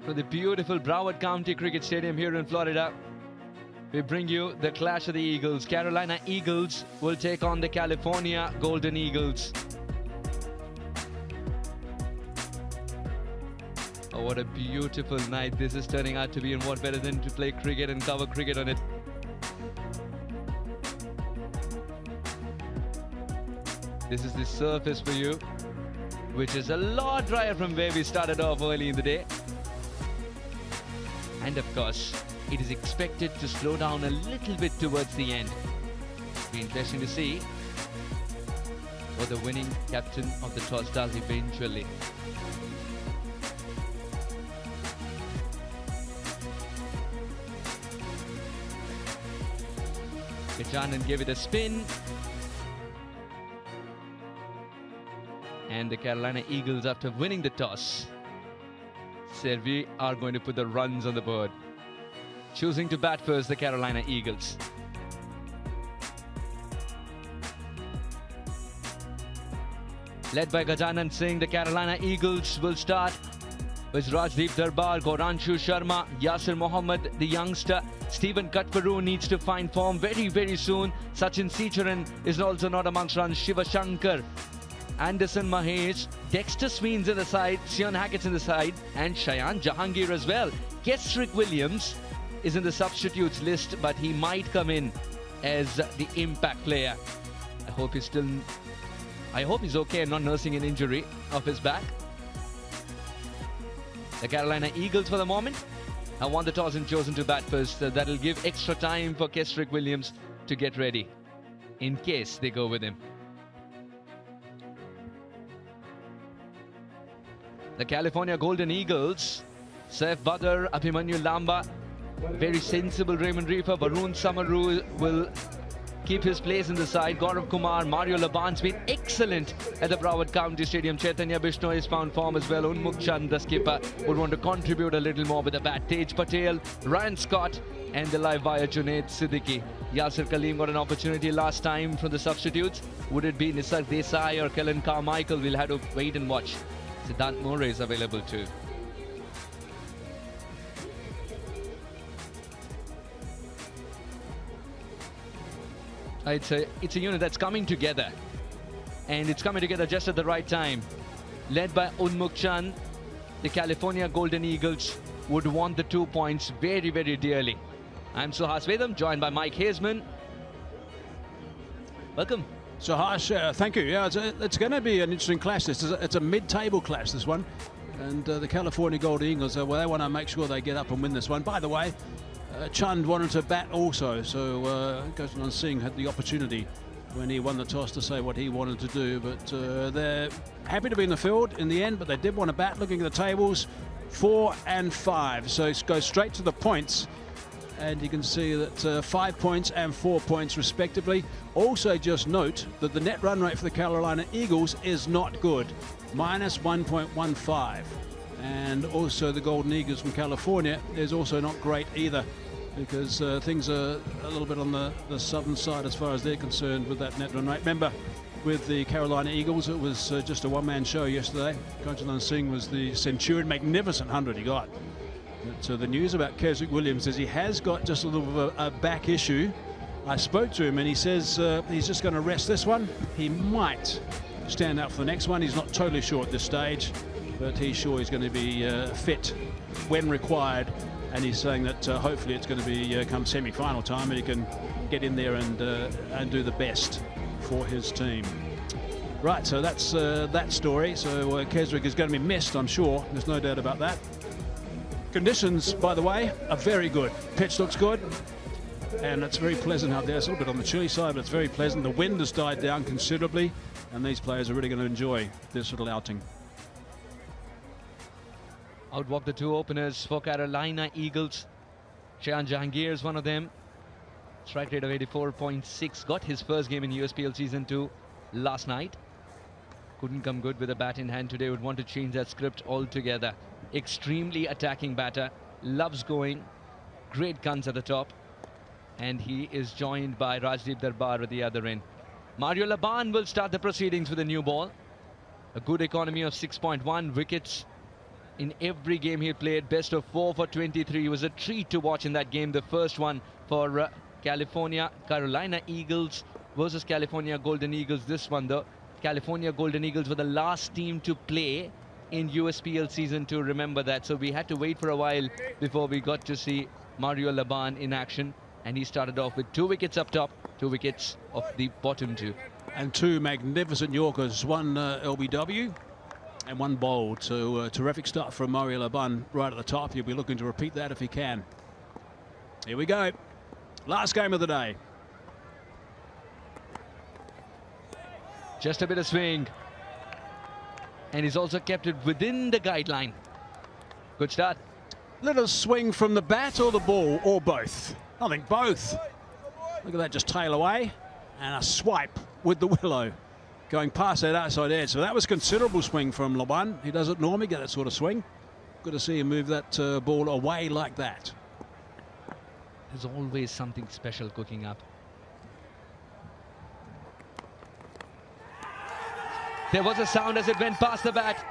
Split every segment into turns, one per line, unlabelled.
from the beautiful Broward County Cricket Stadium here in Florida, we bring you the clash of the Eagles. Carolina Eagles will take on the California Golden Eagles. Oh, what a beautiful night this is turning out to be, and what better than to play cricket and cover cricket on it. This is the surface for you, which is a lot drier from where we started off early in the day. And of course, it is expected to slow down a little bit towards the end. It'll be interesting to see what the winning captain of the toss does eventually. Gajanan gave it a spin. And the Carolina Eagles, after winning the toss, said we are going to put the runs on the board. Choosing to bat first, the Carolina Eagles. Led by Gajanan Singh, the Carolina Eagles will start with Rajdeep Darbar, Gauranshu Sharma, Yasir Mohammed, the youngster. Stephen Katvaru needs to find form very, very soon. Sachin Seacharan is also not amongst runs. Shiva Shankar, Anderson Mahesh, Dexter Sween's in the side, Sean Hackett's in the side, and Shayan Jahangir as well. Kesrick Williams is in the substitutes list, but he might come in as the impact player. I hope he's okay and not nursing an injury of his back. The Carolina Eagles for the moment have won the toss and chosen to bat first. That'll give extra time for Kesrick Williams to get ready in case they go with him. The California Golden Eagles, Saif Badr, Abhimanyu Lamba, very sensible Raymond Reefer. Varun Samaru will keep his place in the side. Gaurav Kumar, Mario Laban's been excellent at the Broward County Stadium. Chaitanya Bishnoi has found form as well. Unmukh Chand, the skipper, would want to contribute a little more with the bat. Tej Patel, Ryan Scott, and the live wire Junaid Siddiqui. Yasir Kaleem got an opportunity last time from the substitutes. Would it be Nisarg Desai or Kellen Carmichael? We'll have to wait and watch. Siddhant More is available too. It's a unit that's coming together, and it's coming together just at the right time. Led by Unmukh Chand, the California Golden Eagles would want the 2 points very, very dearly. I'm Suhas Vedam, joined by Mike Hazeman. Welcome.
Suhas, thank you. Yeah, it's going to be an interesting clash. It's a mid-table clash, this one. And the California Golden Eagles, well, they want to make sure they get up and win this one. By the way, Chand wanted to bat also, so Gajanan Singh had the opportunity when he won the toss to say what he wanted to do, but they're happy to be in the field in the end, but they did want to bat. Looking at the tables, 4 and 5, so it goes straight to the points, and you can see that 5 points and 4 points respectively. Also just note that the net run rate for the Carolina Eagles is not good, minus 1.15. And also the Golden Eagles from California is also not great either, because things are a little bit on the southern side as far as they're concerned with that net run rate. Remember, with the Carolina Eagles, it was just a one-man show yesterday. Gajanan Singh was the centurion, magnificent 100 he got. But the news about Kesrick Williams is he has got just a little bit of a back issue. I spoke to him and he says he's just going to rest this one. He might stand out for the next one. He's not totally sure at this stage, but he's sure he's going to be fit when required, and he's saying that hopefully it's going to be come semi-final time and he can get in there and do the best for his team. Right, so that's that story. So Kesrick is going to be missed, I'm sure. There's no doubt about that. Conditions, by the way, are very good. Pitch looks good, and it's very pleasant out there. It's a little bit on the chilly side, but it's very pleasant. The wind has died down considerably, and these players are really going to enjoy this little outing.
Outwalk the two openers for Carolina Eagles. Shayan Jahangir is one of them. Strike rate of 84.6. Got his first game in USPL Season 2 last night. Couldn't come good with a bat in hand today. Would want to change that script altogether. Extremely attacking batter. Loves going. Great guns at the top. And he is joined by Rajdeep Darbar at the other end. Mario Laban will start the proceedings with a new ball. A good economy of 6.1 wickets. in every game he played. Best of 4 for 23. It was a treat to watch in that game. The first one for Carolina Eagles versus California Golden Eagles. This one, the California Golden Eagles were the last team to play in USPL season 2. Remember that. So we had to wait for a while before we got to see Mario Laban in action. And he started off with 2 wickets up top, 2 wickets off the bottom 2.
And 2 magnificent Yorkers, 1 LBW and 1 bowled. So terrific start from Mario Laban right at the top. He'll be looking to repeat that if he can. Here we go. Last game of the day.
Just a bit of swing. And he's also kept it within the guideline. Good start.
Little swing from the bat or the ball, or both? I think both. Look at that, just tail away. And a swipe with the willow going past that outside edge. So that was considerable swing from Laban. He doesn't normally get that sort of swing. Good to see him move that ball away like that.
There's always something special cooking up. There was a sound as it went past the bat.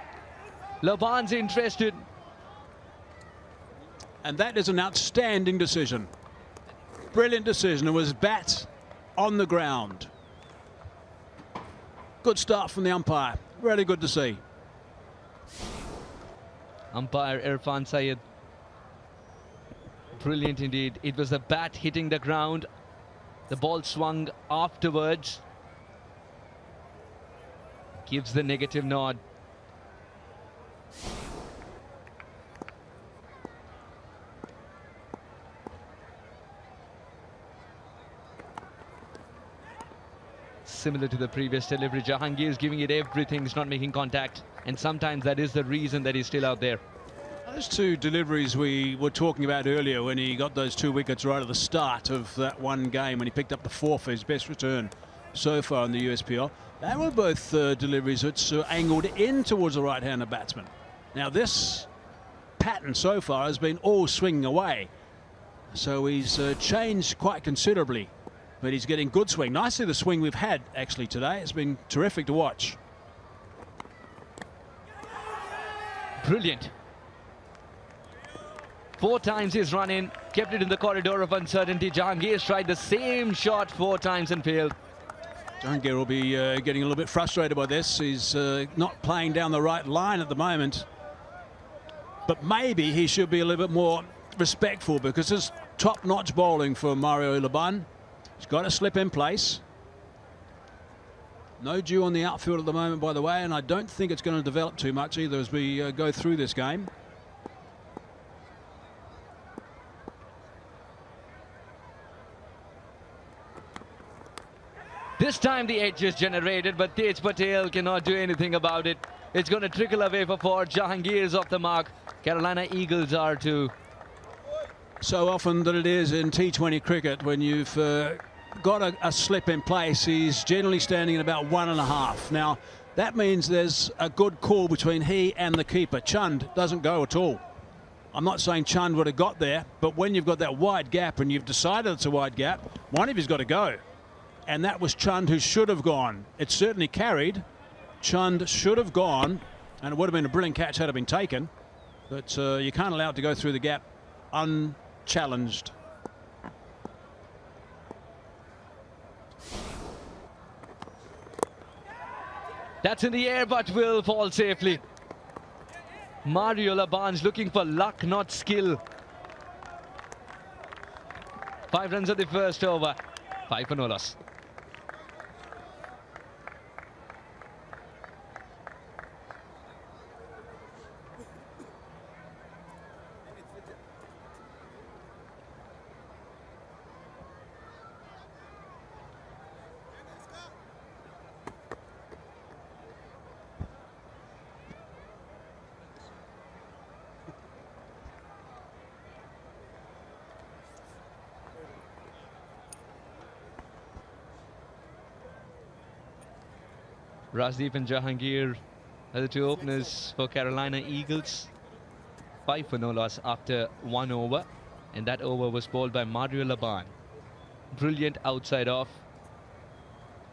Laban's interested.
And that is an outstanding decision. Brilliant decision. It was bat on the ground. Good start from the umpire. Really good to see.
Umpire Irfan Syed. Brilliant indeed. It was the bat hitting the ground. The ball swung afterwards. Gives the negative nod. Similar to the previous delivery, Jahangir is giving it everything. He's not making contact. And sometimes that is the reason that he's still out there.
Those 2 deliveries we were talking about earlier when he got those 2 wickets right at the start of that one game when he picked up the 4th for his best return so far in the USPL. They were both deliveries which angled in towards the right-handed batsman. Now this pattern so far has been all swinging away. So he's changed quite considerably. But he's getting good swing. Nicely the swing we've had actually today. It's been terrific to watch.
Brilliant. 4 times he's run in, kept it in the corridor of uncertainty. Jahangir's tried the same shot 4 times and failed.
Jahangir will be getting a little bit frustrated by this. He's not playing down the right line at the moment. But maybe he should be a little bit more respectful because it's top-notch bowling for Mario Laban. He's got to slip in place. No dew on the outfield at the moment, by the way, and I don't think it's going to develop too much either as we go through this game.
This time the edge is generated, but Tej Patel cannot do anything about it. It's going to trickle away for 4. Jahangir is off the mark. Carolina Eagles are too.
So often that it is in T20 cricket when you've got a slip in place, he's generally standing at about 1.5. Now that means there's a good call between he and the keeper. Chand doesn't go at all. I'm not saying Chand would have got there, but when you've got that wide gap and you've decided it's a wide gap, one of you's got to go. And that was Chand who should have gone. It certainly carried. Chand should have gone, and it would have been a brilliant catch had it been taken. But you can't allow it to go through the gap unchallenged.
That's in the air, but will fall safely. Mario Laban's looking for luck, not skill. 5 runs at the first over. 5 for no loss. Rajdeep and Jahangir are the 2 openers for Carolina Eagles. 5 for no loss after 1 over. And that over was bowled by Mario Laban. Brilliant outside off.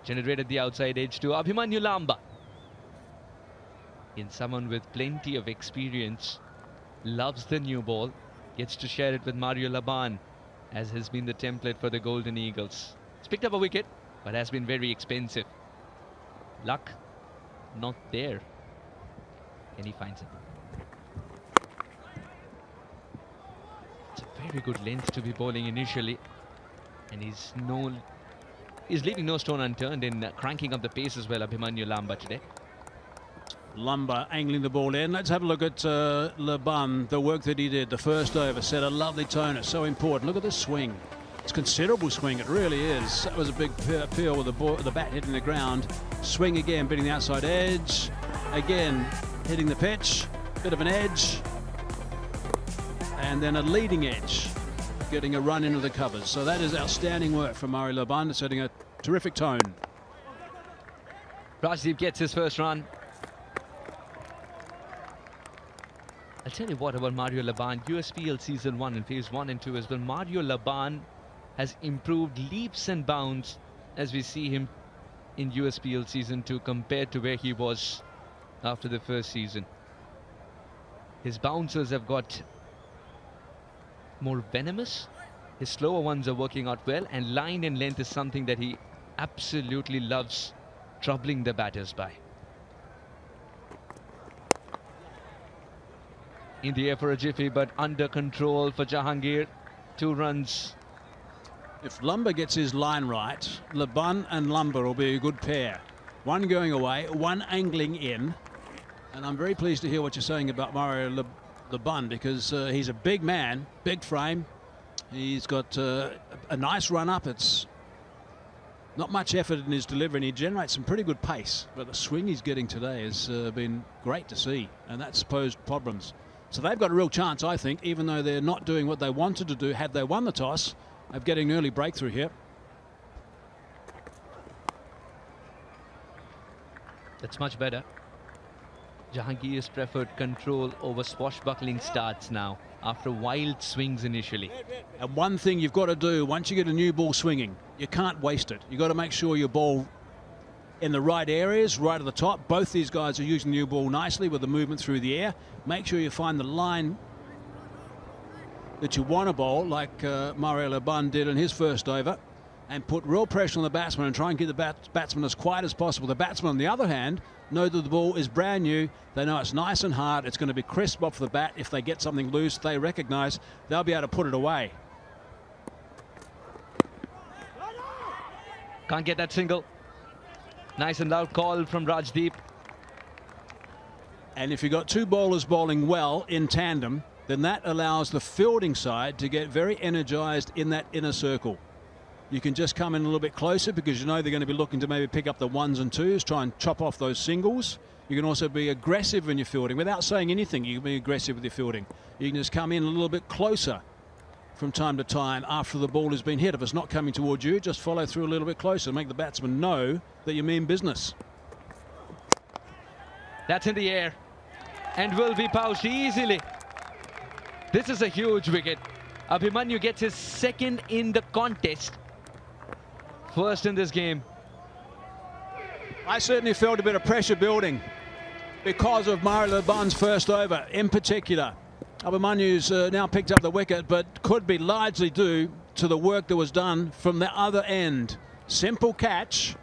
Generated the outside edge to Abhimanyu Lamba. In someone with plenty of experience loves the new ball, gets to share it with Mario Laban, as has been the template for the Golden Eagles. He's picked up a wicket, but has been very expensive. Luck not there. And he finds it. It's a very good length to be bowling initially, and he's leaving no stone unturned in cranking up the pace as well, Abhimanyu Lamba today.
Lumber angling the ball in. Let's have a look at Laban, the work that he did. The first over set a lovely tone. It's so important. Look at this swing. It's considerable swing. It really is. That was a big peel with the bat hitting the ground. Swing again, beating the outside edge. Again, hitting the pitch. Bit of an edge. And then a leading edge, getting a run into the covers. So that is outstanding work from Mario Laban, setting a terrific tone.
Rajdeep gets his first run. I'll tell you what about Mario Laban. USPL Season 1 in Phase 1 and 2 as well. Mario Laban has improved leaps and bounds as we see him in USPL Season 2 compared to where he was after the first season. His bouncers have got more venomous. His slower ones are working out well, and line and length is something that he absolutely loves troubling the batters by. In the air for a jiffy, but under control for Jahangir. 2 runs.
If Lumber gets his line right, Laban and Lumber will be a good pair. One going away, one angling in. And I'm very pleased to hear what you're saying about Mario Laban, because he's a big man, big frame. He's got a nice run up. It's not much effort in his delivery, and he generates some pretty good pace. But the swing he's getting today has been great to see, and that's posed problems. So they've got a real chance, I think, even though they're not doing what they wanted to do had they won the toss, of getting an early breakthrough here.
That's much better. Jahangir's preferred control over swashbuckling starts now after wild swings initially.
And one thing you've got to do once you get a new ball swinging, you can't waste it. You've got to make sure your ball in the right areas, right at the top. Both these guys are using the new ball nicely with the movement through the air. Make sure you find the line that you want to bowl, like Mario Laban did in his first over, and put real pressure on the batsman and try and get the batsman as quiet as possible. The batsman, on the other hand, know that the ball is brand new. They know it's nice and hard. It's going to be crisp off the bat. If they get something loose, they recognise they'll be able to put it away.
Can't get that single. Nice and loud call from Rajdeep.
And if you've got 2 bowlers bowling well in tandem, then that allows the fielding side to get very energised in that inner circle. You can just come in a little bit closer because you know they're going to be looking to maybe pick up the 1s and 2s, try and chop off those singles. You can also be aggressive in your fielding. Without saying anything, you can be aggressive with your fielding. You can just come in a little bit closer from time to time after the ball has been hit. If it's not coming towards you, just follow through a little bit closer. Make the batsman know that you mean business.
That's in the air and will be pouched easily. This is a huge wicket. Abhimanyu gets his 2nd in the contest. First in this game.
I certainly felt a bit of pressure building because of Mario Laban's first over in particular. Abhimanyu's now picked up the wicket, but could be largely due to the work that was done from the other end. Simple catch,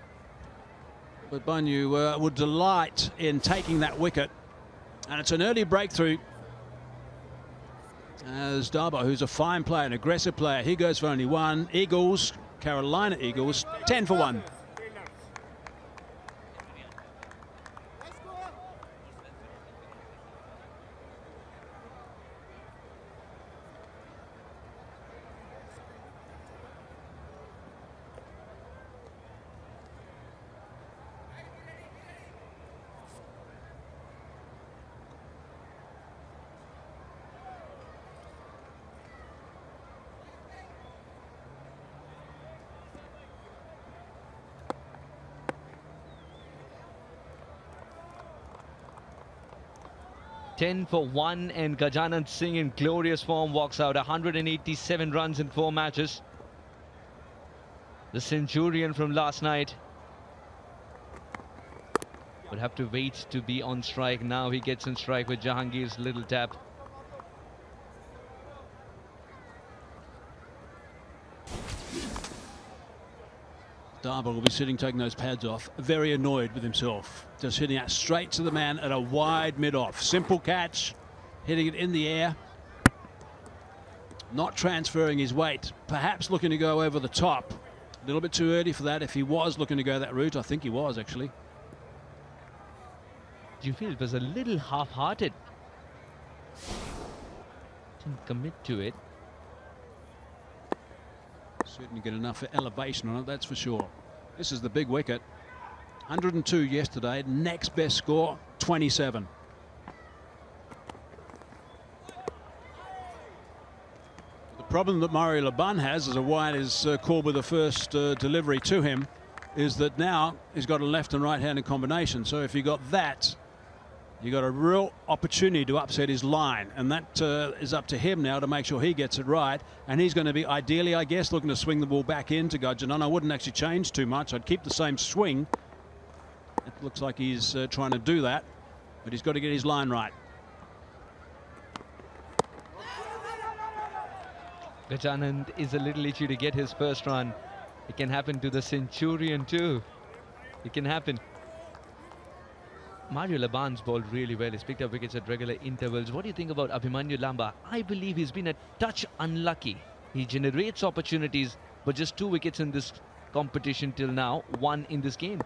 but Banyu would delight in taking that wicket. And it's an early breakthrough as Dabo, who's a fine player, an aggressive player, he goes for only 1. Eagles, Carolina Eagles, 10 for 1.
Ten for 1, and Gajanand Singh in glorious form walks out. 187 runs in 4 matches. The centurion from last night would have to wait to be on strike. Now he gets on strike with Jahangir's little tap.
Darby will be sitting, taking those pads off, very annoyed with himself. Just hitting that straight to the man at a wide mid-off. Simple catch, hitting it in the air. Not transferring his weight. Perhaps looking to go over the top. A little bit too early for that. If he was looking to go that route, I think he was actually.
Do you feel it was a little half-hearted? Didn't commit to it.
Certainly get enough elevation on it, that's for sure. This is the big wicket. 102 yesterday. Next best score, 27. The problem that Mario Laban has, as a wide is called with the first delivery to him, is that now he's got a left and right-handed combination. So if you got that, you got a real opportunity to upset his line, and that is up to him now to make sure he gets it right. And he's going to be ideally, I guess, looking to swing the ball back into Gudgeon. I wouldn't actually change too much. I'd keep the same swing. It looks like he's trying to do that, but he's got to get his line right.
Gajanand is a little itchy to get his first run. It can happen to the Centurion too. It can happen. Mario Laban's bowled really well. He's picked up wickets at regular intervals. What do you think about Abhimanyu Lamba? I believe he's been a touch unlucky. He generates opportunities, but just 2 wickets in this competition till now, 1 in this game.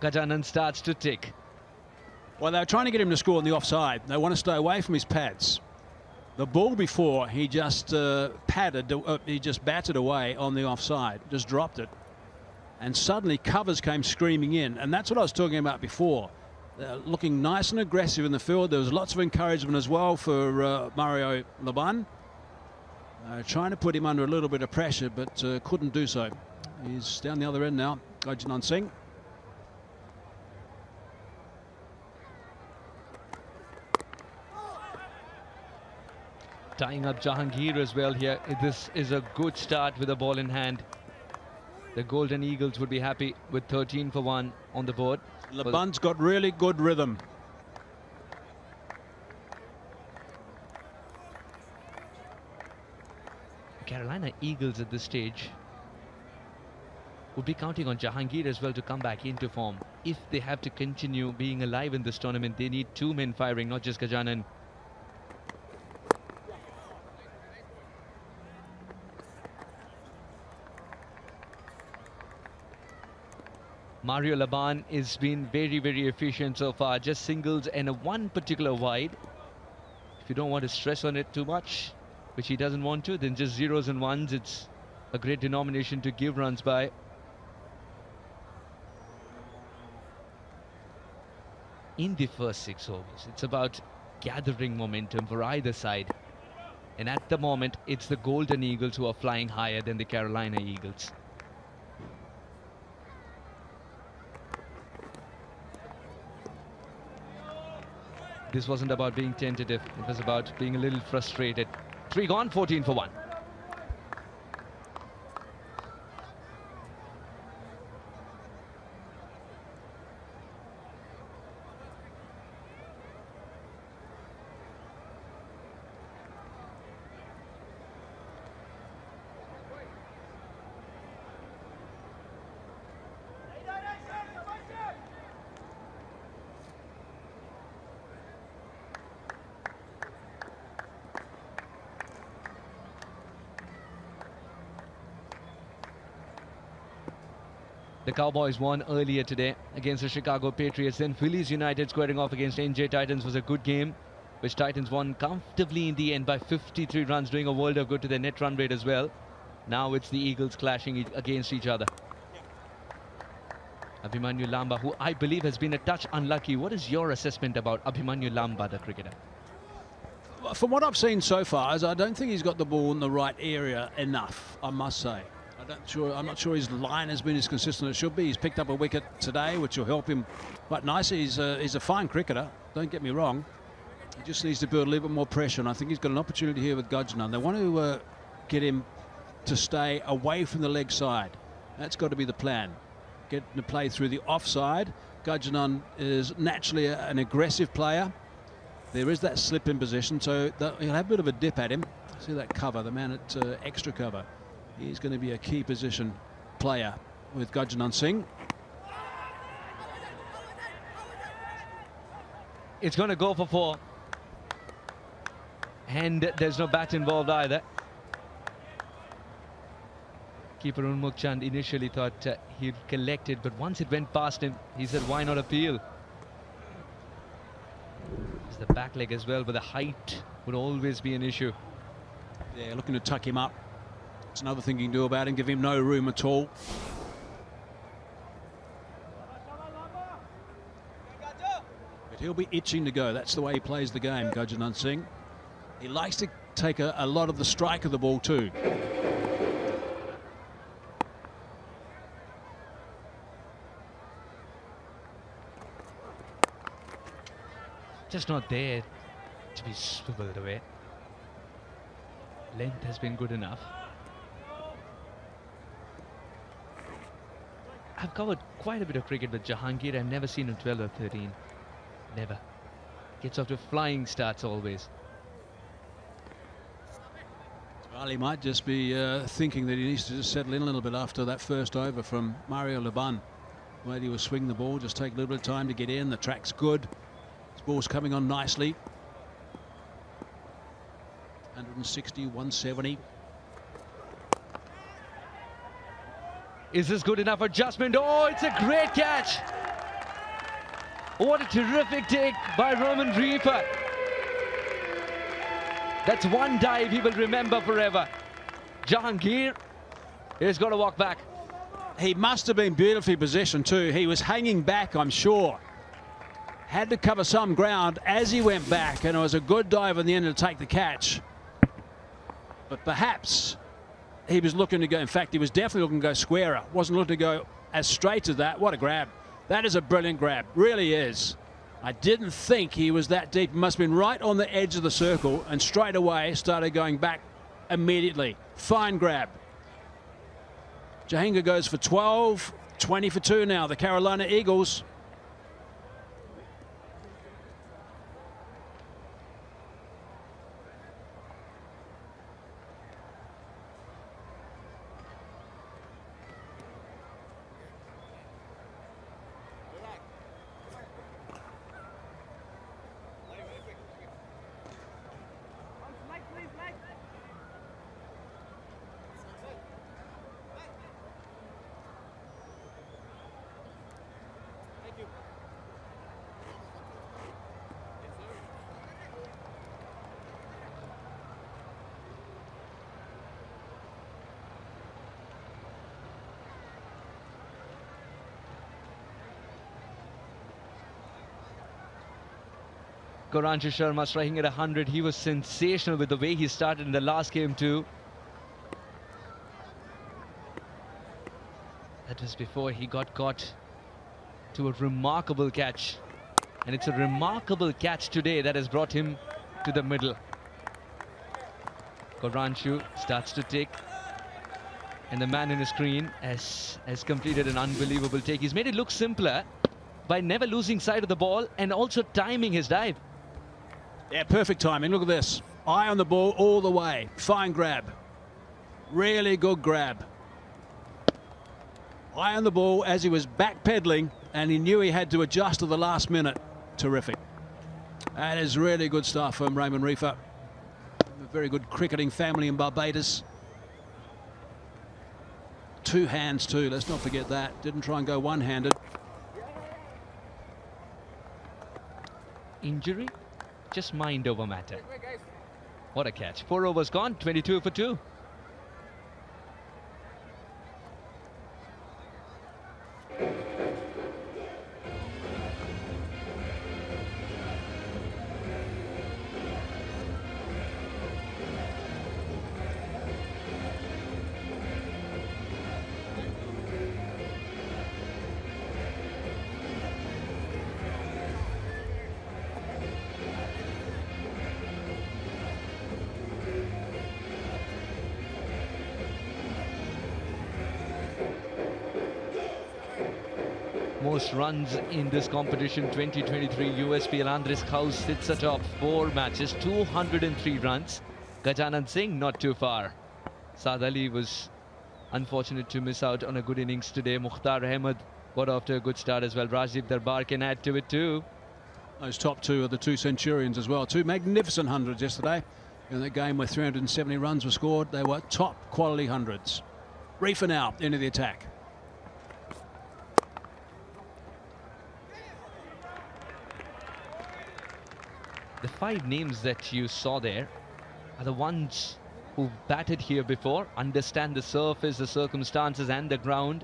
Gajanand starts to tick.
Well, they're trying to get him to score on the offside. They want to stay away from his pads. The ball before, he just he just batted away on the offside, just dropped it. And suddenly covers came screaming in. And that's what I was talking about before. Looking nice and aggressive in the field. There was lots of encouragement as well for Mario Laban. Trying to put him under a little bit of pressure, but couldn't do so. He's down the other end now, Gurjanath Singh.
Tying up Jahangir as well here. This is a good start with a ball in hand. The Golden Eagles would be happy with 13 for 1 on the board.
Laban's got really good rhythm.
Carolina Eagles at this stage would be counting on Jahangir as well to come back into form. If they have to continue being alive in this tournament, they need 2 men firing, not just Gajanan. Mario Laban has been very, very efficient so far. Just singles and a 1 particular wide. If you don't want to stress on it too much, which he doesn't want to, then just 0s and 1s. It's a great denomination to give runs by. In the first 6 overs, it's about gathering momentum for either side. And at the moment, it's the Golden Eagles who are flying higher than the Carolina Eagles. This wasn't about being tentative. It was about being a little frustrated. 3 gone, 14 for 1. The Cowboys won earlier today against the Chicago Patriots. Then Phillies United squaring off against NJ Titans was a good game, which Titans won comfortably in the end by 53 runs, doing a world of good to their net run rate as well. Now it's the Eagles clashing against each other. Abhimanyu Lamba, who I believe has been a touch unlucky. What is your assessment about Abhimanyu Lamba, the cricketer?
From what I've seen so far, I don't think he's got the ball in the right area enough, I must say. I'm not sure his line has been as consistent as it should be. He's picked up a wicket today, which will help him quite nicely. He's a fine cricketer, don't get me wrong. He just needs to build a little bit more pressure, and I think he's got an opportunity here with Gurjanath. They want to get him to stay away from the leg side. That's got to be the plan. getting to play through the offside. Gudgeon is naturally an aggressive player. There is that slip in position, so he'll have a bit of a dip at him. See that cover, the man at extra cover. He's going to be a key position player with Gudgeon Singh.
It's going to go for 4. And there's no bat involved either. Keeper Unmukh Chand initially thought he'd collect it, but once it went past him, he said, why not appeal? It's the back leg as well, but the height would always be an issue.
Yeah, looking to tuck him up. It's another thing you can do about him, give him no room at all. But he'll be itching to go. That's the way he plays the game, Gudgeon Singh. He likes to take a lot of the strike of the ball too.
Just not there to be swiveled away. Length has been good enough. I've covered quite a bit of cricket with Jahangir. I've never seen him 12 or 13. Never. Gets off to flying starts always.
Well, he might just be thinking that he needs to just settle in a little bit after that first over from Mario Laban. The way he was swing the ball, just take a little bit of time to get in. The track's good. His ball's coming on nicely. 160, 170.
Is this good enough adjustment? Oh, it's a great catch. What a terrific take by Roman Reefer. That's one dive he will remember forever. Jahangir has got to walk back.
He must have been beautifully positioned too. He was hanging back, I'm sure. Had to cover some ground as he went back, and it was a good dive in the end to take the catch. But perhaps he was looking to go, in fact, he was definitely looking to go squarer. Wasn't looking to go as straight as that. What a grab. That is a brilliant grab, really is. I didn't think he was that deep. He must have been right on the edge of the circle and straight away started going back immediately. Fine grab. Jahangir goes for 12, 20 for 2 now, the Carolina Eagles.
Goranshu Sharma striking at 100. He was sensational with the way he started in the last game too. That was before he got caught to a remarkable catch. And it's a remarkable catch today that has brought him to the middle. Goranshu starts to take. And the man in the screen has completed an unbelievable take. He's made it look simpler by never losing sight of the ball and also timing his dive.
Yeah, perfect timing. Look at this. Eye on the ball all the way. Fine grab. Really good grab. Eye on the ball as he was backpedaling and he knew he had to adjust to the last minute. Terrific. That is really good stuff from Roman Reefer. A very good cricketing family in Barbados. 2 hands too, let's not forget that. Didn't try and go one-handed.
Injury? Just mind over matter. What a catch. 4 overs gone, 22 for 2. most runs in this competition 2023 USPL. Andres House sits atop 4 matches, 203 runs. Gajanan Singh not too far. Saad Ali was unfortunate to miss out on a good innings today. Mukhtar Ahmed got off to a good start as well. Rajdeep Darbar can add to it too.
Those top 2 are the 2 Centurions as well. 2 magnificent hundreds yesterday in that game where 370 runs were scored. They were top quality hundreds. Reefer now into the attack.
The 5 names that you saw there are the ones who've batted here before, understand the surface, the circumstances and the ground.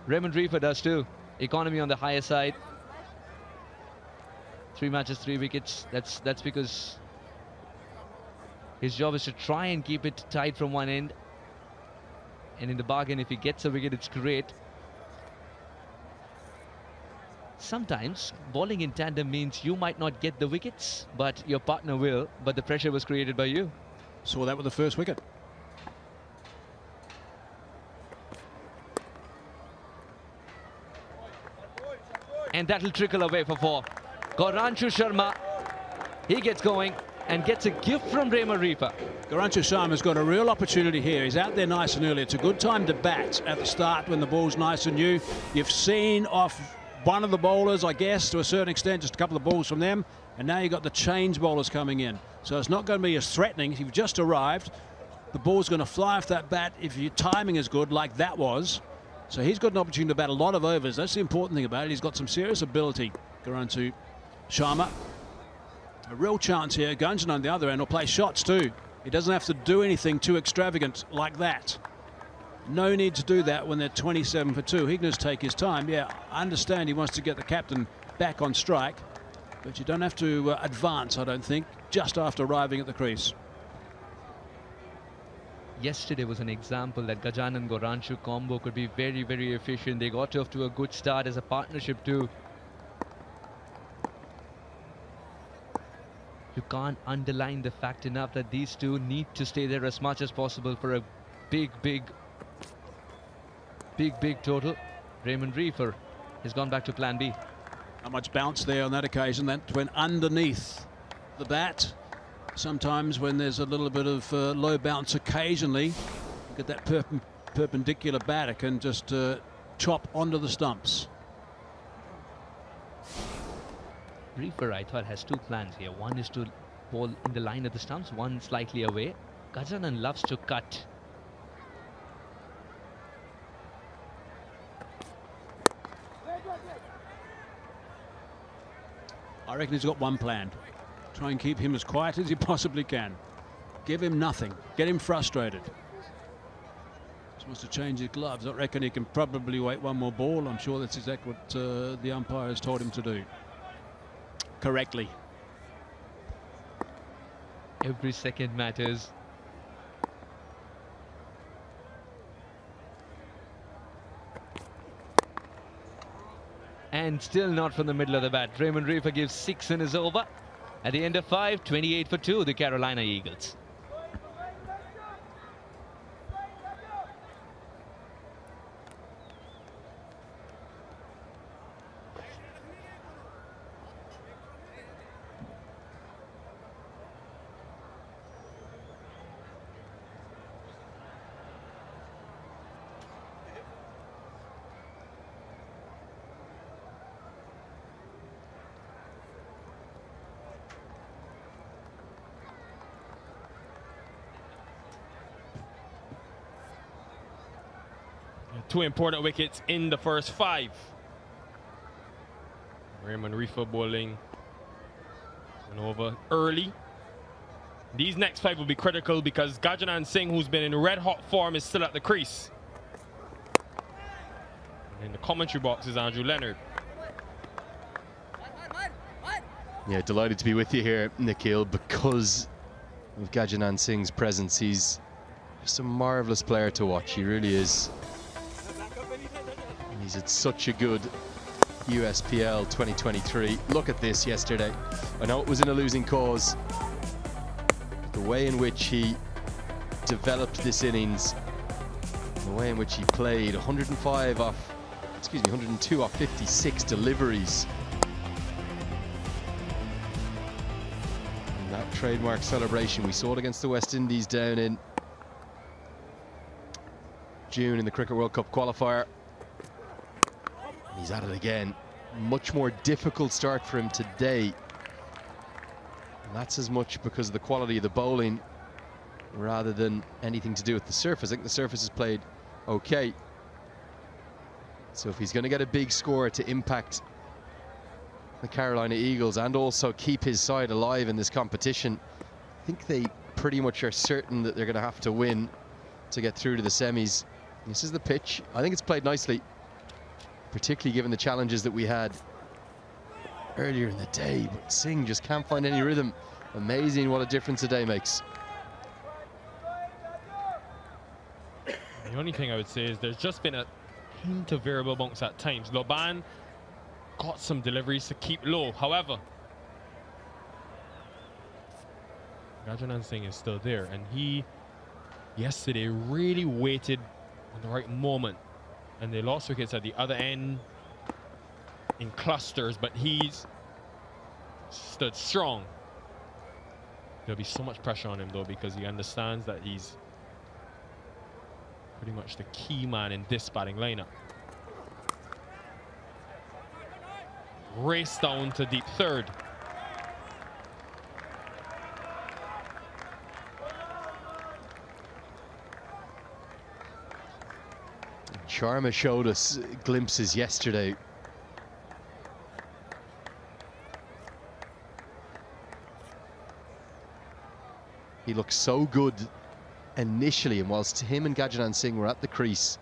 Raymond Reefer does too. Economy on the higher side. 3 matches, 3 wickets. That's because his job is to try and keep it tight from one end. And in the bargain, if he gets a wicket, it's great. Sometimes bowling in tandem means you might not get the wickets, but your partner will. But the pressure was created by you.
Saw that with the first wicket.
And that'll trickle away for 4. Gauranshu Sharma, he gets going and gets a gift from Raymond Reefer.
Gauranshu Sharma's got a real opportunity here. He's out there nice and early. It's a good time to bat at the start when the ball's nice and new. You've seen off one of the bowlers, I guess, to a certain extent, just a couple of balls from them. And now you've got the change bowlers coming in. So it's not going to be as threatening. If you've just arrived, the ball's going to fly off that bat if your timing is good, like that was. So he's got an opportunity to bat a lot of overs. That's the important thing about it. He's got some serious ability. Gauranshu Sharma. A real chance here. Gunjan on the other end will play shots too. He doesn't have to do anything too extravagant like that. No need to do that when they're 27 for 2. He can just take his time. Yeah, I understand he wants to get the captain back on strike, but you don't have to advance, I don't think, just after arriving at the crease.
Yesterday was an example that Gajanan Gauranshu combo could be very, very efficient. They got off to a good start as a partnership too. You can't underline the fact enough that these two need to stay there as much as possible for a big total. Raymond Reefer has gone back to plan B.
Not much bounce there on that occasion. That went underneath the bat. Sometimes when there's a little bit of low bounce occasionally, you get that perpendicular bat, it can just chop onto the stumps.
Reefer, I thought, has 2 plans here. One is to bowl in the line of the stumps, one slightly away. Gajanan loves to cut.
I reckon he's got one plan. Try and keep him as quiet as you possibly can. Give him nothing. Get him frustrated. Just wants to change his gloves. I reckon he can probably wait one more ball. I'm sure that's exactly what the umpire has told him to do. Correctly.
Every second matters. And still not from the middle of the bat. Raymond Reefer gives 6 in his over. At the end of 5, 28 for 2, the Carolina Eagles.
Two important wickets in the first 5. Raymond Reefer bowling and over early. These next 5 will be critical because Gajanan Singh, who's been in red hot form, is still at the crease. And in the commentary box is Andrew Leonard.
Yeah, delighted to be with you here, Nikhil, because of Gajanan Singh's presence. He's just a marvellous player to watch. He really is. He's had such a good USPL 2023. Look at this yesterday. I know it was in a losing cause, but the way in which he developed this innings, the way in which he played 105 off 102 off 56 deliveries. And that trademark celebration, we saw it against the West Indies down in June in the Cricket World Cup qualifier. He's at it again. Much more difficult start for him today. And that's as much because of the quality of the bowling rather than anything to do with the surface. I think the surface is played okay. So if he's going to get a big score to impact the Carolina Eagles and also keep his side alive in this competition, I think they pretty much are certain that they're going to have to win to get through to the semis. This is the pitch. I think it's played nicely, particularly given the challenges that we had earlier in the day. But Singh just can't find any rhythm. Amazing what a difference a day makes.
The only thing I would say is there's just been a hint of variable bunks at times. Loban got some deliveries to keep low. However, Gajanan Singh is still there, and he yesterday really waited on the right moment, and they lost wickets at the other end in clusters, but he's stood strong. There'll be so much pressure on him though, because he understands that he's pretty much the key man in this batting lineup. Race down to deep third.
Sharma showed us glimpses yesterday. He looked so good initially, and whilst him and Gajanan Singh were at the crease,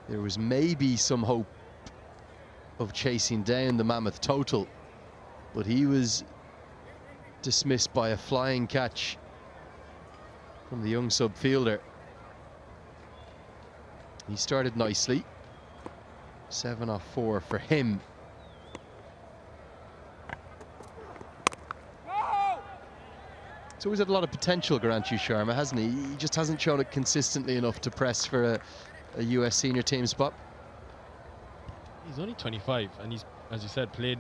there was maybe some hope of chasing down the Mammoth total, but he was dismissed by a flying catch from the young sub fielder. He started nicely. 7 off 4 for him. He's always had a lot of potential, Garanchu Sharma, hasn't he? He just hasn't shown it consistently enough to press for a US senior team spot.
He's only 25, and he's, as you said, played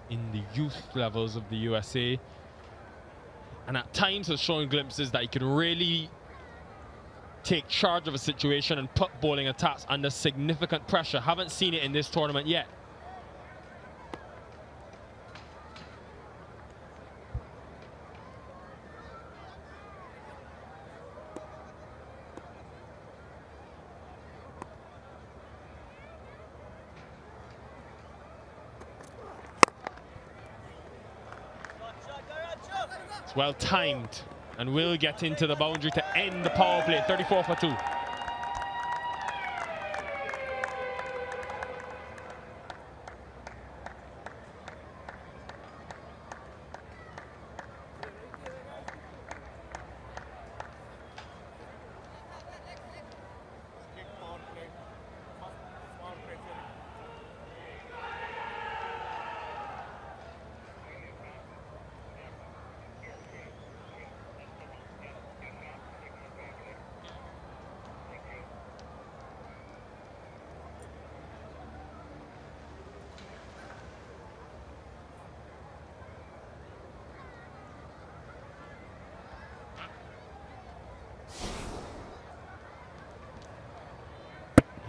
in the youth levels of the USA, and at times has shown glimpses that he can really take charge of a situation and put bowling attacks under significant pressure. Haven't seen it in this tournament yet. It's well timed, and will get into the boundary to end the power play. 34 for 2.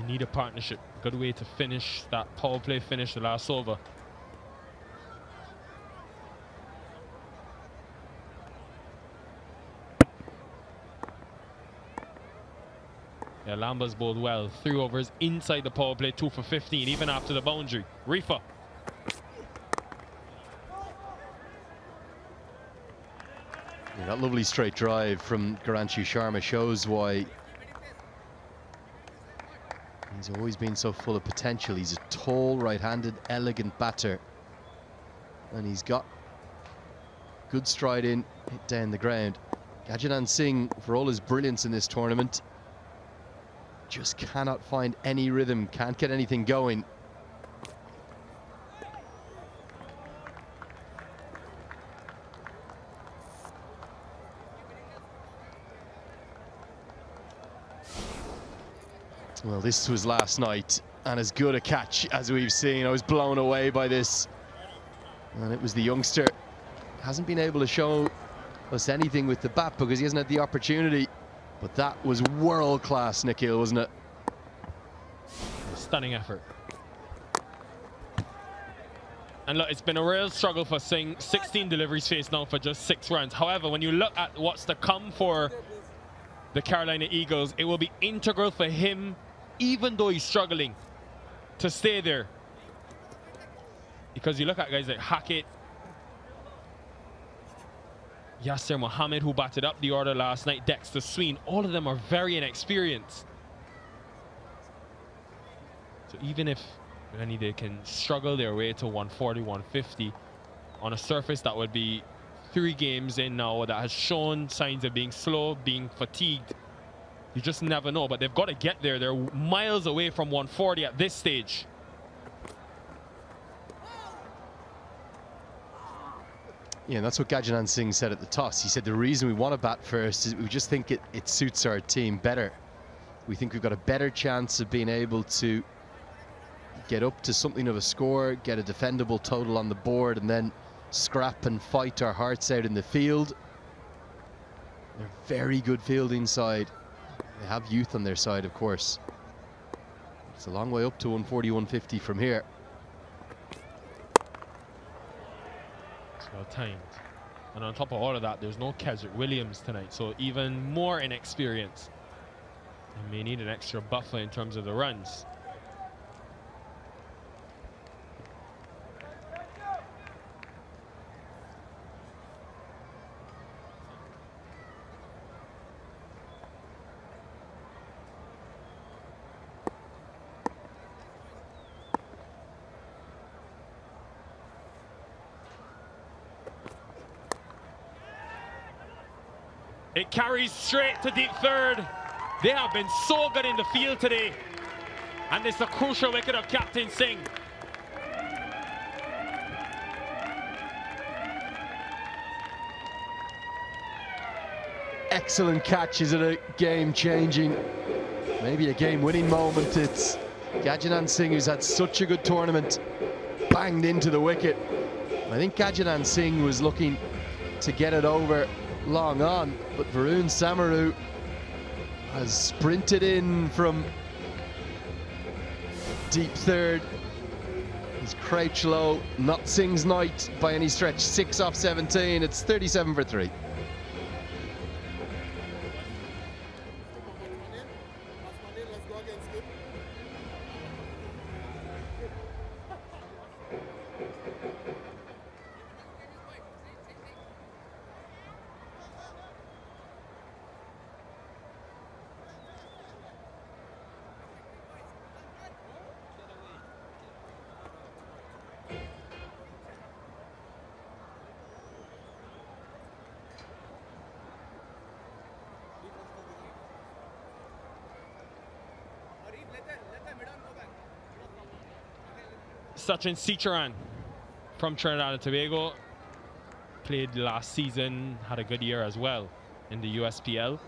Need a partnership. Good way to finish that power play, finish the last over. Yeah, Lamba's bowled well. 3 overs inside the power play, 2 for 15, even after the boundary. Reefer.
Yeah, that lovely straight drive from Garanchu Sharma shows why he's always been so full of potential. He's a tall, right-handed, elegant batter, and he's got good stride in, hit down the ground. Gajanan Singh, for all his brilliance in this tournament, just cannot find any rhythm, can't get anything going. Well, this was last night, and as good a catch as we've seen. I was blown away by this. And it was the youngster. Hasn't been able to show us anything with the bat because he hasn't had the opportunity. But that was world class, Nikhil, wasn't it?
Stunning effort. And look, it's been a real struggle for Singh. 16 deliveries faced now for just 6 runs. However, when you look at what's to come for the Carolina Eagles, it will be integral for him, even though he's struggling, to stay there. Because you look at guys like Hackett, Yasser Mohammed, who batted up the order last night, Dexter Sween, all of them are very inexperienced. So even if they can struggle their way to 140, 150 on a surface that would be 3 games in now that has shown signs of being slow, being fatigued, you just never know. But they've got to get there. They're miles away from 140 at this stage.
Yeah, and that's what Gajanan Singh said at the toss. He said the reason we want to bat first is we just think it suits our team better. We think we've got a better chance of being able to get up to something of a score, get a defendable total on the board, and then scrap and fight our hearts out in the field. They're very good fielding side. They have youth on their side, of course. It's a long way up to 140, 150 from here.
It's well timed. And on top of all of that, there's no Keswick Williams tonight, so even more inexperience. They may need an extra buffer in terms of the runs. It carries straight to deep third. They have been so good in the field today. And it's a crucial wicket of Captain Singh.
Excellent catch. Is it a game-changing, maybe a game-winning moment? It's Gajanan Singh, who's had such a good tournament, banged into the wicket. I think Gajanan Singh was looking to get it over long on, but Varun Samaru has sprinted in from deep third. He's crouched low, not Singh's night by any stretch. 6 off 17, it's 37 for 3.
Sachin Sicharan from Trinidad and Tobago played last season, had a good year as well in the USPL.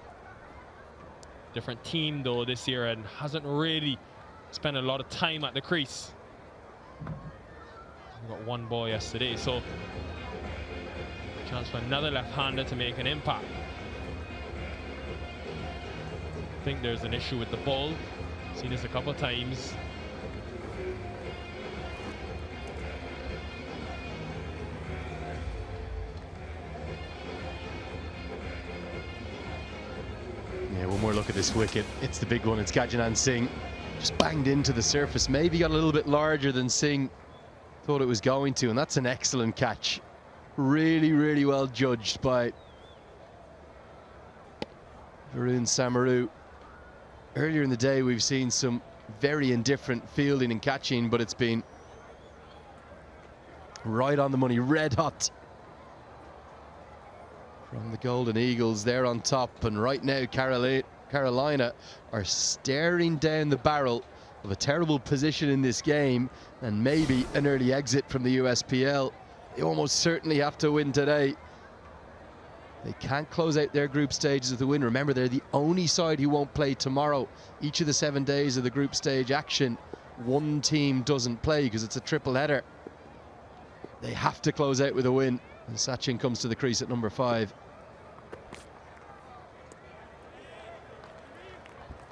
Different team though this year and hasn't really spent a lot of time at the crease. We got 1 ball yesterday, so chance for another left-hander to make an impact. I think there's an issue with the ball. Seen this a couple of times.
Yeah, one more look at this wicket. It's the big one. It's Gajanan Singh. Just banged into the surface. Maybe got a little bit larger than Singh thought it was going to, and that's an excellent catch. Really, really well judged by Varun Samaru. Earlier in the day, we've seen some very indifferent fielding and catching, but it's been right on the money, red hot from the Golden Eagles. They're on top, and right now Carolina are staring down the barrel of a terrible position in this game and maybe an early exit from the USPL. They almost certainly have to win today. They can't close out their group stages with a win. Remember, they're the only side who won't play tomorrow. Each of the 7 days of the group stage action one team doesn't play because it's a triple header. They have to close out with a win. And Sachin comes to the crease at number 5.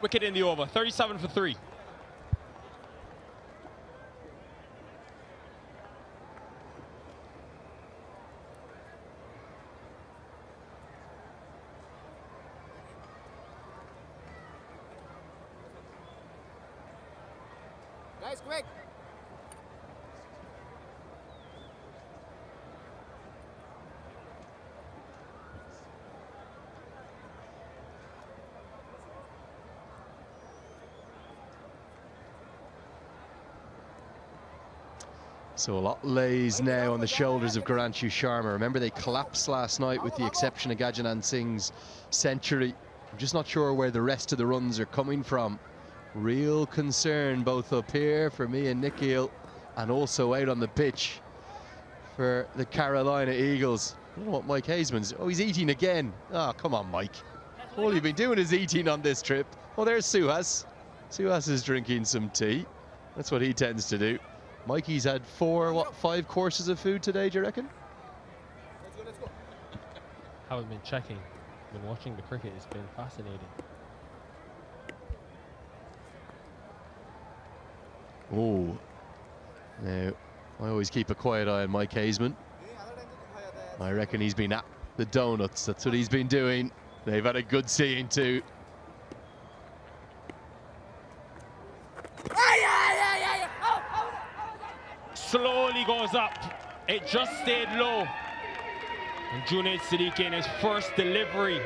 Wicket in the over, 37 for 3.
Guys, quick!
So a lot lays now on the shoulders of Garanshu Sharma. Remember, they collapsed last night with the exception of Gajanand Singh's century. I'm just not sure where the rest of the runs are coming from. Real concern both up here for me and Nikhil, and also out on the pitch for the Carolina Eagles. I don't know what Mike Haseman's... Oh, he's eating again. Oh, come on, Mike. All you've been doing is eating on this trip. Oh, there's Suhas. Suhas is drinking some tea. That's what he tends to do. Mikey's had 5 courses of food today, do you reckon?
Let's go.
Haven't been checking. Been watching the cricket. It's been fascinating.
Oh, now I always keep a quiet eye on Mike Haseman. I reckon he's been at the donuts. That's what he's been doing. They've had a good seeing too.
Slowly goes up. It just stayed low. And Junaid Siddiqui in his first delivery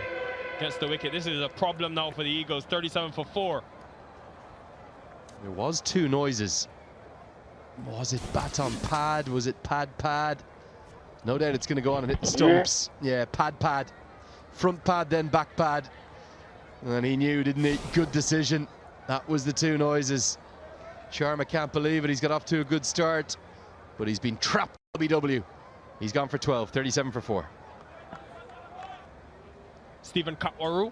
gets the wicket. This is a problem now for the Eagles. 37 for 4.
There was 2 noises. Was it baton pad? Was it pad? No doubt it's going to go on and hit the stumps. Yeah, pad. Front pad, then back pad. And he knew, didn't he? Good decision. That was the 2 noises. Sharma can't believe it. He's got off to a good start, but he's been trapped by LBW. He's gone for 12, 37 for 4.
Stephen Katwaru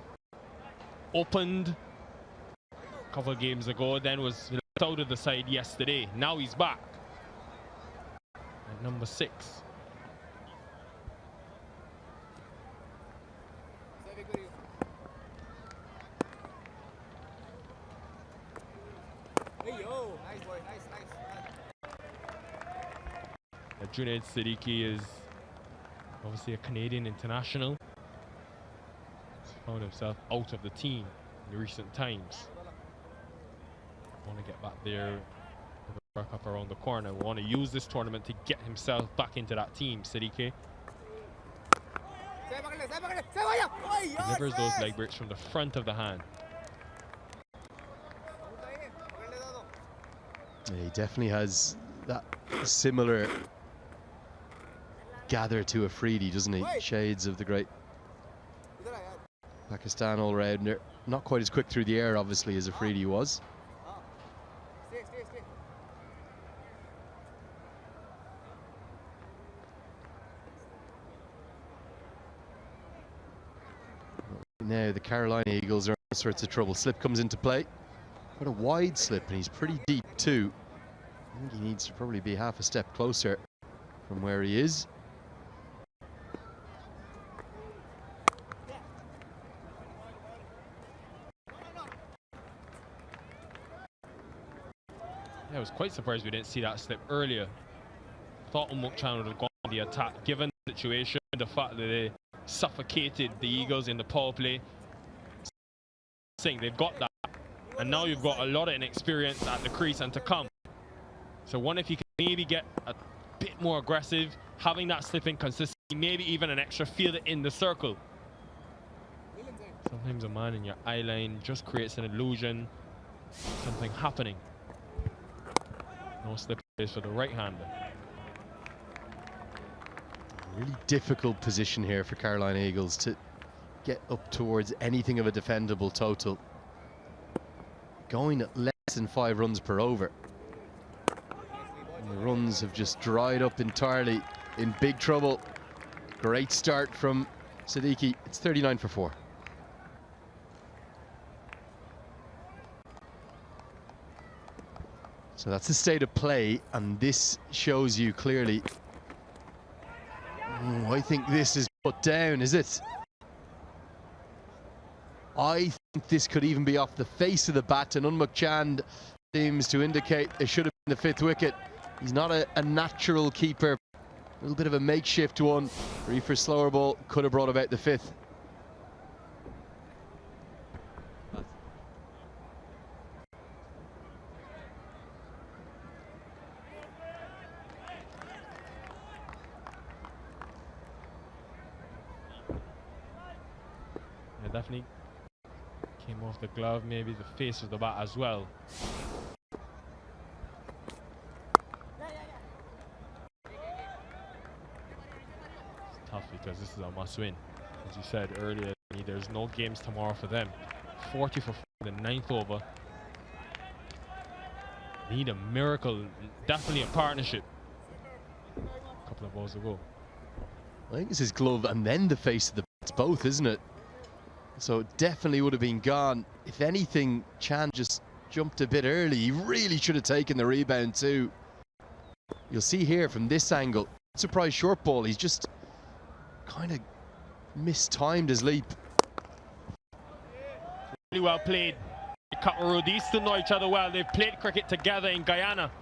opened a couple of games ago, then was left out of the side yesterday. Now he's back at number 6. Junaid Siddiqui is obviously a Canadian international. He's found himself out of the team in recent times. Want to get back there, work up around the corner. Want to use this tournament to get himself back into that team. Siddiqui delivers those leg breaks from the front of the hand.
He definitely has that similar gather to Afridi, doesn't he? Shades of the great Pakistan all-rounder. Not quite as quick through the air, obviously, as Afridi was. Now the Carolina Eagles are in all sorts of trouble. Slip comes into play. What a wide slip, and he's pretty deep too. I think he needs to probably be half a step closer from where he is.
Yeah, I was quite surprised we didn't see that slip earlier. Thought Umuk-Chan would have gone on the attack, given the situation, the fact that they suffocated the Eagles in the power play. Saying they've got that, and now you've got a lot of inexperience at the crease and to come. So one, if you can maybe get a bit more aggressive, having that slipping consistency, maybe even an extra fielder in the circle. Sometimes a man in your eye line just creates an illusion, something happening. No slip for the right-hander.
Really difficult position here for Carolina Eagles to get up towards anything of a defendable total. Going at less than 5 runs per over. And the runs have just dried up entirely. In big trouble. Great start from Siddiqui. It's 39 for 4. So that's the state of play, and this shows you clearly. I think this is put down, is it? I think this could even be off the face of the bat, and Unmuck Chand seems to indicate it should have been the 5th wicket. He's not a natural keeper. A little bit of a makeshift one. Reefer's slower ball could have brought about the 5th.
Yeah, definitely came off the glove, maybe the face of the bat as well. It's tough because this is a must-win. As you said earlier, there's no games tomorrow for them. 40 for the 9th over. Need a miracle, definitely a partnership. A couple of balls to go.
I think it's his glove and then the face of the bat. It's both, isn't it? So it definitely would have been gone. If anything, Chan just jumped a bit early. He really should have taken the rebound too. You'll see here from this angle, surprise short ball. He's just kind of mistimed his leap.
Really well played. Kataru, these two know each other well. They've played cricket together in Guyana.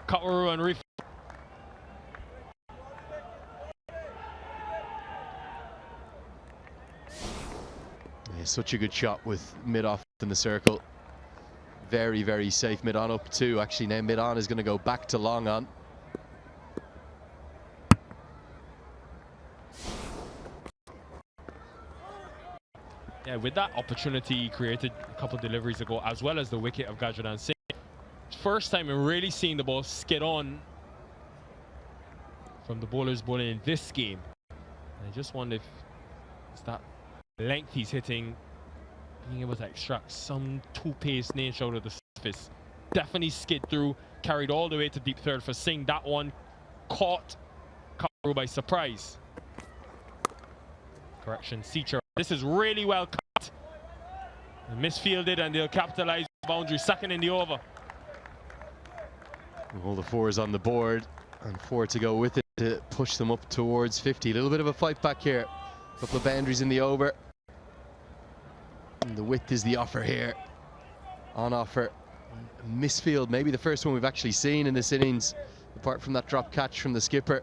Kataru and Reef.
Yeah, such a good shot with mid-off in the circle. Very, very safe. Mid-on up too. Actually, now mid-on is going to go back to long on.
Yeah, with that opportunity he created a couple of deliveries ago, as well as the wicket of Gajranan Singh. First time we're really seeing the ball skid on from the bowlers bowling in this game. And I just wonder if it's that length he's hitting, being able to extract some two-pace nature out of the surface. Definitely skid through, carried all the way to deep third for Singh. That one caught Kataru by surprise. Correction, Seacher. This is really well cut. Misfielded, and they'll capitalize the boundary. Second in the over.
All the 4s on the board, and 4 to go with it to push them up towards 50. A little bit of a fight back here. A couple of boundaries in the over. And the width is the offer here. On offer. Misfield, maybe the first one we've actually seen in this innings, apart from that drop catch from the skipper.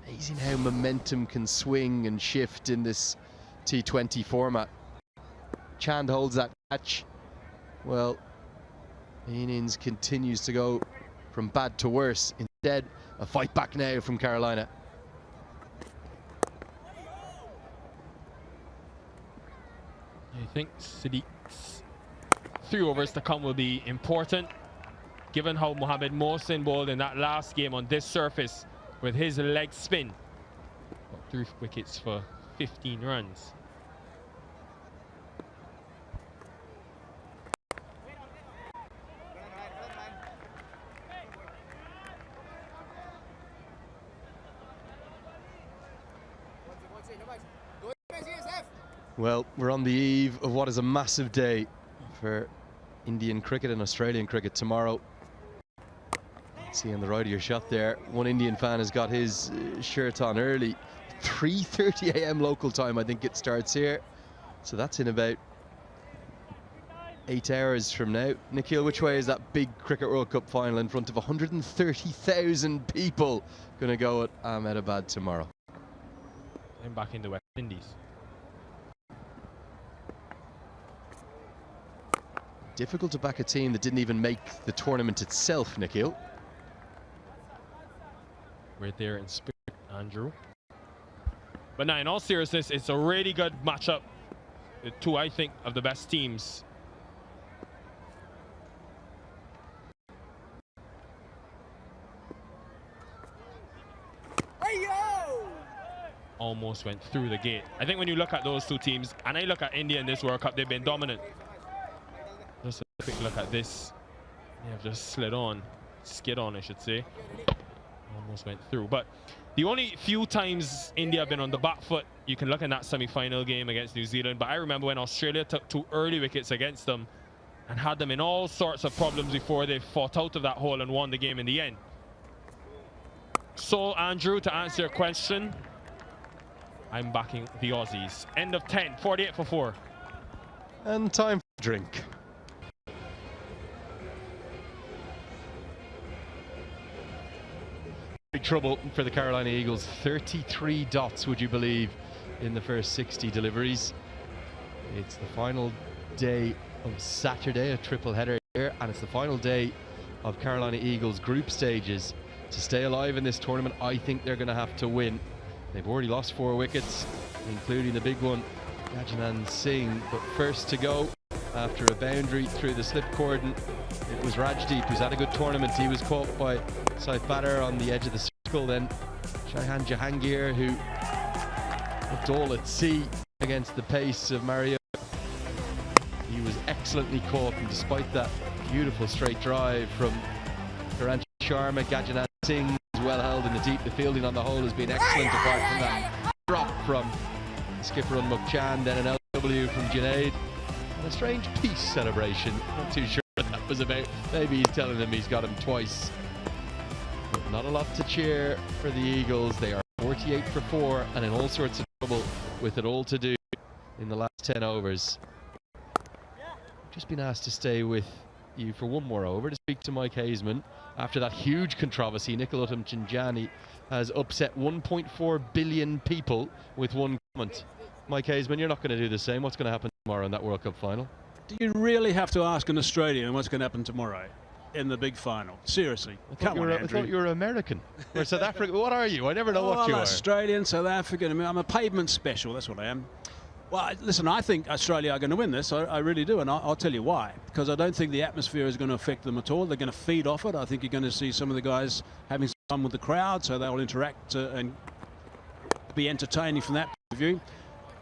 Amazing how momentum can swing and shift in this T20 format. Chand holds that catch. Well, the innings continues to go from bad to worse. Instead, a fight back now from Carolina.
I think Siddique's 3 overs to come will be important, given how Mohamed Mohsin bowled in that last game on this surface with his leg spin. Got 3 wickets for 15 runs.
Well, we're on the eve of what is a massive day for Indian cricket and Australian cricket tomorrow. See on the right of your shot there, one Indian fan has got his shirt on early. 3:30 a.m. local time, I think it starts here. So that's in about 8 hours from now. Nikhil, which way is that big Cricket World Cup final in front of 130,000 people going to go at Ahmedabad tomorrow?
I'm back in the West Indies.
Difficult to back a team that didn't even make the tournament itself, Nikhil.
Right there in spirit, Andrew. But now, in all seriousness, it's a really good matchup. The 2, I think, of the best teams.
Hey, yo!
Almost went through the gate. I think when you look at those 2 teams, and I look at India in this World Cup, they've been dominant. Just a quick look at this. They have just slid on, skid on, I should say. Almost went through. But the only few times India have been on the back foot, you can look in that semi-final game against New Zealand. But I remember when Australia took 2 early wickets against them, and had them in all sorts of problems before they fought out of that hole and won the game in the end. So, Andrew, to answer your question, I'm backing the Aussies. End of 10, 48 for 4.
And time for a drink. Big trouble for the Carolina Eagles. 33 dots, would you believe, in the first 60 deliveries. It's the final day of Saturday, a triple header here, and it's the final day of Carolina Eagles group stages. To stay alive in this tournament, I think they're going to have to win. They've already lost 4 wickets, including the big one, Gajanan Singh. But first to go, after a boundary through the slip cordon, it was Rajdeep, who's had a good tournament. He was caught by Saif Badr on the edge of the circle. Then Shaihan Jahangir, who looked all at sea against the pace of Mario. He was excellently caught, and despite that beautiful straight drive from Karan Sharma, Gajanan Singh is well held in the deep. The fielding on the whole has been excellent, apart from that drop from skipper Unmukt Chand, then an LW from Junaid. And a strange peace celebration. Not too sure what that was about. Maybe he's telling them he's got him twice. But not a lot to cheer for the Eagles. They are 48 for 4 and in all sorts of trouble with it all to do in the last 10 overs. Just been asked to stay with you for one more over to speak to Mike Hazeman. After that huge controversy, Nikhil Uttam-Chinjani has upset 1.4 billion people with one comment. Mike Hazeman, you're not going to do the same. What's going to happen tomorrow in that World Cup final?
Do you really have to ask an Australian what's going to happen tomorrow in the big final? Seriously.
Come on, Andrew. I thought you were American. Or South African. What are you? I never know what you are.
Australian, South African. I'm a pavement special. That's what I am. Well, listen, I think Australia are going to win this. I really do, and I'll tell you why. Because I don't think the atmosphere is going to affect them at all. They're going to feed off it. I think you're going to see some of the guys having some fun with the crowd, so they'll interact and be entertaining from that point of view.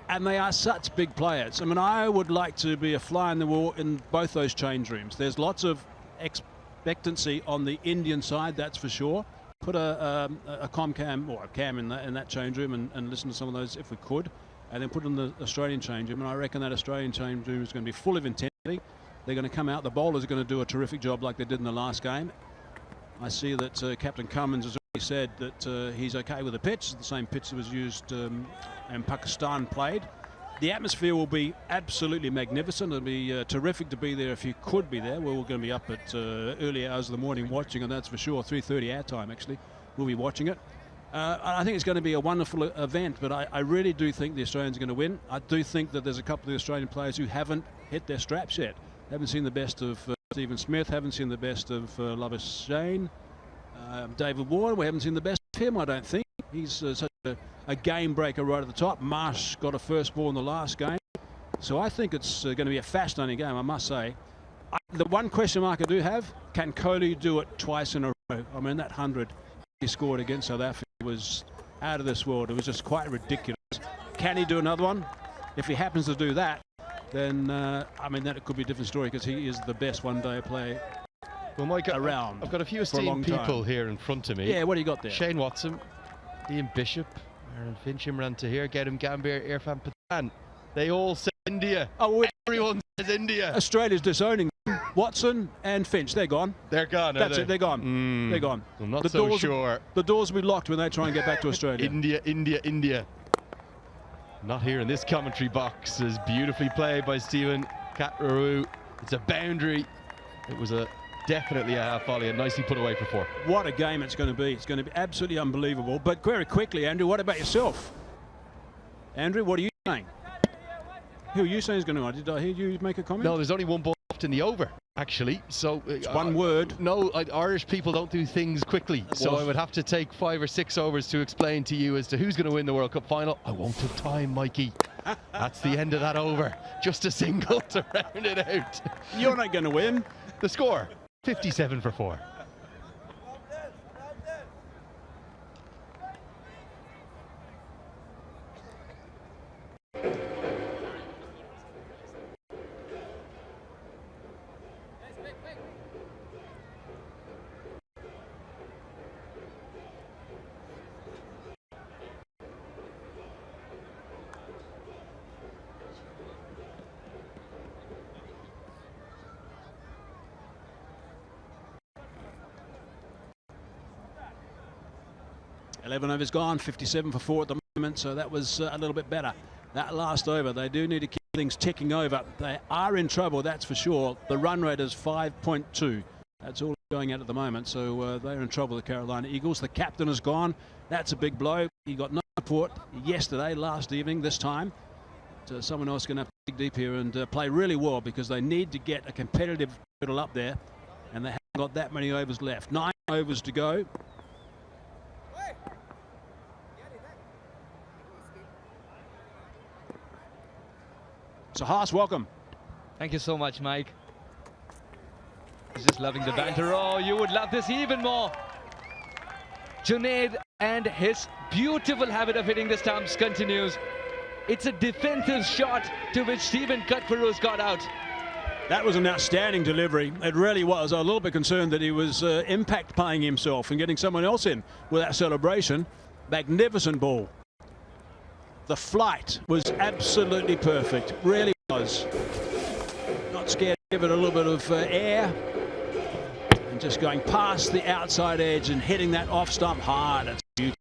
And they are such big players. I mean, I would like to be a fly in the wall in both those change rooms. There's lots of expectancy on the Indian side, that's for sure. Put a Comcam or a cam in that change room and listen to some of those if we could. And then put in the Australian change room, and I reckon that Australian change room is going to be full of intensity. They're going to come out. The bowlers are going to do a terrific job like they did in the last game. I see that Captain Cummins has already said that he's okay with the pitch, the same pitch that was used and Pakistan played. The atmosphere will be absolutely magnificent. It'll be terrific to be there if you could be there. We're all going to be up at early hours of the morning watching, and that's for sure. 3:30 our time, actually. We'll be watching it. I think it's going to be a wonderful event, but I really do think the Australians are going to win. I do think that there's a couple of the Australian players who haven't hit their straps yet. Haven't seen the best of Stephen Smith, haven't seen the best of Lavish Shane. David Warner, we haven't seen the best of him, I don't think. He's such a game breaker right at the top. Marsh got a first ball in the last game. So I think it's going to be a fascinating game, I must say. The one question mark I do have, can Kohli do it twice in a row? I mean, that 100 he scored against South Africa was out of this world. It was just quite ridiculous. Can he do another one? If he happens to do that, then I mean, that it could be a different story, because he is the best one-day player around.
I've got a few esteemed people here in front of me.
Yeah, what do you got there?
Shane Watson, Ian Bishop, Aaron Finch, Imran Tahir, Gautam Gambhir, Irfan Pathan. They all say India.
Oh,
everyone says India.
Australia's disowning Watson and Finch. They're gone.
They're gone.
That's it. They're gone. They're gone.
I'm not so sure.
The doors will be locked when they try and get back to Australia.
India. Not here in this commentary box. Is beautifully played by Stephen Catraru. It's a boundary. It was definitely a half volley and nicely put away for 4.
What a game it's going to be. It's going to be absolutely unbelievable. But very quickly, Andrew, what about yourself? Andrew, what are you saying? Who are you saying is going to win? Did I hear you make a comment?
No, there's only one ball left in the over, actually. So
it's one word.
No, Irish people don't do things quickly. So I would have to take 5 or 6 overs to explain to you as to who's going to win the World Cup final. I won't have time, Mikey. That's the end of that over. Just a single to round it out.
You're not going to win.
The score, 57 for 4.
11 overs gone, 57 for 4 at the moment, so that was a little bit better. That last over, they do need to keep things ticking over. They are in trouble, that's for sure. The run rate is 5.2. That's all going at the moment, so they're in trouble, the Carolina Eagles. The captain is gone. That's a big blow. He got no support yesterday, last evening, this time. So someone else going to have to dig deep here and play really well, because they need to get a competitive total up there, and they haven't got that many overs left. 9 overs to go. So Haas, welcome.
Thank you so much, Mike. He's just loving the banter. Oh, you would love this even more. Junaid and his beautiful habit of hitting the stumps continues. It's a defensive shot to which Stephen Cutfero's got out.
That was an outstanding delivery. It really was. I was a little bit concerned that he was impact playing himself and getting someone else in with that celebration. Magnificent ball. The flight was absolutely perfect. Really was. Not scared to give it a little bit of air. And just going past the outside edge and hitting that off stump hard. It's beautiful.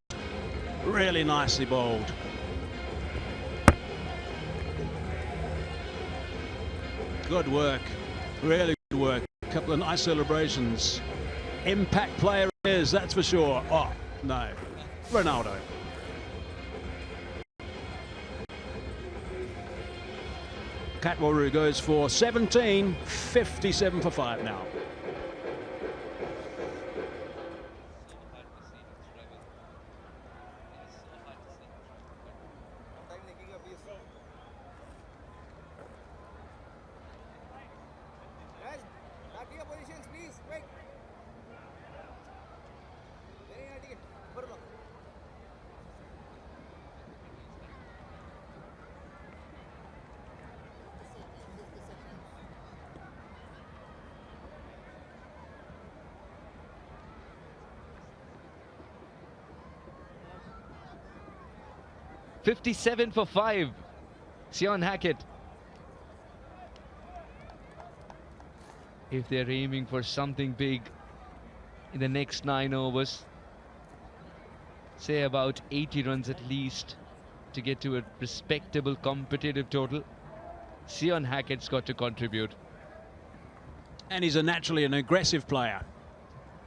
Really nicely bowled. Good work. Really good work. A couple of nice celebrations. Impact player is, that's for sure. Oh, no. Ronaldo. Katwaru goes for 17, 57 for 5 now.
Guys, back to your positions, please. Quick. Further.
57 for 5. Sean Hackett. If they're aiming for something big in the next 9 overs, say about 80 runs at least to get to a respectable competitive total, Sean Hackett's got to contribute.
And he's naturally an aggressive player.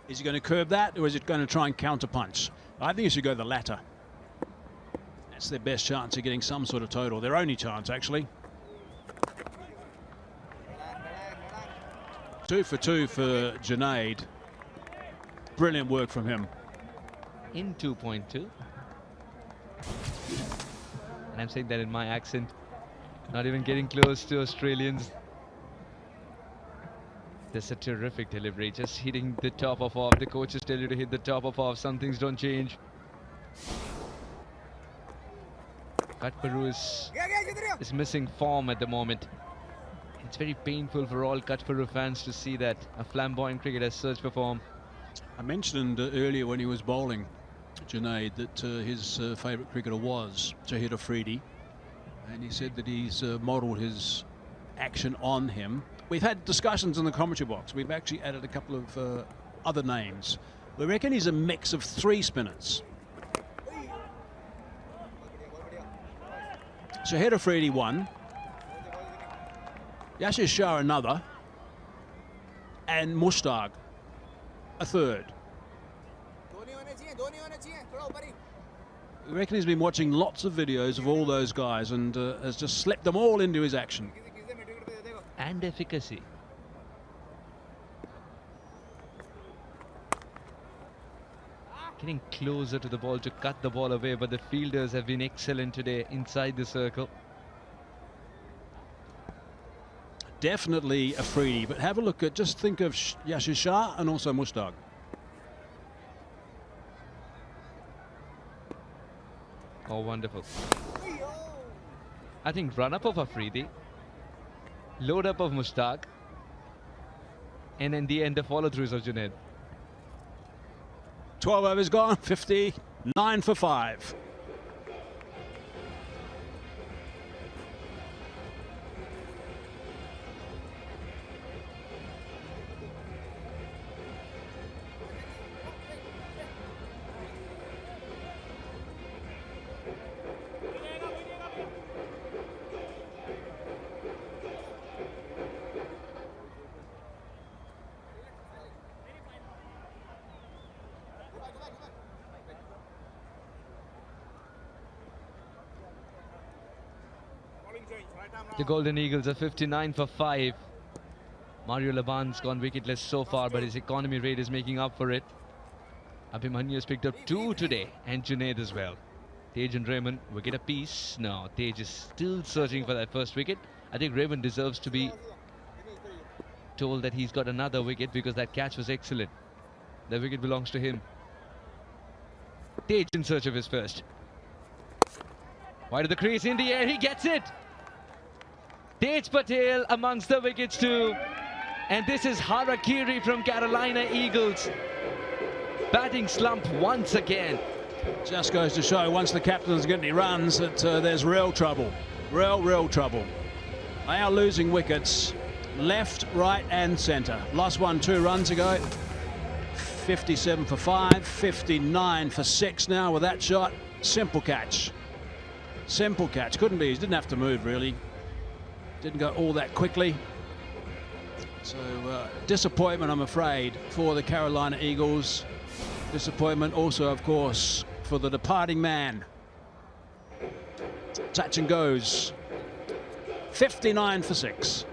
Is he going to curb that, or is it going to try and counter-punch? I think he should go the latter. That's their best chance of getting some sort of total. Their only chance, actually. 2 for 2 for Junaid. Brilliant work from him.
In 2.2. And I'm saying that in my accent. Not even getting close to Australians. That's a terrific delivery. Just hitting the top of off. The coaches tell you to hit the top of off. Some things don't change. Cutfero is missing form at the moment. It's very painful for all Cutfero fans to see that a flamboyant cricketer has such perform.
I mentioned earlier when he was bowling, Junaid, that his favourite cricketer was Shahid Afridi, and he said that he's modelled his action on him. We've had discussions in the commentary box. We've actually added a couple of other names. We reckon he's a mix of 3 spinners. Shahid Afridi 1, Yashir Shah another, and Mushtaq a 3rd. We reckon he's been watching lots of videos of all those guys and has just slipped them all into his action.
And efficacy. Getting closer to the ball to cut the ball away, but the fielders have been excellent today inside the circle.
Definitely Afridi, but have a look at, just think of Yashir Shah and also Mushtaq.
Oh, wonderful. I think run-up of Afridi, load-up of Mushtaq, and in the end, the follow-throughs of Junaid.
12 overs gone, 59 for 5.
The Golden Eagles are 59 for 5. Mario Laban's gone wicketless so far, but his economy rate is making up for it. Abhimanyu has picked up 2 today, and Junaid as well. Tej and Raymond wicket apiece. No, Tej is still searching for that first wicket. I think Raymond deserves to be told that he's got another wicket because that catch was excellent. The wicket belongs to him. Tej in search of his first. Wide of the crease, in the air, he gets it. Tej Patel amongst the wickets too. And this is Harakiri from Carolina Eagles. Batting slump once again.
Just goes to show once the captains get any runs that there's real trouble. Real trouble. They are losing wickets left, right and centre. Lost one 2 runs ago. 57 for 5, 59 for 6 now with that shot. Simple catch. Simple catch. Couldn't be. He didn't have to move really. Didn't go all that quickly. So disappointment, I'm afraid, for the Carolina Eagles. Disappointment also, of course, for the departing man. Touch and goes. 59 for 6.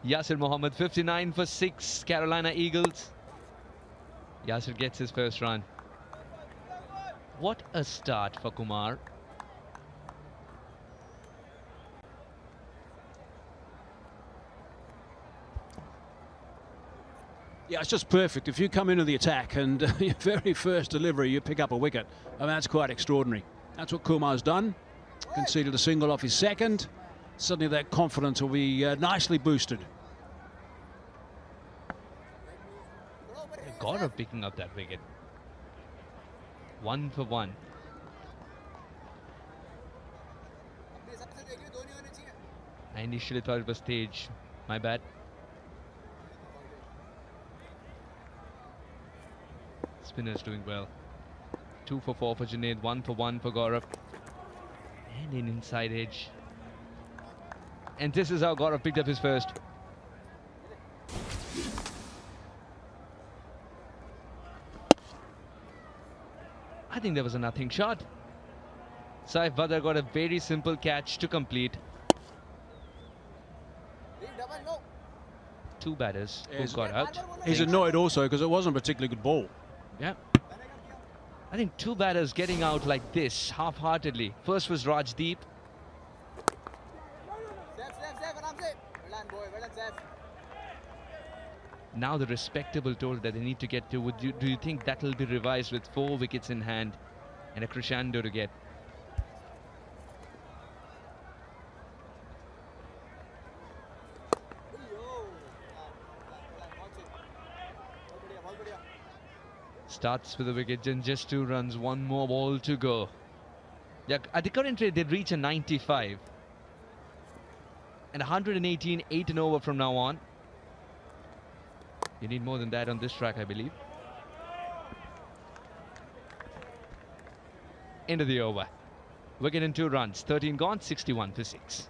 Yasir Mohammed, 59 for 6, Carolina Eagles. Yasir gets his first run. What a start for Kumar.
Yeah, it's just perfect. If you come into the attack and your very first delivery, you pick up a wicket. I mean, that's quite extraordinary. That's what Kumar's done. Conceded a single off his second. Suddenly that confidence will be nicely boosted.
Gaurav picking up that wicket. 1 for 1. I initially thought it was Tej. My bad. Spinner's doing well. 2 for 4 for Junaid, 1 for 1 for Gaurav. And in inside edge. And this is how Gaurav picked up his first. I think there was a nothing shot. Saif Badr got a very simple catch to complete. 2 batters who got out.
He's annoyed also because it wasn't a particularly good ball.
Yeah. I think 2 batters getting out like this, half-heartedly. First was Rajdeep. Now the respectable total that they need to get to. Do you think that will be revised with 4 wickets in hand and a crescendo to get? Starts with a wicket and just 2 runs, 1 more ball to go. Yeah, at the current rate, they'd reach a 95. And 118, 8 and over from now on. You need more than that on this track, I believe. End of the over. Wicket in 2 runs, 13 gone, 61 for 6.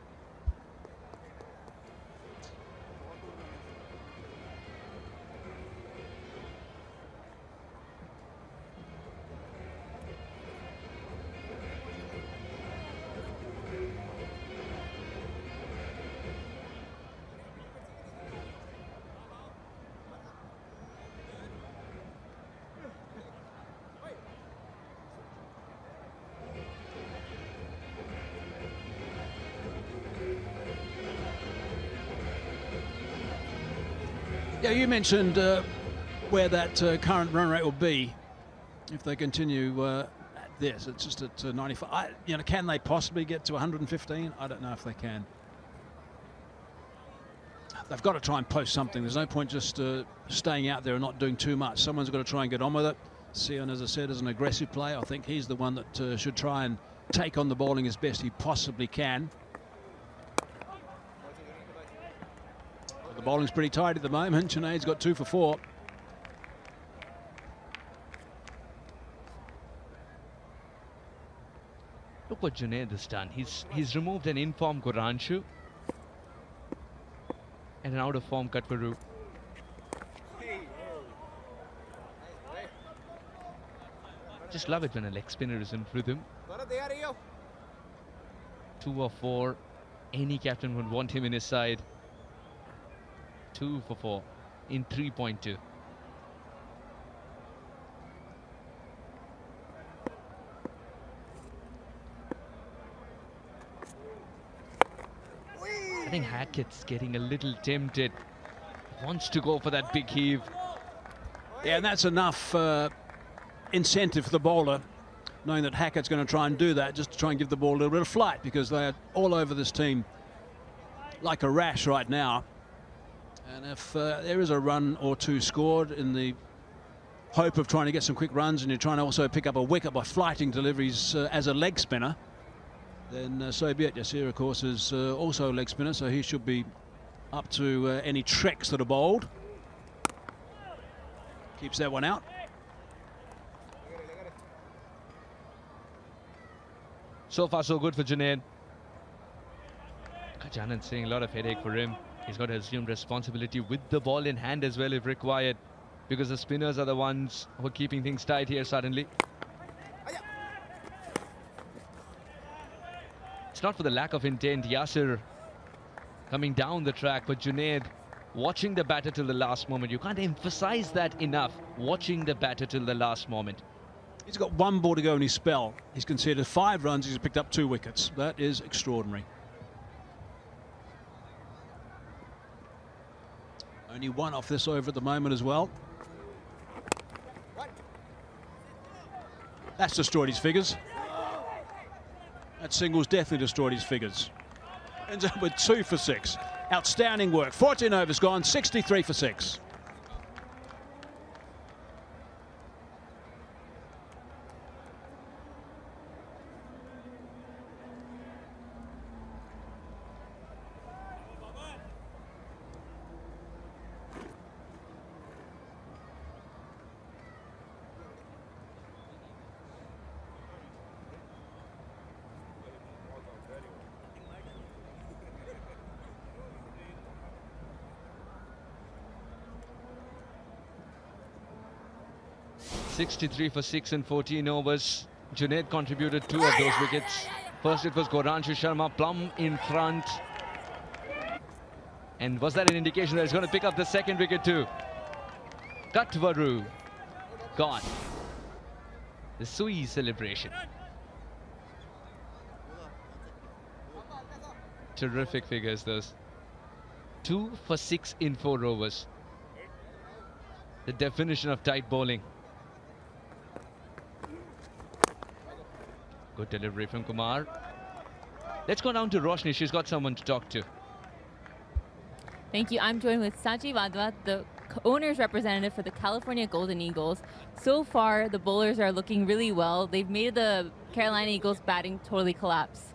Yeah, you mentioned where that current run rate will be if they continue at this. It's just at 95. Can they possibly get to 115? I don't know if they can. They've got to try and post something. There's no point just staying out there and not doing too much. Someone's got to try and get on with it. Sion, as I said, is an aggressive player. I think he's the one that should try and take on the bowling as best he possibly can. But the bowling's pretty tight at the moment. Junaid's got 2 for 4.
Look what Junaid has done. He's removed an in-form Goranshu and an out-of-form Katwaru. Just love it when a leg spinner is in rhythm. 2 or 4. Any captain would want him in his side. 2 for 4 in 3.2. I think Hackett's getting a little tempted. Wants to go for that big heave.
Yeah, and that's enough incentive for the bowler, knowing that Hackett's going to try and do that, just to try and give the ball a little bit of flight, because they're all over this team like a rash right now. And if there is a run or 2 scored in the hope of trying to get some quick runs, and you're trying to also pick up a wicket by flighting deliveries as a leg spinner, then so be it. Yasir, of course, is also a leg spinner, so he should be up to any tricks that are bowled. Keeps that one out.
So far, so good for Junaid. Gajanan saying a lot of headache for him. He's got to assume responsibility with the ball in hand as well if required, because the spinners are the ones who are keeping things tight here suddenly. It's not for the lack of intent. Yasir coming down the track, but Junaid watching the batter till the last moment. You can't emphasize that enough. Watching the batter till the last moment.
He's got 1 ball to go in his spell. He's conceded 5 runs. He's picked up 2 wickets. That is extraordinary. Only 1 off this over at the moment as well. That's destroyed his figures. That single's definitely destroyed his figures. Ends up with 2 for 6. Outstanding work. 14 overs gone, 63 for 6.
.63 for 6 in 14 overs. Junaid contributed 2 of those wickets. First it was Goranshu Sharma plumb in front. And was that an indication that he's going to pick up the second wicket too? Katwaru gone. The Sui celebration. Terrific figures those. 2 for 6 in 4 overs. The definition of tight bowling. Good delivery from Kumar. Let's go down to Roshni. She's got someone to talk to.
Thank you. I'm joined with Sachi Vadwa, the owner's representative for the California Golden Eagles. So far, the bowlers are looking really well. They've made the Carolina Eagles batting totally collapse.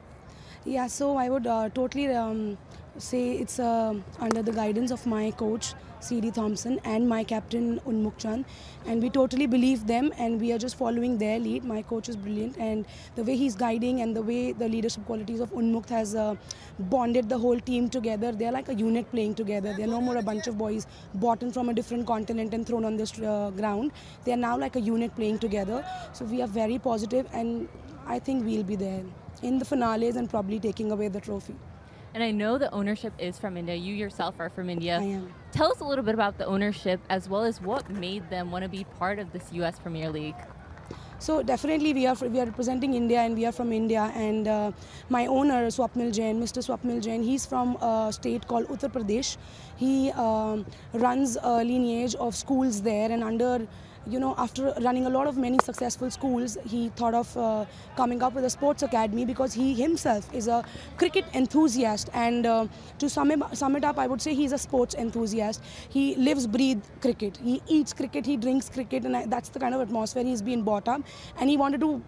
Yeah, so I would totally say it's under the guidance of my coach, C.D. Thompson, and my captain, Unmukh Chand. And we totally believe them, and we are just following their lead. My coach is brilliant, and the way he's guiding and the way the leadership qualities of Unmukh has bonded the whole team together. They're like a unit playing together. They're no more a bunch of boys brought in from a different continent and thrown on this ground. They're now like a unit playing together. So we are very positive, and I think we'll be there in the finales and probably taking away the trophy.
And I know the ownership is from India. You yourself are from India.
I am.
Tell us a little bit about the ownership, as well as what made them want to be part of this US Premier League.
So definitely we are representing India, and we are from India. And my owner, Swapnil Jain, Mr. Swapnil Jain, he's from a state called Uttar Pradesh. He runs a lineage of schools there, and after running a lot of many successful schools, he thought of coming up with a sports academy, because he himself is a cricket enthusiast. And to sum it up, I would say he's a sports enthusiast. He lives, breathes cricket. He eats cricket, he drinks cricket, and that's the kind of atmosphere he's been brought up. And he wanted to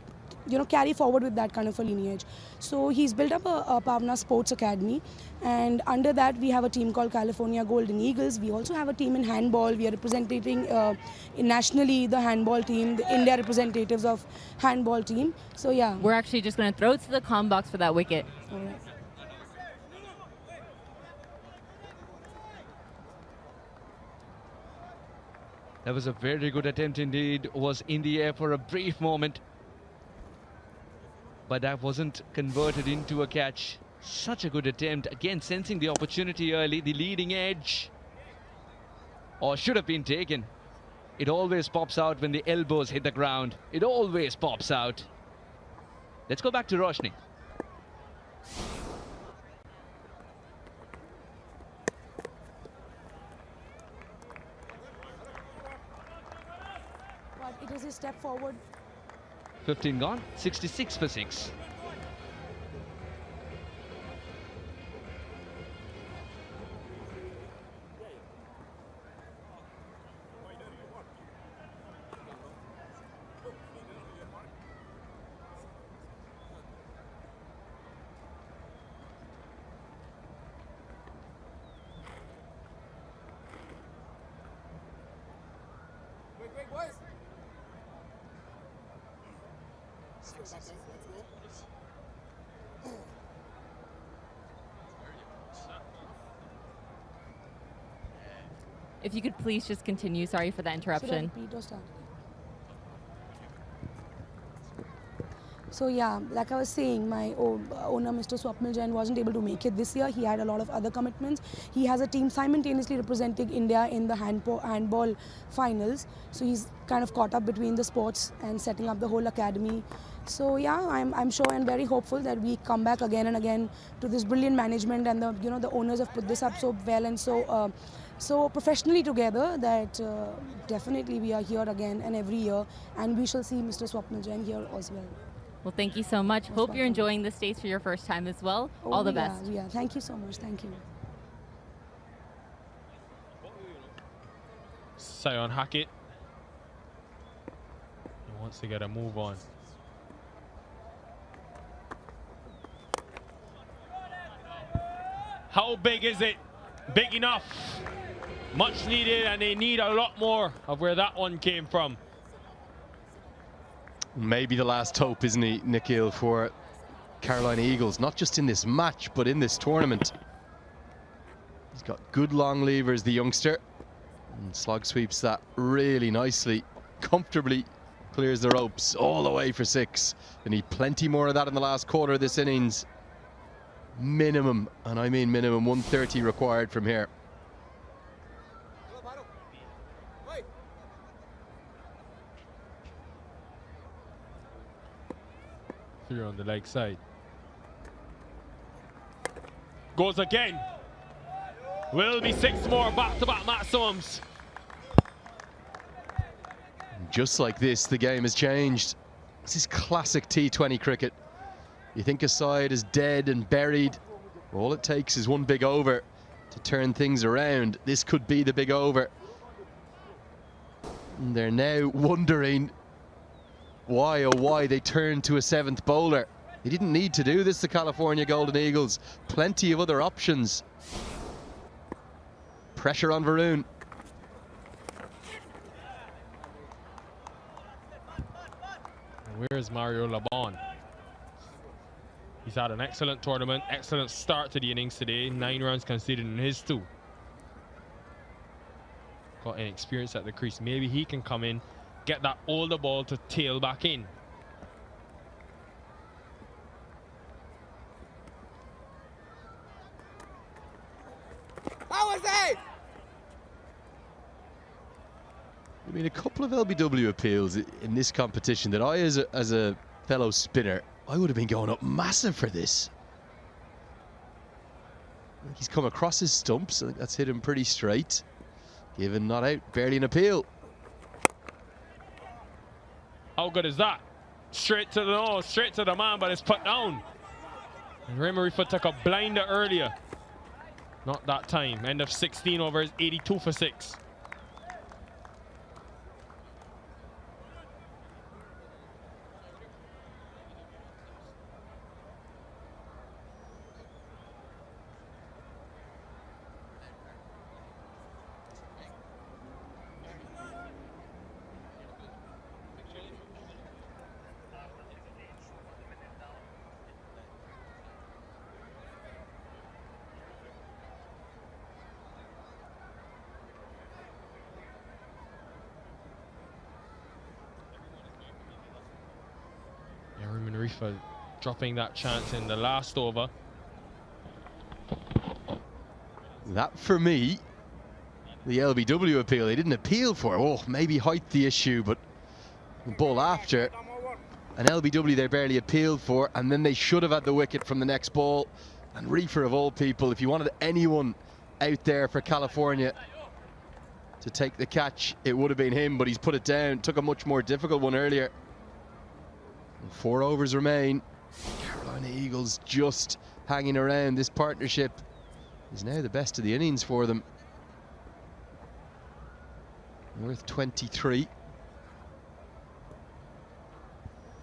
carry forward with that kind of a lineage. So he's built up a Pavna Sports Academy, and under that we have a team called California Golden Eagles. We also have a team in handball. We are representing nationally the handball team, the India representatives of handball team. So yeah.
We're actually just going to throw it to the comm box for that wicket.
All right.
That was a very good attempt indeed. Was in the air for a brief moment, but that wasn't converted into a catch. Such a good attempt. Again, sensing the opportunity early, the leading edge. Or should have been taken. It always pops out when the elbows hit the ground. It always pops out. Let's go back to Roshni.
But it is a step forward.
15 gone, 66 for 6.
Wait, boys.
If you could please just continue. Sorry for the interruption.
Should I repeat or start? So yeah, like I was saying, my owner, Mr. Swapnil Jain, wasn't able to make it this year. He had a lot of other commitments. He has a team simultaneously representing India in the handball finals. So he's kind of caught up between the sports and setting up the whole academy. So yeah, I'm sure and very hopeful that we come back again and again to this brilliant management, and the owners have put this up so well and so professionally together that definitely we are here again and every year, and we shall see Mr. Swapnil Jain here as well.
Well, thank you so much. Hope you're enjoying the States for your first time as well. All the best.
Yeah, thank you so much. Thank you.
Sion Hackett. He wants to get a move on. How big is it? Big enough. Much needed, and they need a lot more of where that one came from.
Maybe the last hope, isn't he, Nikhil, for Carolina Eagles, not just in this match, but in this tournament. He's got good long levers, the youngster, and slog sweeps that really nicely, comfortably clears the ropes all the way for 6. They need plenty more of that in the last quarter of this innings. Minimum, and I mean minimum, 130 required from here.
Through on the leg side. Goes again. Will be 6 more back-to-back maximums.
Just like this, the game has changed. This is classic T20 cricket. You think a side is dead and buried. All it takes is one big over to turn things around. This could be the big over. And they're now wondering why, oh why, they turned to a 7th bowler. They didn't need to do this, the California Golden Eagles. Plenty of other options. Pressure on Varun.
Where's Mario Laban? He's had an excellent tournament, excellent start to the innings today. 9 runs conceded in his 2. Got an experience at the crease. Maybe he can come in, get that older ball to tail back in.
How was that?
mean, a couple of LBW appeals in this competition that I, as a fellow spinner, I would have been going up massive for this. He's come across his stumps. I think that's hit him pretty straight. Given not out, barely an appeal.
How good is that? Straight to the nose, straight to the man, but it's put down. And Remarifa took a blinder earlier. Not that time. End of 16 overs, 82 for 6. Remarifa dropping that chance in the last over.
That, for me, the LBW appeal, they didn't appeal for. Oh, maybe height the issue, but the ball after. An LBW they barely appealed for, and then they should have had the wicket from the next ball. And Reefer, of all people, if you wanted anyone out there for California to take the catch, it would have been him, but he's put it down. Took a much more difficult one earlier. And 4 overs remain. Carolina Eagles just hanging around. This partnership is now the best of the innings for them. Worth 23.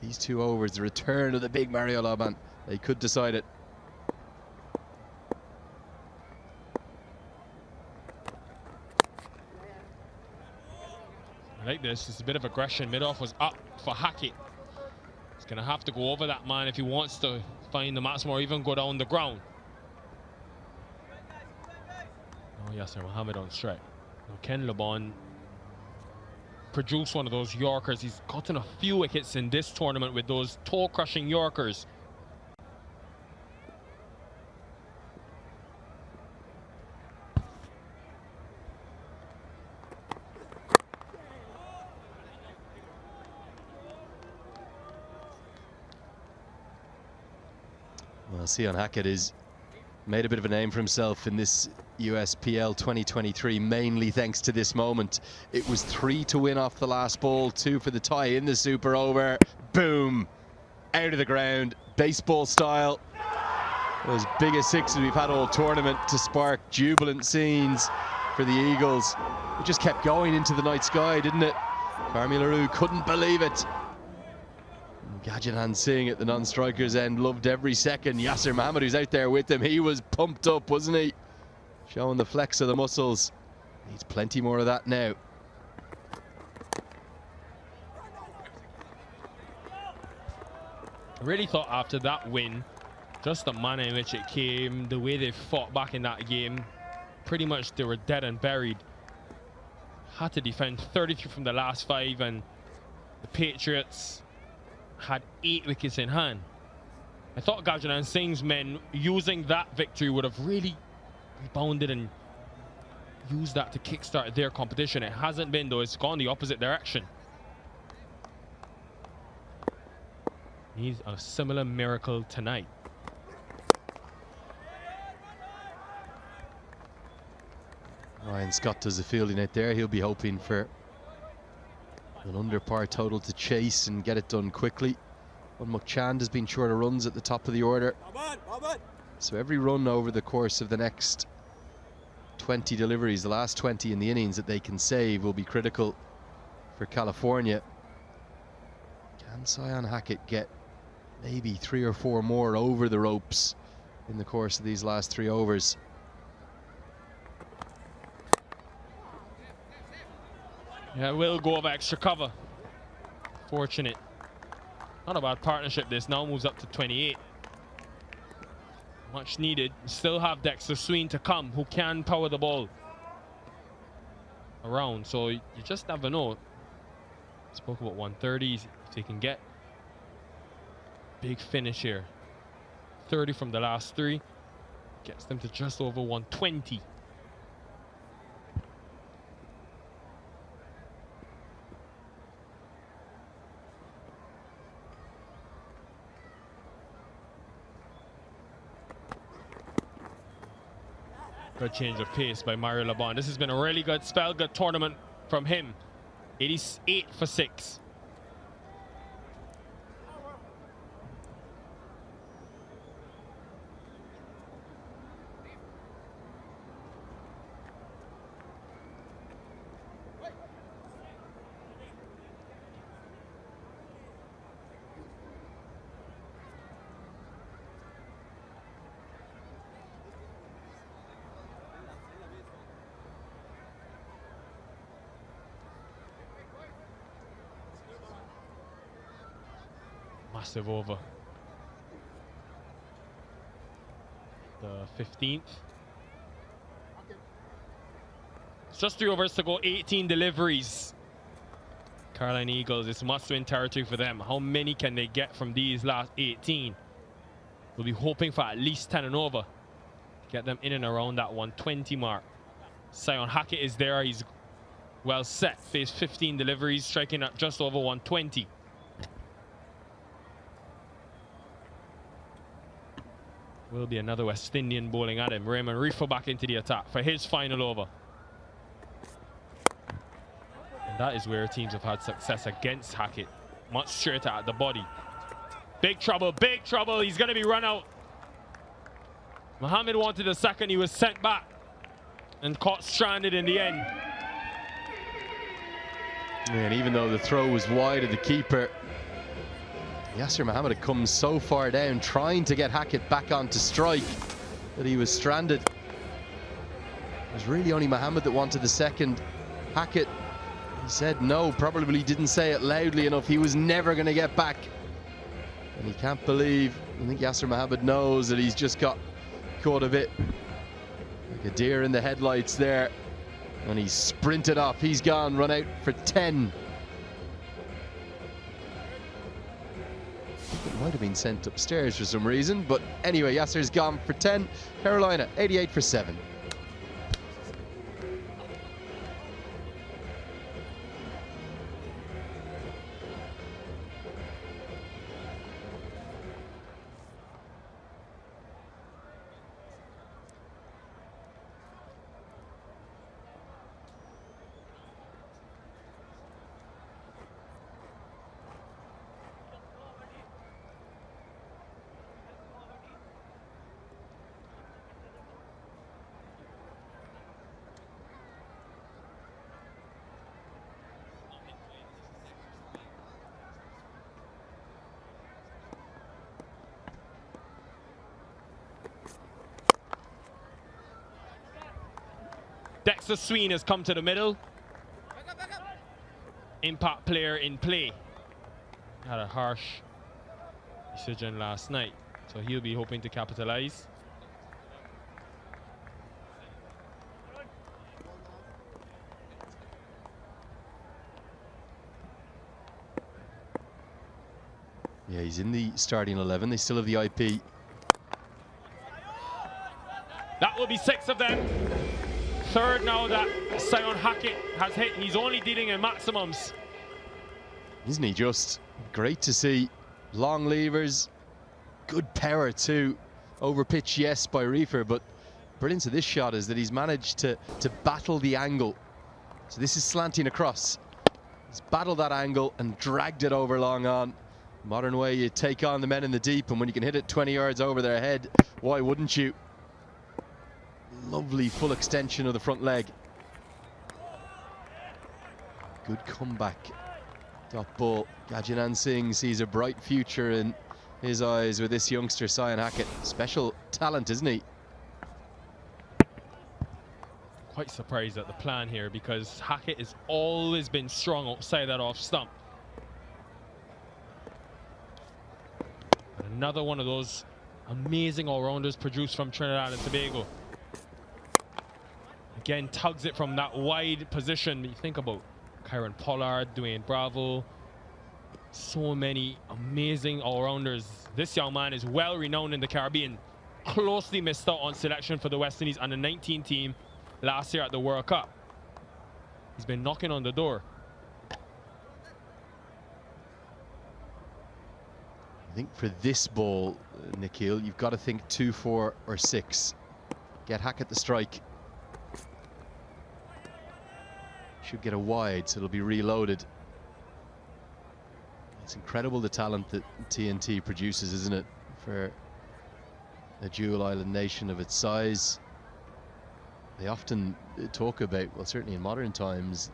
These 2 overs, the return of the big Mario Laban. They could decide it.
I like this. It's a bit of aggression. Mid-off was up for Hackett. He's going to have to go over that man if he wants to find the maximum or even go down the ground. Oh, Yasser Mohammed on strike. Now Ken Lebon produced one of those Yorkers. He's gotten a few wickets in this tournament with those toe-crushing Yorkers.
Well, Sion Hackett has made a bit of a name for himself in this USPL 2023, mainly thanks to this moment. It was 3 to win off the last ball, 2 for the tie in the super over. Boom! Out of the ground, baseball style. Those biggest sixes we've had all tournament to spark jubilant scenes for the Eagles. It just kept going into the night sky, didn't it? Carmi LaRue couldn't believe it. Gajanan Singh at the non-striker's end loved every second. Yasser Mohammed, who's out there with him, he was pumped up, wasn't he? Showing the flex of the muscles. Needs plenty more of that now.
I really thought after that win, just the manner in which it came, the way they fought back in that game, pretty much they were dead and buried. Had to defend 33 from the last 5, and the Patriots had 8 wickets in hand. I thought Gajanan Singh's men using that victory would have really rebounded and used that to kickstart their competition. It hasn't been, though. It's gone the opposite direction. Needs a similar miracle tonight.
Ryan Scott does the fielding out there. He'll be hoping for an under par total to chase and get it done quickly. Mukchand has been short of runs at the top of the order. So every run over the course of the next 20 deliveries, the last 20 in the innings that they can save, will be critical for California. Can Sion Hackett get maybe 3 or 4 more over the ropes in the course of these last 3 overs?
Yeah, will go over extra cover. Fortunate. Not a bad partnership. This now moves up to 28. Much needed. Still have Dexter Sween to come, who can power the ball around. So you just never know. Spoke about 130s. If they can get big finish here. 30 from the last 3. Gets them to just over 120. Good change of pace by Mario Laban. This has been a really good spell, good tournament from him. 88 for 6. Massive over. The 15th. It's just 3 overs to go, 18 deliveries. Carolina Eagles, it's must-win territory for them. How many can they get from these last 18? We'll be hoping for at least 10 and over. Get them in and around that 120 mark. Sion Hackett is there. He's well set. Faced 15 deliveries, striking at just over 120. Will be another West Indian bowling at him. Raymond Reefer back into the attack for his final over. And that is where teams have had success against Hackett. Much straighter at the body. Big trouble, big trouble. He's going to be run out. Mohammed wanted a second. He was sent back and caught stranded in the end.
And even though the throw was wide of the keeper, Yasser Mohammed had come so far down trying to get Hackett back onto strike that he was stranded. It was really only Mohammed that wanted the second. Hackett, he said no, probably didn't say it loudly enough. He was never going to get back. And he can't believe, I think Yasser Mohammed knows that he's just got caught a bit like a deer in the headlights there. And he sprinted off. He's gone, run out for 10. It might have been sent upstairs for some reason, but anyway, Yasser's gone for 10. Carolina, 88 for 7.
Dexter Sween has come to the middle. Impact player in play. Had a harsh decision last night, so he'll be hoping to capitalize.
Yeah, he's in the starting 11. They still have the IP.
That will be 6 of them. Third now that Sion Hackett has hit. He's only dealing in maximums.
Isn't he just great to see? Long levers, good power too. Over pitch, yes, by Reefer, but brilliance of this shot is that he's managed to battle the angle. So this is slanting across. He's battled that angle and dragged it over long on. Modern way you take on the men in the deep, and when you can hit it 20 yards over their head, why wouldn't you? Lovely full extension of the front leg. Good comeback. Dot ball. Gajanan Singh sees a bright future in his eyes with this youngster, Sion Hackett. Special talent, isn't he?
Quite surprised at the plan here, because Hackett has always been strong outside that off stump. And another one of those amazing all-rounders produced from Trinidad and Tobago. Again, tugs it from that wide position. You think about Kyron Pollard, Dwayne Bravo. So many amazing all-rounders. This young man is well renowned in the Caribbean. Closely missed out on selection for the West Indies under 19 team last year at the World Cup. He's been knocking on the door.
I think for this ball, Nikhil, you've got to think 2, 4 or 6. get Hackett the strike. Should get a wide, so it'll be reloaded. It's incredible the talent that TNT produces, isn't it, for a dual island nation of its size. They often talk about, well, certainly in modern times,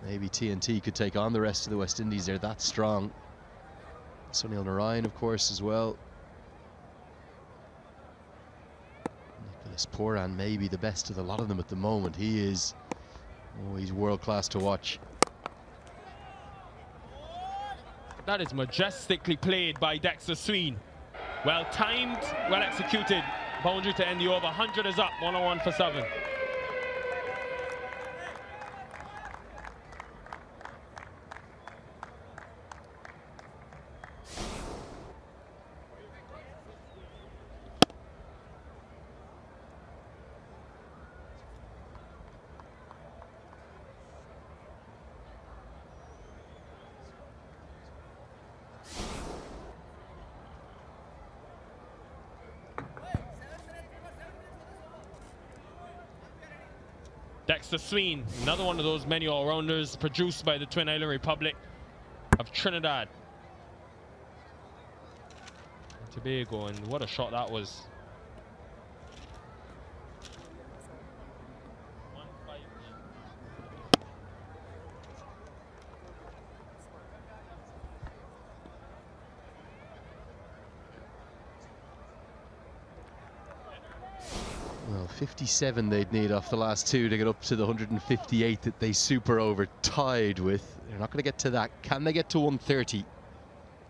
maybe TNT could take on the rest of the West Indies. They're that strong. Sunil Narayan, of course, as well. Nicholas Pooran may be the best of a lot of them at the moment. He is, oh, he's world class to watch.
That is majestically played by Dexter Sween. Well timed, well executed. Boundary to end the over. 100 is up, 101 for 7. Dexter Sween, another one of those many all-rounders produced by the Twin Island Republic of Trinidad and Tobago, and what a shot that was.
Well, 57 they'd need off the last two to get up to the 158 that they super over tied with. They're not going to get to that. Can they get to 130?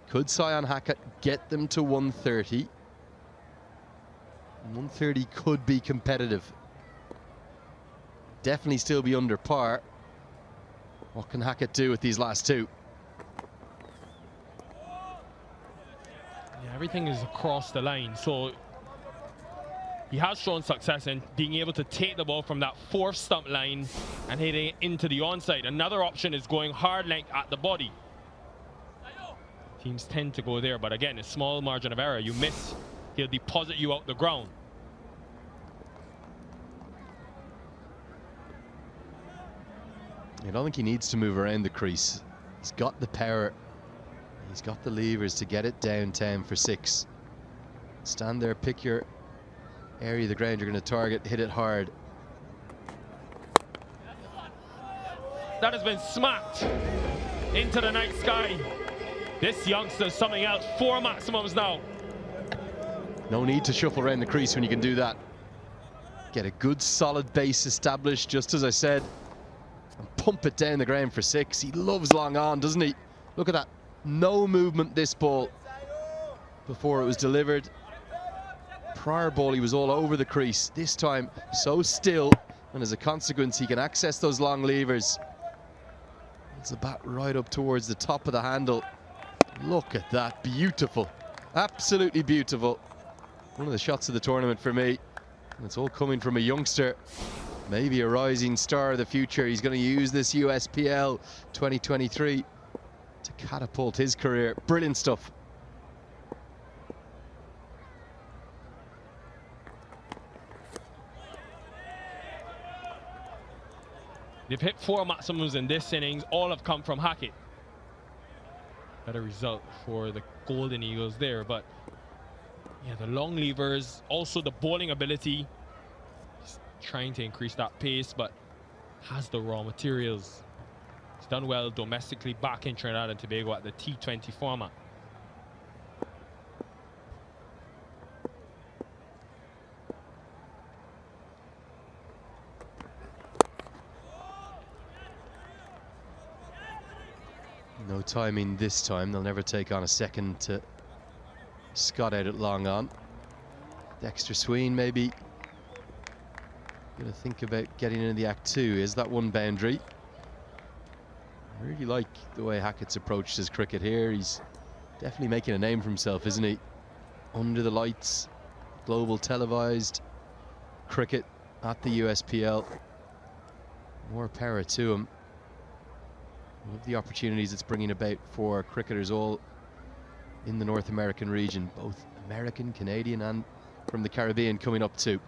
Could Sion Hackett get them to 130? 130 could be competitive. Definitely still be under par. What can Hackett do with these last two?
Yeah, everything is across the line, so he has shown success in being able to take the ball from that fourth stump line and hitting it into the onside. Another option is going hard length at the body. Teams tend to go there, but again, a small margin of error. You miss, he'll deposit you out the ground.
I don't think he needs to move around the crease. He's got the power. He's got the levers to get it downtown for 6. Stand there, pick your area of the ground you're going to target, hit it hard.
That has been smacked into the night sky. This youngster's something else. 4 maximums now.
No need to shuffle around the crease when you can do that. Get a good solid base established, just as I said, and pump it down the ground for 6. He loves long on, doesn't he? Look at that. No movement this ball before it was delivered. Prior ball, he was all over the crease. This time, so still, and as a consequence, he can access those long levers. It's the bat right up towards the top of the handle. Look at that, beautiful, absolutely beautiful. One of the shots of the tournament for me, and it's all coming from a youngster, maybe a rising star of the future. He's going to use this USPL 2023 to catapult his career. Brilliant stuff.
They've hit 4 maximums in this innings. All have come from Hackett. Better result for the Golden Eagles there, but yeah, the long levers, also the bowling ability. Just trying to increase that pace, but has the raw materials. He's done well domestically back in Trinidad and Tobago at the T20 format.
No timing this time. They'll never take on a second to Scott out at long on. Dexter Sween maybe going to think about getting into the act 2. Is that one boundary? I really like the way Hackett's approached his cricket here. He's definitely making a name for himself, isn't he? Under the lights, global televised cricket at the USPL. More power to him. Love the opportunities it's bringing about for cricketers all in the North American region, both American, Canadian, and from the Caribbean coming up too.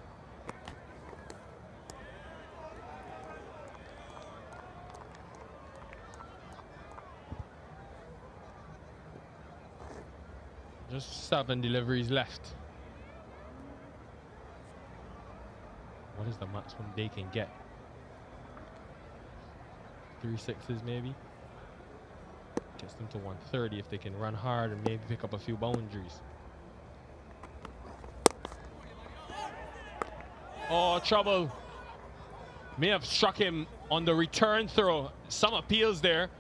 7 deliveries left. What is the maximum they can get? 3 sixes maybe? Gets them to 130 if they can run hard and maybe pick up a few boundaries. Oh, trouble. May have struck him on the return throw. Some appeals there.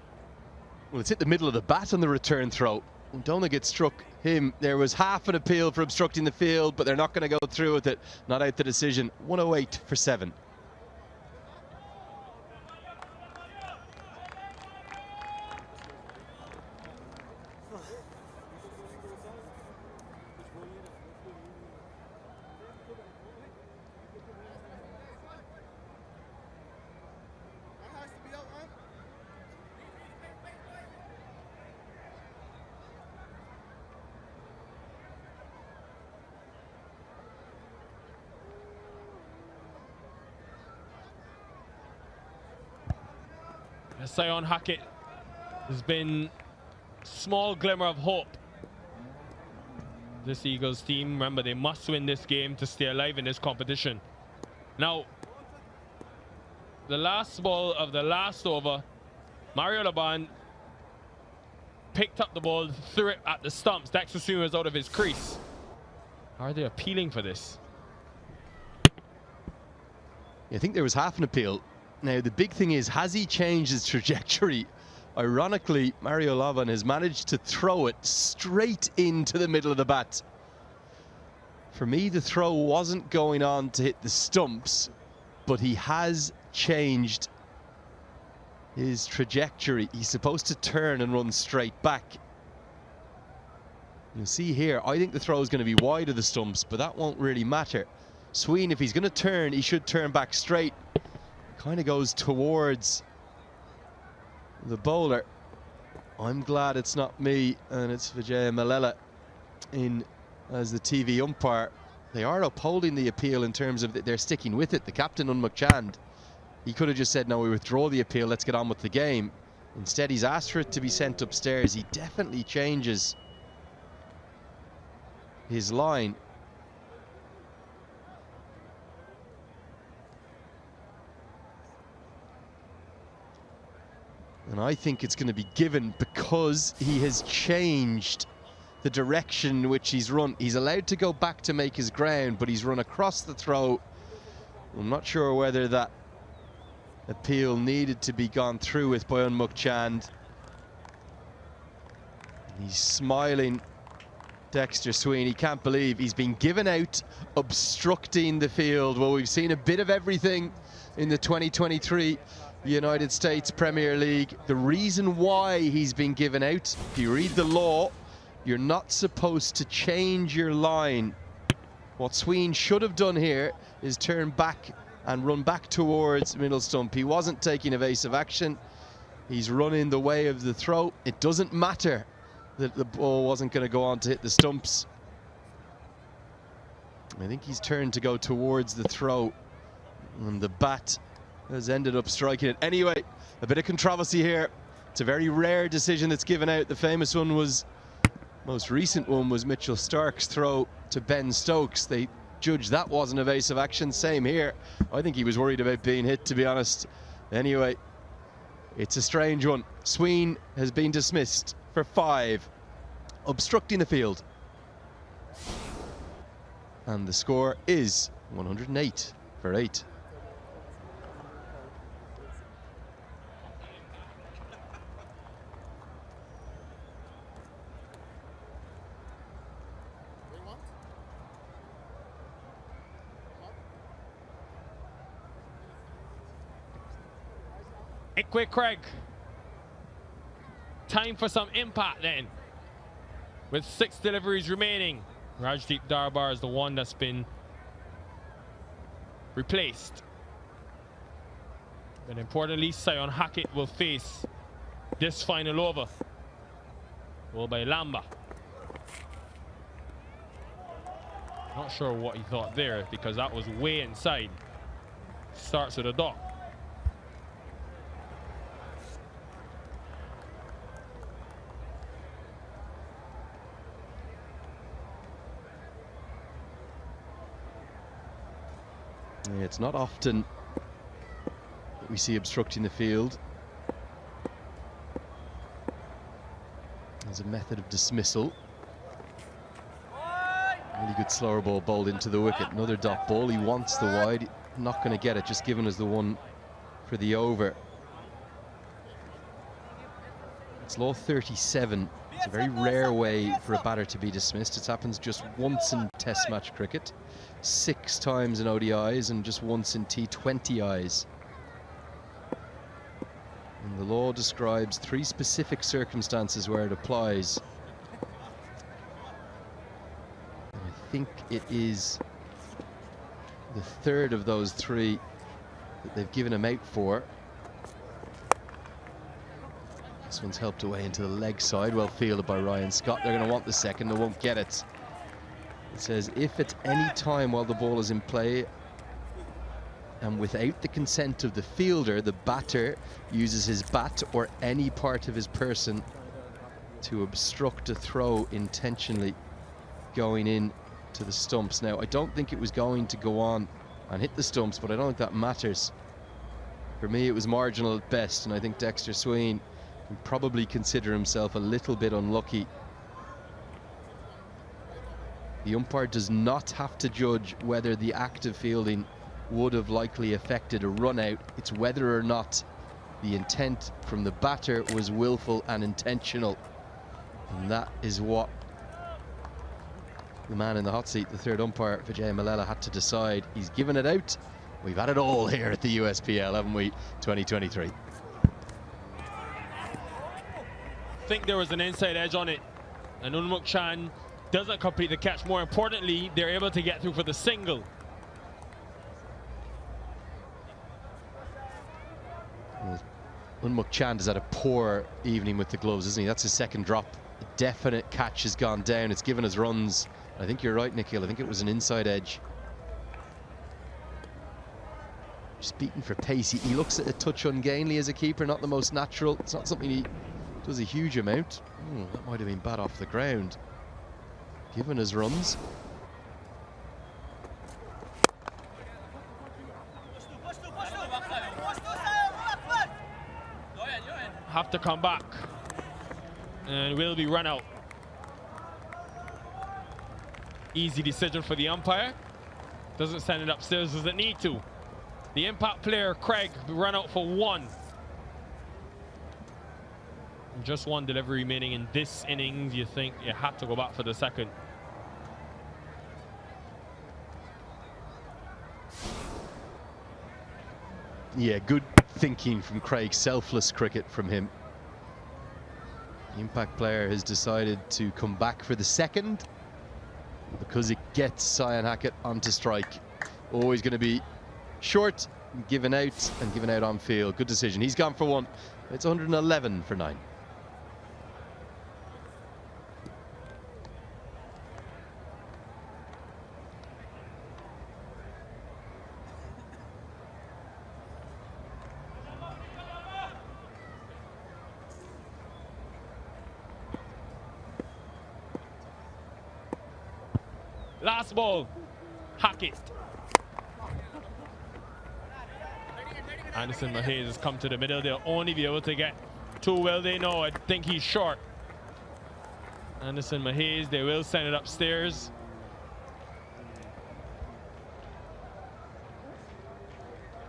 Well, it's hit the middle of the bat on the return throw. Don't think it struck him. There was half an appeal for obstructing the field, but they're not going to go through with it. Not out the decision. 108 for 7.
Sion Hackett has been small glimmer of hope. This Eagles team, remember, they must win this game to stay alive in this competition. Now, the last ball of the last over, Mario Laban picked up the ball, threw it at the stumps. Dexter Sweeney was out of his crease. How are they appealing for this?
I think there was half an appeal. Now, the big thing is, has he changed his trajectory? Ironically, Mario Laban has managed to throw it straight into the middle of the bat. For me, the throw wasn't going on to hit the stumps, but he has changed his trajectory. He's supposed to turn and run straight back. You'll see here, I think the throw is going to be wide of the stumps, but that won't really matter. Sween, if he's going to turn, he should turn back straight. Kind of goes towards the bowler. I'm glad it's not me and it's Vijay Mallela in as the TV umpire. They are upholding the appeal in terms of that they're sticking with it. The captain, Unmukt Chand, he could have just said, no, we withdraw the appeal, let's get on with the game. Instead, he's asked for it to be sent upstairs. He definitely changes his line. And I think it's going to be given because he has changed the direction in which he's run. He's allowed to go back to make his ground, but he's run across the throw. I'm not sure whether that appeal needed to be gone through with by Unmukt Chand. He's smiling, Dexter Sweeney. Can't believe he's been given out obstructing the field. Well, we've seen a bit of everything in the 2023 United States Premier League. The reason why he's been given out, if you read the law, you're not supposed to change your line. What Sween should have done here is turn back and run back towards middle stump. He wasn't taking evasive action. He's running the way of the throw. It doesn't matter that the ball wasn't going to go on to hit the stumps. I think he's turned to go towards the throw, and the bat has ended up striking it. Anyway, a bit of controversy here. It's a very rare decision that's given out. The famous one was, most recent one was Mitchell Stark's throw to Ben Stokes. They judged that wasn't evasive action. Same here. I think he was worried about being hit, to be honest. Anyway, it's a strange one. Sween has been dismissed for 5, obstructing the field. And the score is 108 for 8.
Quick, Craig. Time for some impact then. With 6 deliveries remaining, Rajdeep Darbar is the one that's been replaced. And importantly, Sion Hackett will face this final over. Bowled by Lamba. Not sure what he thought there, because that was way inside. Starts with a dot.
Yeah, it's not often that we see obstructing the field as a method of dismissal. Really good slower ball bowled into the wicket. Another dot ball. He wants the wide. Not going to get it. Just given us the one for the over. It's law 37. It's a very rare way for a batter to be dismissed. It happens just once in Test match cricket, 6 times in ODIs, and just once in T20Is. And the law describes 3 specific circumstances where it applies. And I think it is the 3rd of those 3 that they've given him out for. This one's helped away into the leg side, well fielded by Ryan Scott. They're going to want the second, they won't get it. It says, if at any time while the ball is in play and without the consent of the fielder, the batter uses his bat or any part of his person to obstruct a throw intentionally going in to the stumps. Now, I don't think it was going to go on and hit the stumps, but I don't think that matters. For me, it was marginal at best, and I think Dexter Sween can probably consider himself a little bit unlucky. The umpire does not have to judge whether the act of fielding would have likely affected a run out. It's whether or not the intent from the batter was willful and intentional. And that is what the man in the hot seat, the 3rd umpire, Vijay Mallela, had to decide. He's given it out. We've had it all here at the USPL, haven't we? 2023.
I think there was an inside edge on it, and Unmuk Chan doesn't complete the catch. More importantly, they're able to get through for the single.
Unmuk Chand has had a poor evening with the gloves, isn't he? That's his 2nd drop. A definite catch has gone down. It's given us runs. I think you're right, Nikhil. I think it was an inside edge. Just beaten for pace. He looks at a touch ungainly as a keeper, not the most natural. It's not something he does a huge amount. That might have been bad off the ground. Given us runs.
Have to come back and will be run out. Easy decision for the umpire. Doesn't send it upstairs, doesn't need to. The impact player, Craig, will run out for 1. Just 1 delivery remaining in this innings. You think you had to go back for the 2nd.
Yeah, good thinking from Craig. Selfless cricket from him. The impact player has decided to come back for the 2nd because it gets Cyan Hackett onto strike. Always going to be short, given out, and given out on field. Good decision. He's gone for 1. It's 111 for 9.
Last ball, Hackett. Anderson Mahez has come to the middle. They'll only be able to get 2. Well, they know. I think he's short. Anderson Mahez, they will send it upstairs.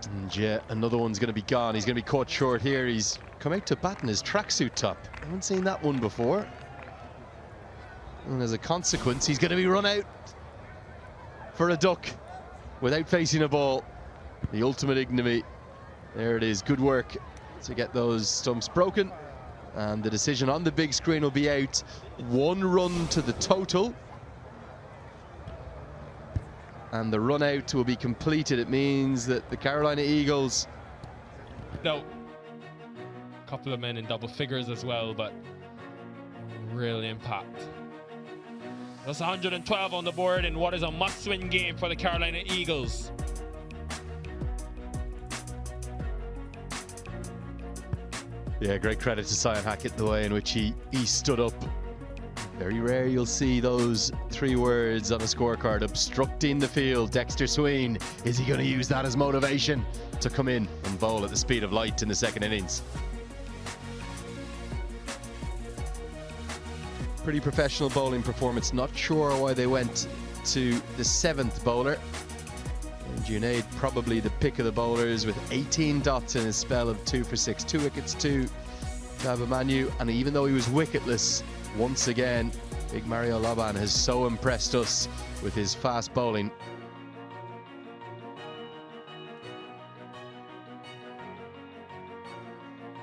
And yeah, another one's going to be gone. He's going to be caught short here. He's come out to bat in his tracksuit top. I haven't seen that one before. And as a consequence, he's going to be run out for a duck without facing a ball. The ultimate ignominy. There it is. Good work to get those stumps broken. And the decision on the big screen will be out. 1 run to the total. And the run out will be completed. It means that the Carolina Eagles...
No. A couple of men in double figures as well, but real impact. That's 112 on the board in what is a must-win game for the Carolina Eagles.
Yeah, great credit to Cyan Hackett, the way in which he stood up Very rare you'll see those 3 words on a scorecard: obstructing the field. Dexter Sween, is he going to use that as motivation to come in and bowl at the speed of light in the second innings? Pretty professional bowling performance. Not sure why they went to the 7th bowler. And Junaid probably the pick of the bowlers with 18 dots in his spell of 2 for 6. 2 wickets to Abhimanyu, and even though he was wicketless, once again, big Mario Laban has so impressed us with his fast bowling.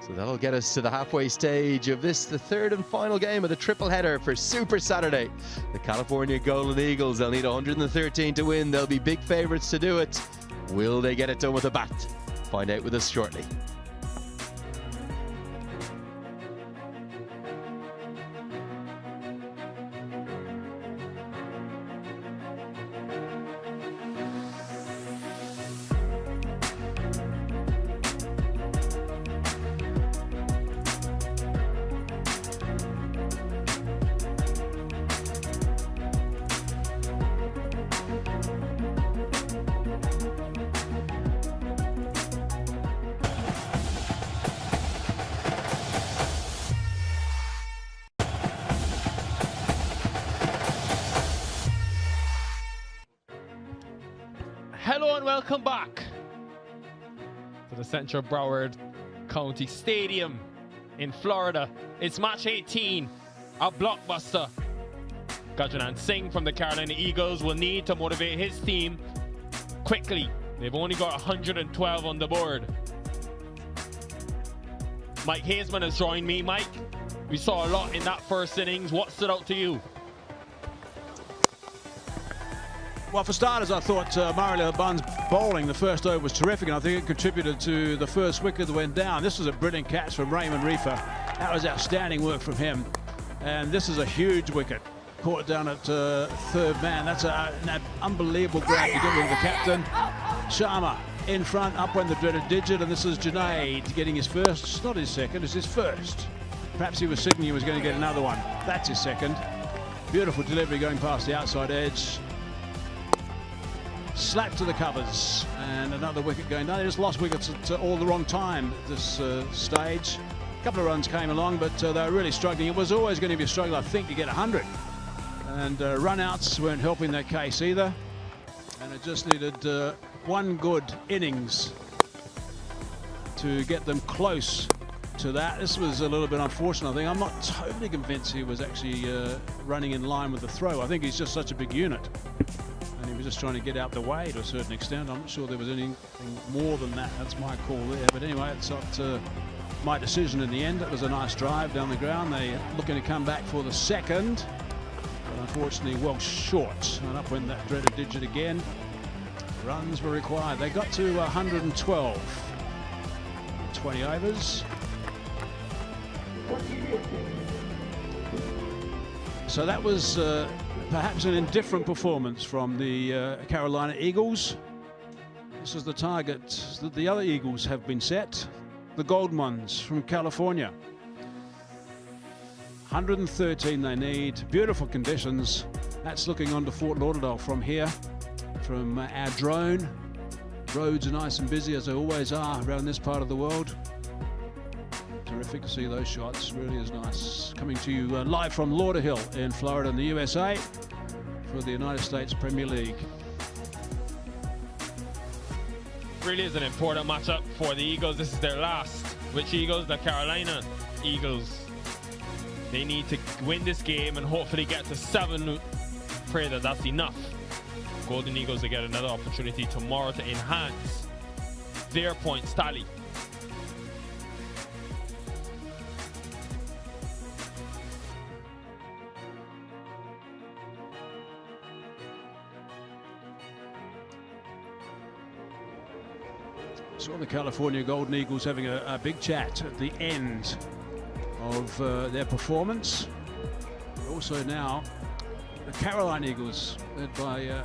So that'll get us to the halfway stage of this, the 3rd and final game of the triple header for Super Saturday. The California Golden Eagles, they'll need 113 to win. They'll be big favourites to do it. Will they get it done with a bat? Find out with us shortly.
Hello and welcome back to the Central Broward County Stadium in Florida. It's match 18, a blockbuster. Gajanan Singh from the Carolina Eagles will need to motivate his team quickly. They've only got 112 on the board. Mike Hazeman has joined me. Mike, we saw a lot in that first innings. What stood out to you?
Well, for starters, I thought Mario Laban's bowling the first over was terrific, and I think it contributed to the first wicket that went down. This was a brilliant catch from Raymond Reefer. That was outstanding work from him. And this is a huge wicket. Caught down at 3rd man. That's an unbelievable grab to get rid of the captain. Sharma in front, up went the dreaded digit, and this is Junaid getting his first. It's not his second, it's his first. Perhaps he was signaling he was going to get another one. That's his second. Beautiful delivery going past the outside edge. Slap to the covers, and another wicket going down. They just lost wickets at all the wrong time at this stage. A couple of runs came along, but they were really struggling. It was always going to be a struggle, I think, to get 100. And run-outs weren't helping their case either. And it just needed one good innings to get them close to that. This was a little bit unfortunate, I think. I'm not totally convinced he was actually running in line with the throw. I think he's just such a big unit. And he was just trying to get out the way to a certain extent. I'm not sure there was anything more than that. That's my call there. But anyway, it's not my decision in the end. It was a nice drive down the ground. They're looking to come back for the second. But unfortunately, well short. And up went that dreaded digit again. Runs were required. They got to 112. 20 overs. So that was perhaps an indifferent performance from the Carolina Eagles. This is the target that the other Eagles have been set, the golden ones from California. 113 they need, beautiful conditions. That's looking onto Fort Lauderdale from here, from our drone. Roads are nice and busy, as they always are around this part of the world. Terrific to see those shots, really is nice. Coming to you live from Lauderhill in Florida in the USA for the United States Premier League.
Really is an important matchup for the Eagles. This is their last. Which Eagles? The Carolina Eagles. They need to win this game and hopefully get to 7. Pray that that's enough. Golden Eagles will get another opportunity tomorrow to enhance their points tally.
Saw the California Golden Eagles having a big chat at the end of their performance. Also now the Carolina Eagles, led by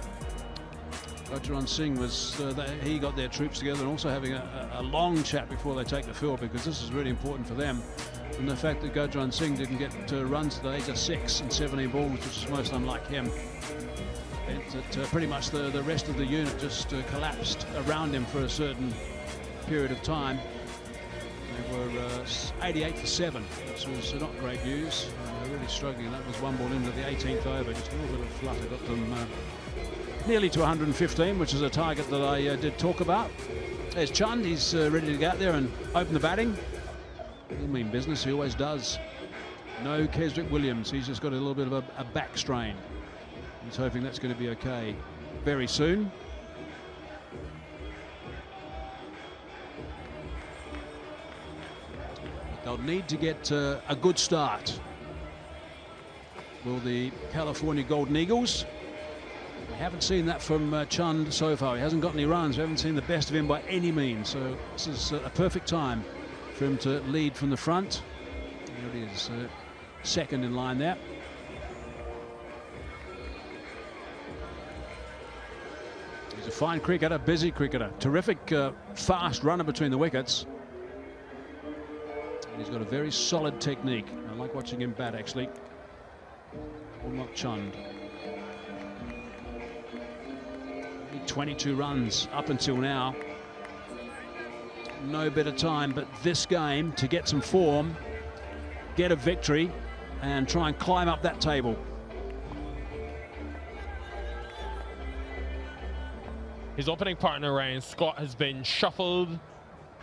Gajran Singh was, he got their troops together and also having a long chat before they take the field, because this is really important for them. And the fact that Gajran Singh didn't get runs at the age of 6 and 17 balls, which is most unlike him, meant that pretty much the rest of the unit just collapsed around him for a certain period of time. They were 88 for 7, which was not great news. They're really struggling. That was one ball into the 18th over, just a little bit of flutter got them nearly to 115, which is a target that I did talk about. There's Chund, he's ready to go out there and open the batting. He'll mean business, he always does. No Keswick Williams, he's just got a little bit of a back strain. He's hoping that's going to be okay very soon. They'll need to get a good start. Will the California Golden Eagles? We haven't seen that from Chund so far. He hasn't got any runs. We haven't seen the best of him by any means. So this is a perfect time for him to lead from the front. There it is, second in line there. He's a fine cricketer, busy cricketer. Terrific fast runner between the wickets. And he's got a very solid technique. I like watching him bat, actually. Not Chund. 22 runs up until now. No better time but this game to get some form, get a victory, and try and climb up that table.
His opening partner, Ryan Scott, has been shuffled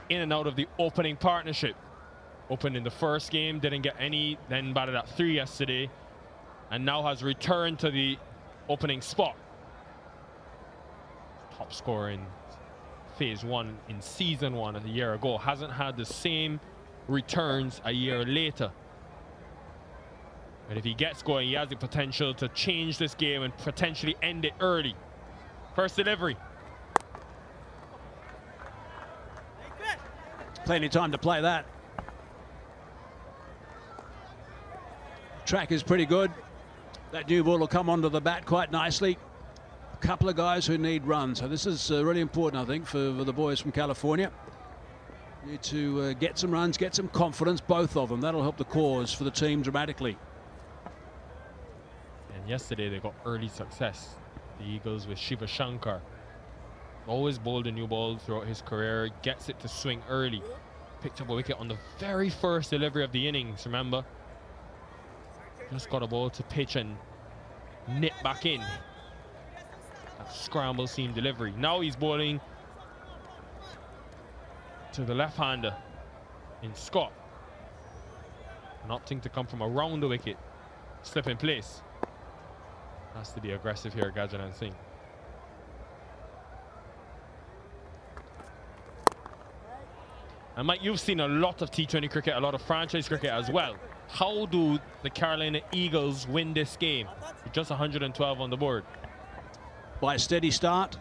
in and out of the opening partnership. Opened in the first game, didn't get any, then batted at 3 yesterday, and now has returned to the opening spot. Top scorer in phase 1 in season 1 a year ago. Hasn't had the same returns a year later. And if he gets going, he has the potential to change this game and potentially end it early. First delivery.
Plenty of time to play that. Track is pretty good. That new ball will come onto the bat quite nicely. A couple of guys who need runs. So this is really important, I think, for the boys from California. Need to get some runs, get some confidence, both of them. That'll help the cause for the team dramatically.
And yesterday they got early success. The Eagles with Shiva Shankar. Always bowled a new ball throughout his career. Gets it to swing early. Picked up a wicket on the very first delivery of the innings, remember? Just got a ball to pitch and nip back in. That scramble seam delivery. Now he's bowling to the left-hander in Scott. And opting to come from around the wicket. Slip in place. Has to be aggressive here, Gajran Singh. And Mike, you've seen a lot of T20 cricket, a lot of franchise cricket as well. How do the Carolina Eagles win this game? With just 112 on the board.
By a steady start.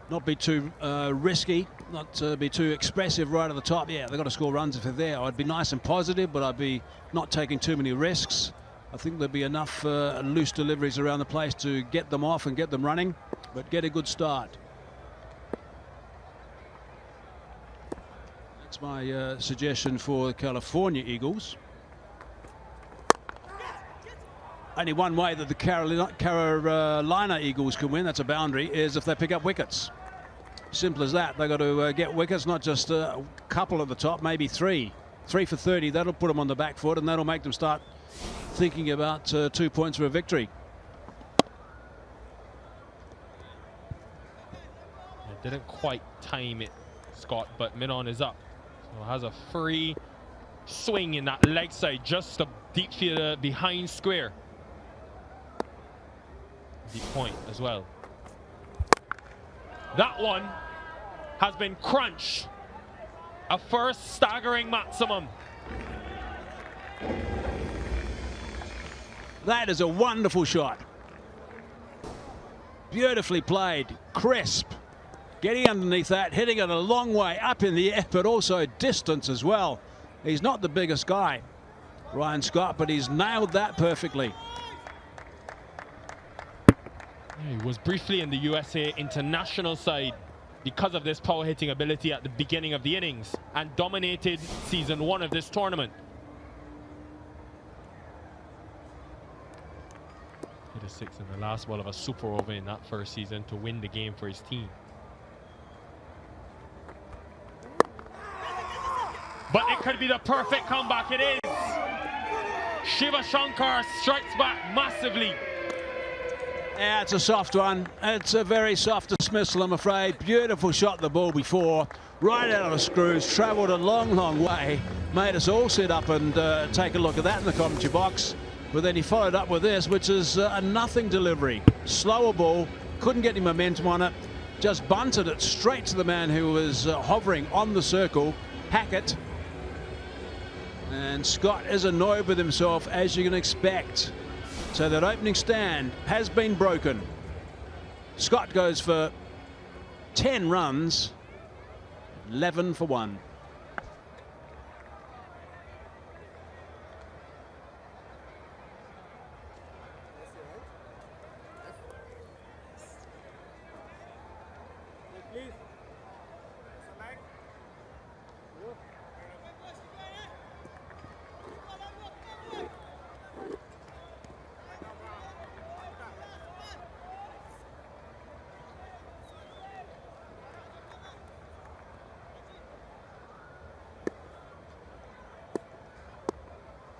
Not be too risky, not be too expressive right at the top. Yeah, they've got to score runs if they're there. I'd be nice and positive, but I'd be not taking too many risks. I think there'll be enough loose deliveries around the place to get them off and get them running, but get a good start. That's my suggestion for the California Eagles. Only one way that the Carolina Eagles can win, that's a boundary, is if they pick up wickets. Simple as that. They've got to get wickets, not just a couple at the top, maybe 3. 3 for 30, that'll put them on the back foot, and that'll make them start thinking about 2 points for a victory.
It didn't quite time it, Scott, but mid-on is up. So has a free swing in that leg side, just a deep fielder behind square. Deep point as well. That one has been crunched. A first staggering maximum.
That is a wonderful shot. Beautifully played, crisp. Getting underneath that, hitting it a long way up in the air, but also distance as well. He's not the biggest guy, Ryan Scott, but he's nailed that perfectly.
He was briefly in the USA international side because of this power hitting ability at the beginning of the innings and dominated season 1 of this tournament. Hit a 6 in the last ball of a super over in that first season to win the game for his team. But it could be the perfect comeback. It is. Shiva Shankar strikes back massively.
Yeah, it's a soft one. It's a very soft dismissal, I'm afraid. Beautiful shot the ball before. Right out of the screws. Travelled a long, long way. Made us all sit up and take a look at that in the commentary box. But then he followed up with this, which is a nothing delivery. Slower ball. Couldn't get any momentum on it. Just bunted it straight to the man who was hovering on the circle. Hackett. And Scott is annoyed with himself, as you can expect. So that opening stand has been broken. Scott goes for 10 runs, 11 for 1.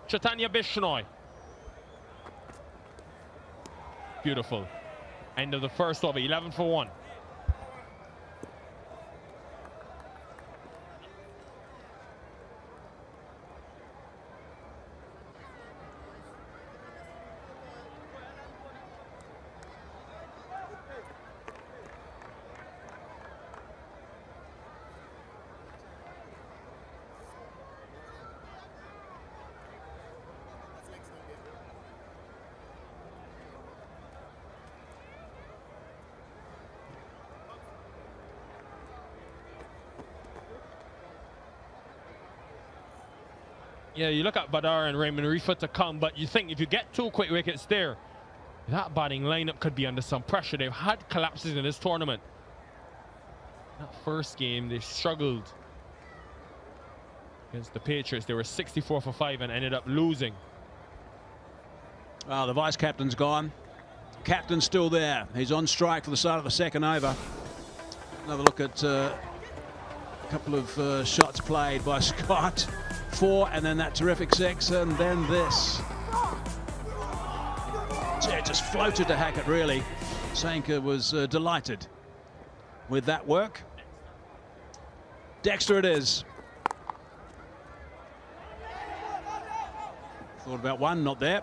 Chaitanya Bishnoi. Beautiful. End of the first over, 11 for 1. Yeah, you look at Badar and Raymond Reefer to come, but you think if you get 2 quick wickets there, that batting lineup could be under some pressure. They've had collapses in this tournament. That first game, they struggled against the Patriots. They were 64 for 5 and ended up losing.
Well, the vice-captain's gone. Captain's still there. He's on strike for the start of the second over. Another look at a couple of shots played by Scott. 4 and then that terrific 6 and then this. It just floated to Hackett, really. Sanka was delighted with that work. Dexter it is. Thought about one, not there.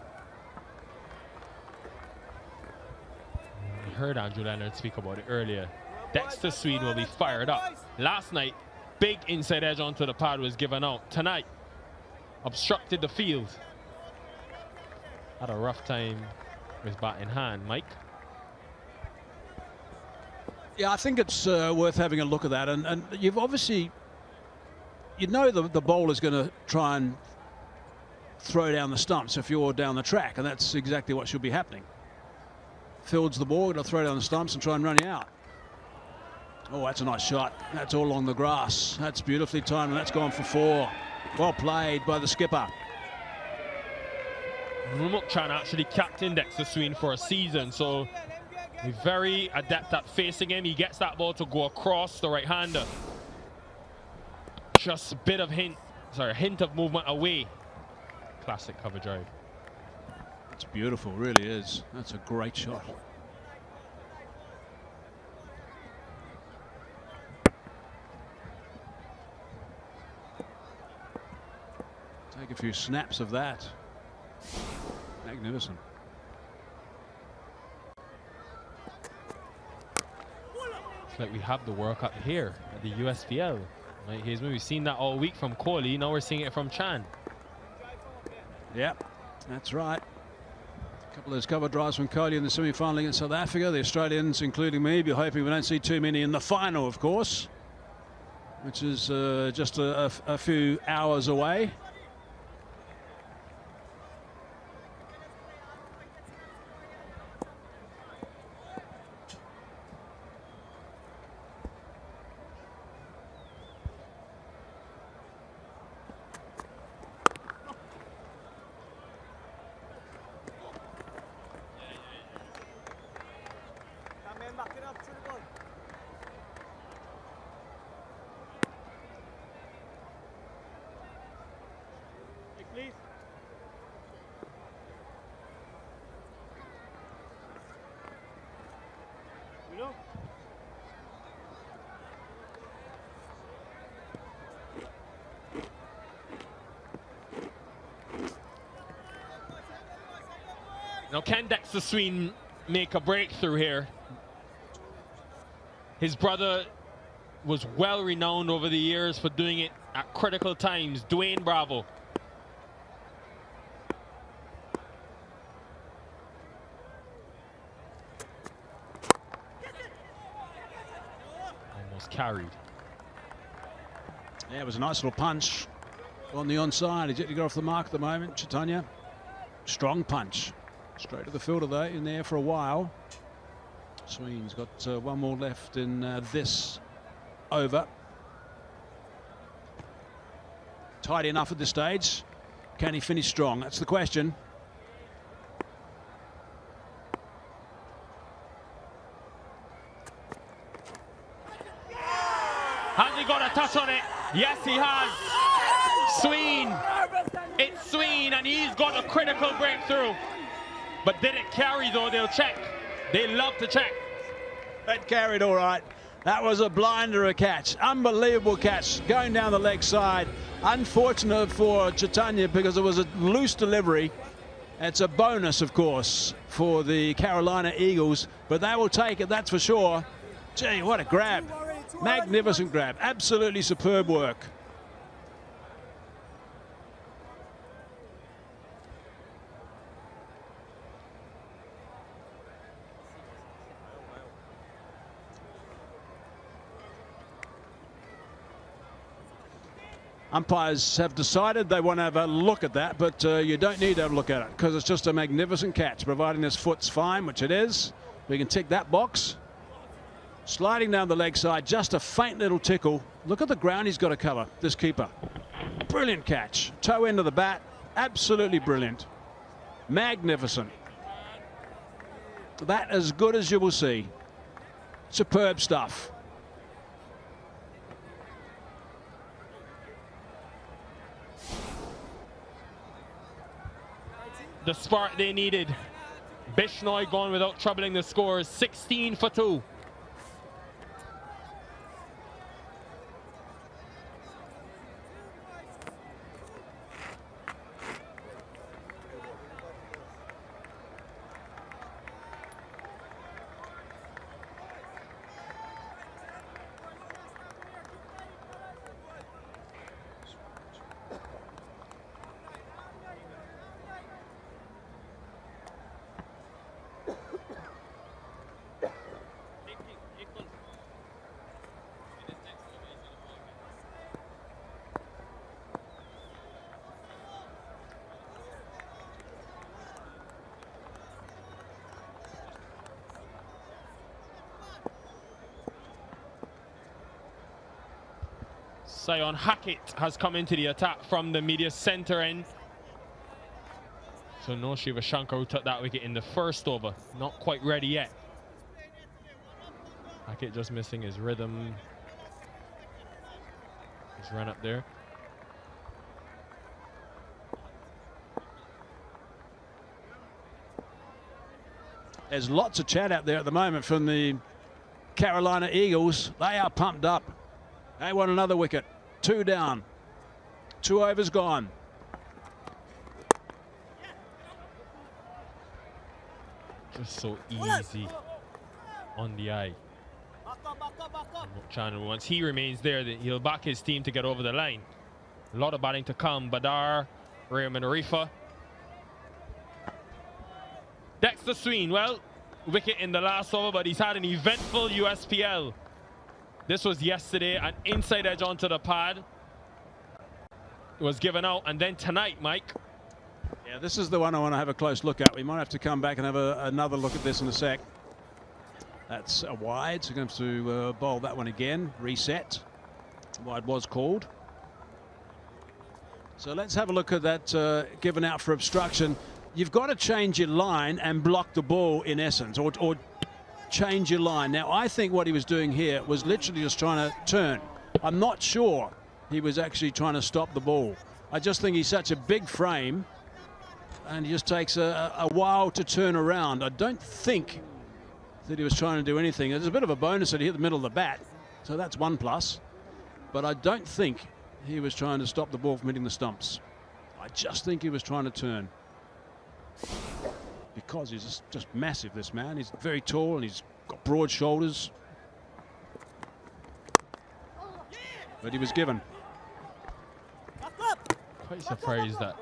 We heard Andrew Leonard speak about it earlier. Dexter Swede will be fired up. Last night, big inside edge onto the pad was given out. Tonight, obstructed the field. Had a rough time with bat in hand. Mike?
Yeah, I think it's worth having a look at that. And you've obviously, you know the bowler's going to try and throw down the stumps if you're down the track. And that's exactly what should be happening. Fields the ball, going to throw down the stumps and try and run you out. Oh, that's a nice shot. That's all along the grass. That's beautifully timed, and that's gone for 4. Well played by the skipper.
Mukchan actually captained Dexter Sween for a season, so he's very adept at facing him. He gets that ball to go across the right-hander. Just a bit of hint of movement away. Classic cover drive.
It's beautiful, really is. That's a great shot. Take a few snaps of that. Magnificent.
It's like we have the World Cup here at the USPL. Right, here's when we've seen that all week from Kohli. Now we're seeing it from Chan.
Yep, that's right. A couple of those cover drives from Kohli in the semi-final against South Africa. The Australians, including me, be hoping we don't see too many in the final, of course, which is just a few hours away.
Now, can Dexter Sween make a breakthrough here? His brother was well renowned over the years for doing it at critical times. Dwayne Bravo. Almost carried.
Yeah, it was a nice little punch on the onside. He's yet to go off the mark at the moment, Chaitanya. Strong punch. Straight to the fielder though, in there for a while. Sween's got one more left in this over. Tight enough at this stage. Can he finish strong? That's the question.
Has he got a touch on it? Yes, he has. Sween. It's Sween, and he's got a critical breakthrough. But did it carry, though? They'll check. They love to check.
That carried all right. That was a blinder, a catch. Unbelievable catch going down the leg side. Unfortunate for Chaitanya because it was a loose delivery. It's a bonus, of course, for the Carolina Eagles, but they will take it, that's for sure. Gee, what a grab. Magnificent grab. Absolutely superb work. Umpires have decided they want to have a look at that, but you don't need to have a look at it because it's just a magnificent catch, providing this foot's fine, which it is. We can tick that box. Sliding down the leg side, just a faint little tickle. Look at the ground he's got to cover, this keeper. Brilliant catch. Toe end of the bat, absolutely brilliant. Magnificent. That as good as you will see. Superb stuff.
The spark they needed. Bishnoi gone without troubling the scores. 16 for 2. Sion Hackett has come into the attack from the media center end. So no Shiva Shankar, who took that wicket in the first over. Not quite ready yet. Hackett just missing his rhythm. His run up there.
There's lots of chat out there at the moment from the Carolina Eagles. They are pumped up. They want another wicket. 2 down. 2 overs gone.
Just so easy on the eye. Channel, once he remains there, he'll back his team to get over the line. A lot of batting to come. Badar, Raymond Arifa. Dexter Sween, well, wicket in the last over, but he's had an eventful USPL. This was yesterday, an inside edge onto the pad. It was given out, and then tonight, Mike.
Yeah, this is the one I want to have a close look at. We might have to come back and have another look at this in a sec. That's a wide, so going to bowl that one again. Reset. Wide was called. So let's have a look at that given out for obstruction. You've got to change your line and block the ball in essence, or change your line. Now, I think what he was doing here was literally just trying to turn. I'm not sure he was actually trying to stop the ball. I just think he's such a big frame and he just takes a while to turn around. I don't think that he was trying to do anything. There's a bit of a bonus that he hit the middle of the bat, so that's 1+. But I don't think he was trying to stop the ball from hitting the stumps. I just think he was trying to turn. because he's just massive, this man. He's very tall and he's got broad shoulders. But he was given.
Quite surprised that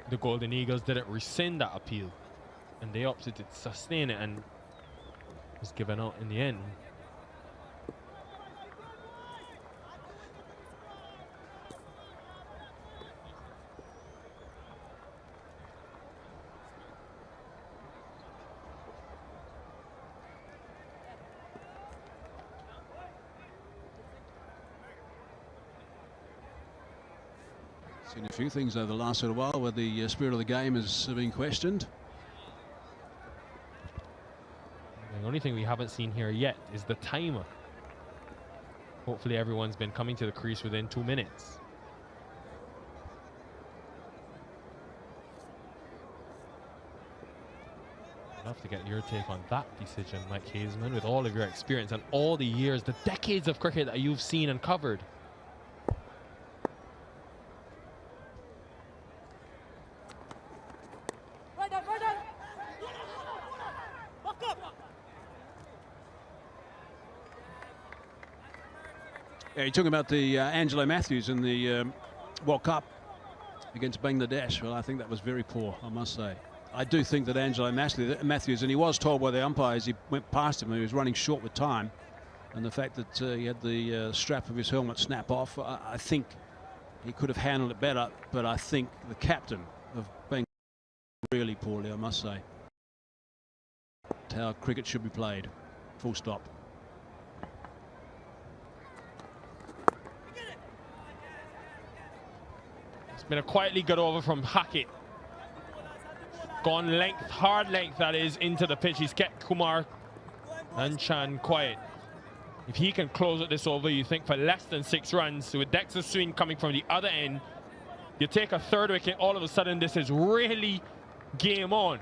the Golden Eagles didn't rescind that appeal, and they opted to sustain it and was given out in the end.
Seen a few things over the last little while where the spirit of the game has been questioned.
The only thing we haven't seen here yet is the timer. Hopefully everyone's been coming to the crease within 2 minutes. I'd love to get your take on that decision, Mike Hazeman, with all of your experience and all the years, the decades of cricket that you've seen and covered.
Yeah, you're talking about the Angelo Matthews in the World Cup against Bangladesh. Well, I think that was very poor, I must say. I do think that Angelo Matthews, and he was told by the umpires, he went past him and he was running short with time. And the fact that he had the strap of his helmet snap off, I think he could have handled it better. But I think the captain of Bangladesh really poorly, I must say. That's how cricket should be played. Full stop.
It's been a quietly good over from Hackett. Gone length, hard length that is, into the pitch. He's kept Kumar and Chan quiet. If he can close at this over, you think for less than 6 runs, with Dexter Swing coming from the other end, you take a 3rd wicket, all of a sudden this is really game on.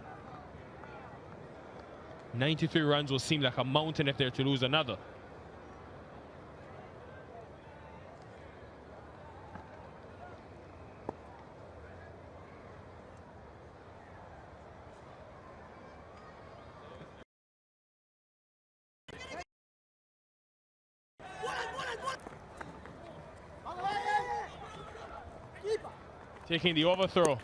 93 runs will seem like a mountain if they're to lose another. Taking the overthrow.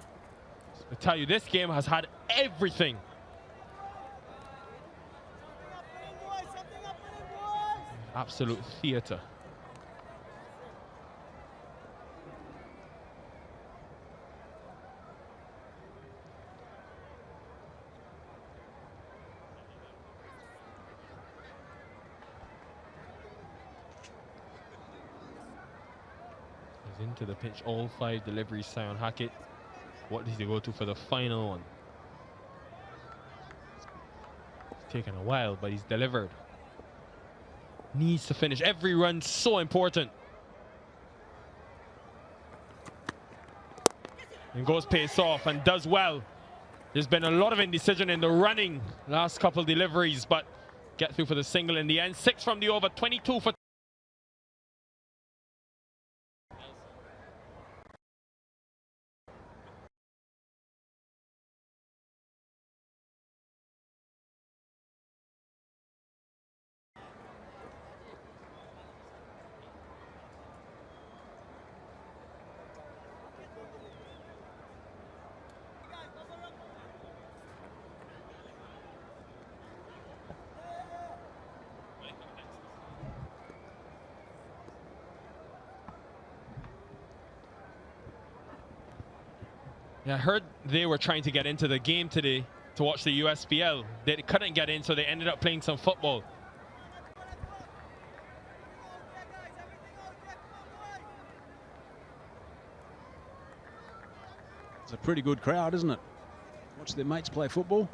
I tell you, this game has had everything. Absolute theater. Into the pitch, all 5 deliveries, Sion Hackett. What did he go to for the final one? It's taken a while, but he's delivered. Needs to finish. Every run so important. And goes pace off and does well. There's been a lot of indecision in the running last couple deliveries, but get through for the single in the end. 6 from the over, 22 for I heard they were trying to get into the game today to watch the USPL. They couldn't get in, so they ended up playing some football.
It's a pretty good crowd, isn't it? Watch their mates play football.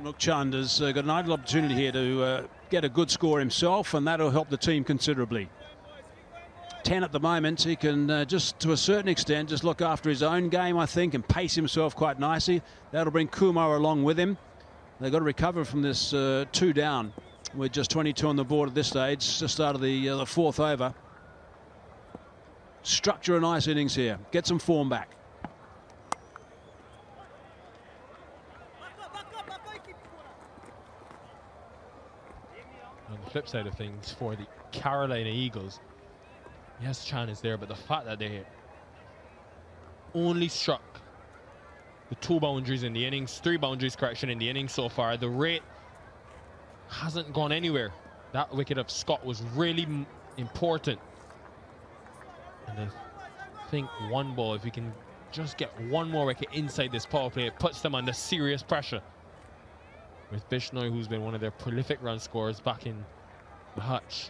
Look, Chand has got an ideal opportunity here to get a good score himself, and that'll help the team considerably. 10 at the moment. He can just, to a certain extent, just look after his own game, I think, and pace himself quite nicely. That'll bring Kumar along with him. They've got to recover from this 2 down. We're just 22 on the board at this stage, just out of the 4th over. Structure a nice innings here. Get some form back.
On the flip side of things, for the Carolina Eagles, yes, Chan is there, but the fact that they only struck the 2 boundaries in the innings, 3 boundaries correction in the innings so far, the rate hasn't gone anywhere. That wicket of Scott was really important. And I think 1 ball, if we can just get 1 more wicket inside this power play, it puts them under serious pressure. With Bishnoi, who's been one of their prolific run scorers back in the hutch.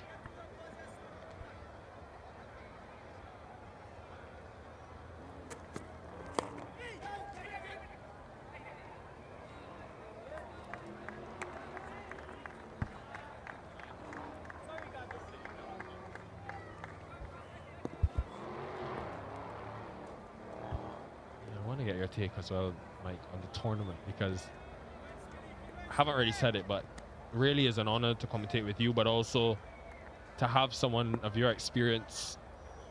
I want to get your take as well, Mike, on the tournament, because I haven't already said it, but it really is an honor to commentate with you, but also to have someone of your experience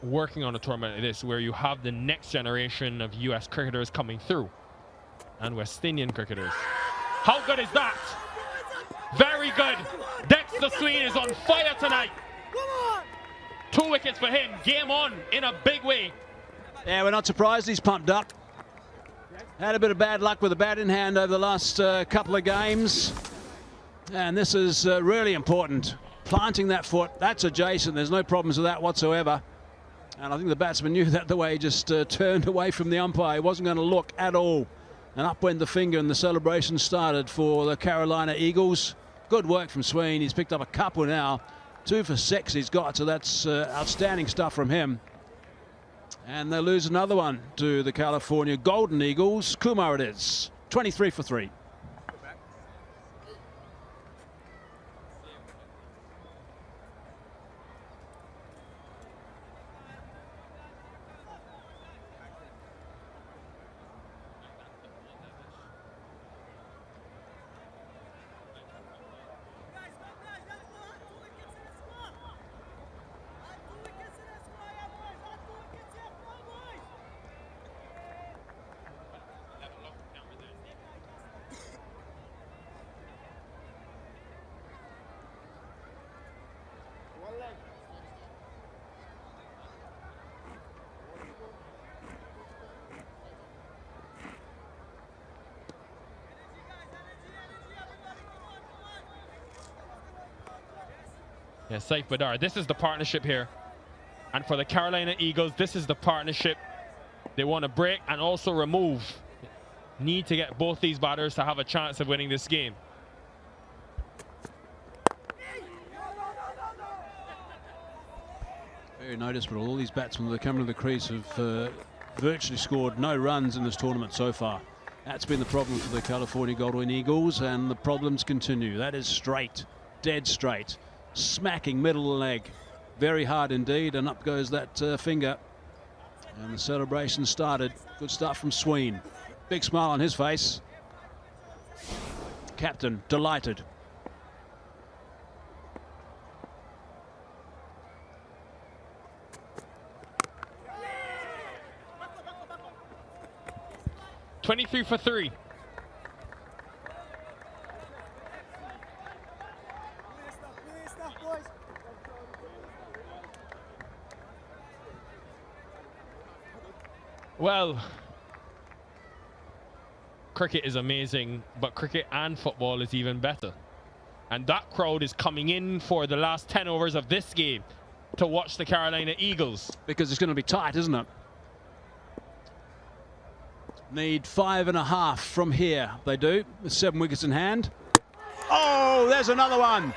working on a tournament like this, where you have the next generation of US cricketers coming through, and West Indian cricketers. How good is that? Very good. Dexter Sween is on fire tonight. 2 wickets for him. Game on in a big way.
Yeah, we're not surprised he's pumped up. Had a bit of bad luck with a bat in hand over the last couple of games. And this is really important. Planting that foot, that's adjacent. There's no problems with that whatsoever. And I think the batsman knew that the way he just turned away from the umpire. He wasn't going to look at all. And up went the finger, and the celebration started for the Carolina Eagles. Good work from Sween. He's picked up a couple now. 2 for 6 he's got, so that's outstanding stuff from him. And they lose another one to the California Golden Eagles. Kumar it is. 23 for 3.
Yeah, Saif Badar, this is the partnership here. And for the Carolina Eagles, this is the partnership they want to break and also remove. Need to get both these batters to have a chance of winning this game.
Very noticeable. All these batsmen that are coming to the crease have virtually scored no runs in this tournament so far. That's been the problem for the California Golden Eagles, and the problems continue. That is straight, dead straight. Smacking middle of the leg. Very hard indeed, and up goes that finger. And the celebration started. Good start from Sween. Big smile on his face. Captain delighted.
$23 for 3. Well, cricket is amazing, but cricket and football is even better. And that crowd is coming in for the last 10 overs of this game to watch the Carolina Eagles.
Because it's going to be tight, isn't it? Need 5.5 from here. They do, with 7 wickets in hand. Oh, there's another one.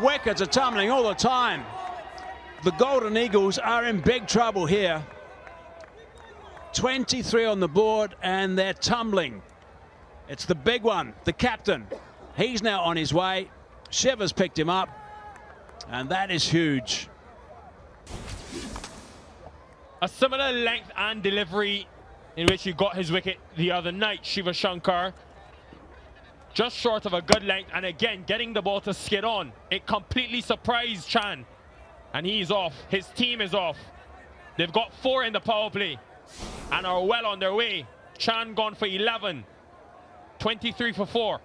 Wickets are tumbling all the time. The Golden Eagles are in big trouble here. 23 on the board, and they're tumbling. It's the big one, the captain. He's now on his way. Shiver's picked him up, and that is huge.
A similar length and delivery in which he got his wicket the other night, Shiva Shankar. just short of a good length, and again getting the ball to skid on. It completely surprised Chan, and he's off. His team is off. They've got 4 in the power play and are well on their way. Chan gone for 11, 23 for 4.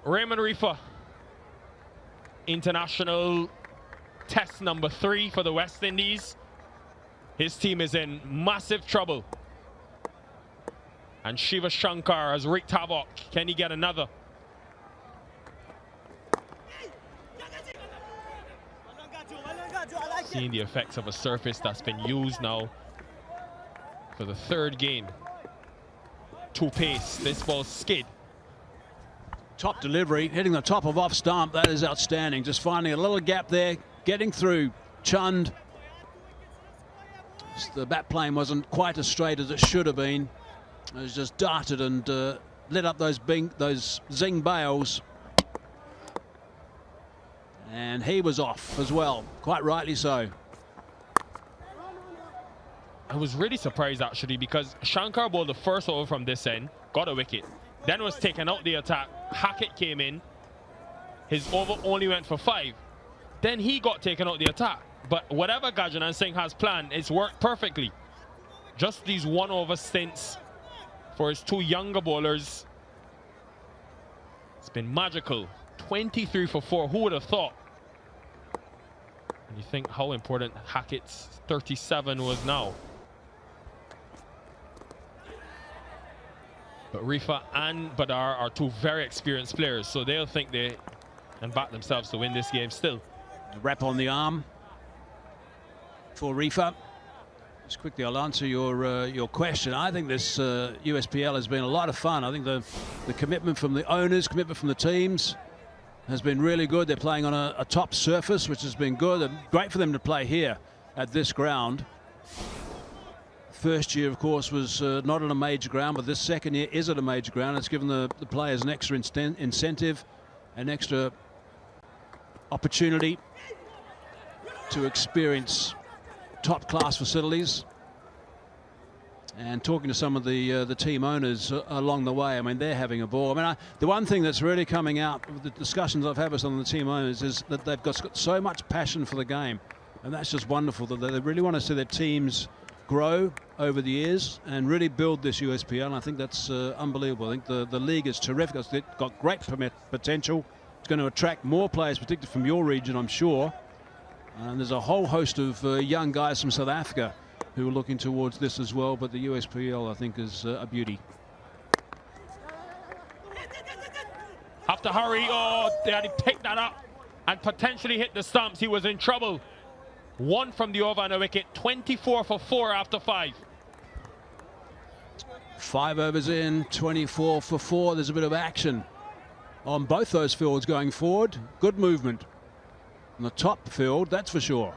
Raymond Reefer, international test number 3 for the West Indies. His team is in massive trouble. And Shiva Shankar has wreaked havoc. Can he get another? Seeing the effects of a surface that's been used now for the 3rd game. To pace, this ball skid.
Top delivery, hitting the top of off stump. That is outstanding. Just finding a little gap there, getting through. Chund. The bat plane wasn't quite as straight as it should have been. It was just darted and lit up those zing bails. And he was off as well, quite rightly so.
I was really surprised actually, because Shankar bowled the first over from this end, got a wicket, then was taken out the attack. Hackett came in, his over only went for 5. Then he got taken out the attack. But whatever Gajanan Singh has planned, it's worked perfectly. Just these 1-over stints for his 2 younger bowlers. It's been magical. 23 for 4, who would have thought? And you think how important Hackett's 37 was now. But Rifa and Badar are 2 very experienced players, so they'll think they can back themselves to win this game still.
A wrap on the arm for Rifa. Just quickly, I'll answer your question. I think this USPL has been a lot of fun. I think the commitment from the owners, commitment from the teams has been really good. They're playing on a top surface, which has been good, and great for them to play here at this ground. First year, of course, was not on a major ground, but this second year is at a major ground. It's given the players an extra incentive, an extra opportunity to experience top-class facilities. And talking to some of the team owners along the way, I mean, they're having a ball. I mean, the one thing that's really coming out of the discussions I've had with some of the team owners is that they've got so much passion for the game, and that's just wonderful. That they really want to see their teams grow over the years and really build this USPL. And I think that's unbelievable. I think the league is terrific. It's got great potential. It's going to attract more players, particularly from your region, I'm sure. And there's a whole host of young guys from South Africa who are looking towards this as well. But the USPL, I think, is a beauty.
Have to hurry. Oh, they had to pick that up and potentially hit the stumps. He was in trouble. 1 from the over and a wicket. 24 for 4 after 5.
5 overs in, 24 for 4. There's a bit of action on both those fields going forward. Good movement on the top field, that's for sure.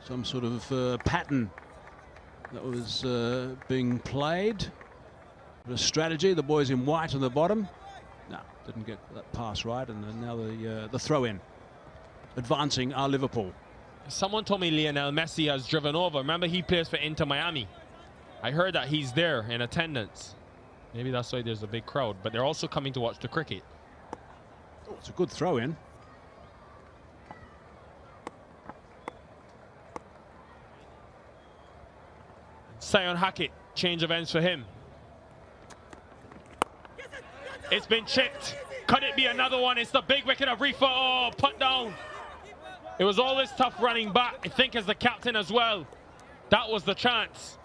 Some sort of pattern that was being played. A strategy. The boys in white on the bottom. No, didn't get that pass right, and then now the throw in. Advancing our Liverpool.
Someone told me Lionel Messi has driven over. Remember, he plays for Inter Miami. I heard that he's there in attendance. Maybe that's why there's a big crowd, but they're also coming to watch the cricket.
Oh, it's a good throw in.
Sion Hackett, change of ends for him. It's been chipped. Could it be another one? It's the big wicket of Rifa. Oh, put down. It was always tough running back, I think, as the captain as well. That was the chance.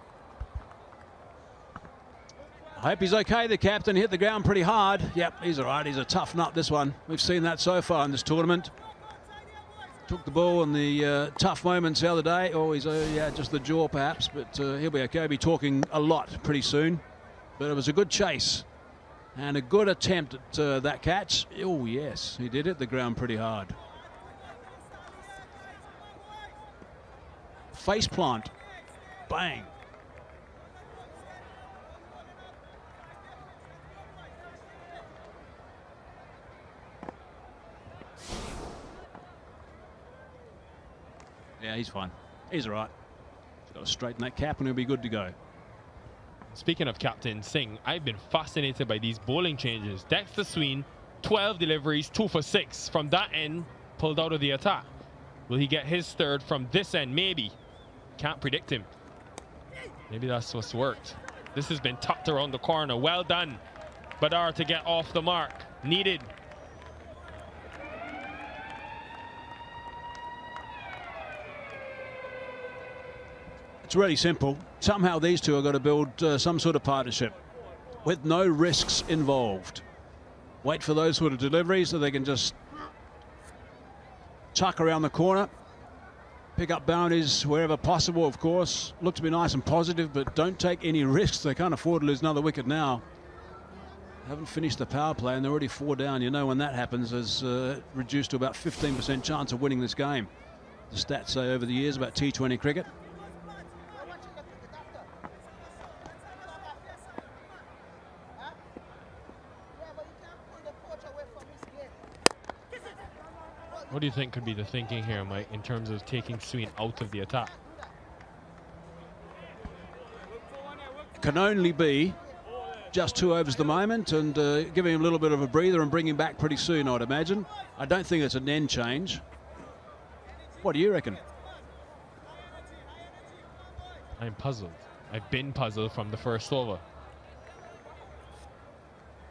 I hope he's okay, the captain. Hit the ground pretty hard. Yep, he's all right. He's a tough nut, this one. We've seen that so far in this tournament. Took the ball in the tough moments the other day. Oh, he's, yeah, just the jaw perhaps, but he'll be okay. He'll be talking a lot pretty soon. But it was a good chase and a good attempt at that catch. Oh, yes, he did hit the ground pretty hard. Face plant. Bang. Yeah, he's fine. He's all right. He's got to straighten that cap and he'll be good to go.
Speaking of Captain Singh, I've been fascinated by these bowling changes. Dexter Sween, 12 deliveries, 2 for 6 from that end, pulled out of the attack. Will he get his third from this end? Maybe. Can't predict him. Maybe that's what's worked. This has been tucked around the corner. Well done. Badar to get off the mark. Needed.
It's really simple. Somehow these two are going to build some sort of partnership with no risks involved. Wait for those sort of deliveries so they can just chuck around the corner, pick up bounties wherever possible, of course. Look to be nice and positive, but don't take any risks. They can't afford to lose another wicket now. Haven't finished the power play and they're already 4 down. You know when that happens, has reduced to about 15% chance of winning this game. The stats say over the years about T20 cricket.
What do you think could be the thinking here, Mike, in terms of taking Sween out of the attack?
Can only be just 2 overs at the moment and give him a little bit of a breather and bring him back pretty soon, I'd imagine. I don't think it's an end change. What do you reckon?
I'm puzzled. I've been puzzled from the first over.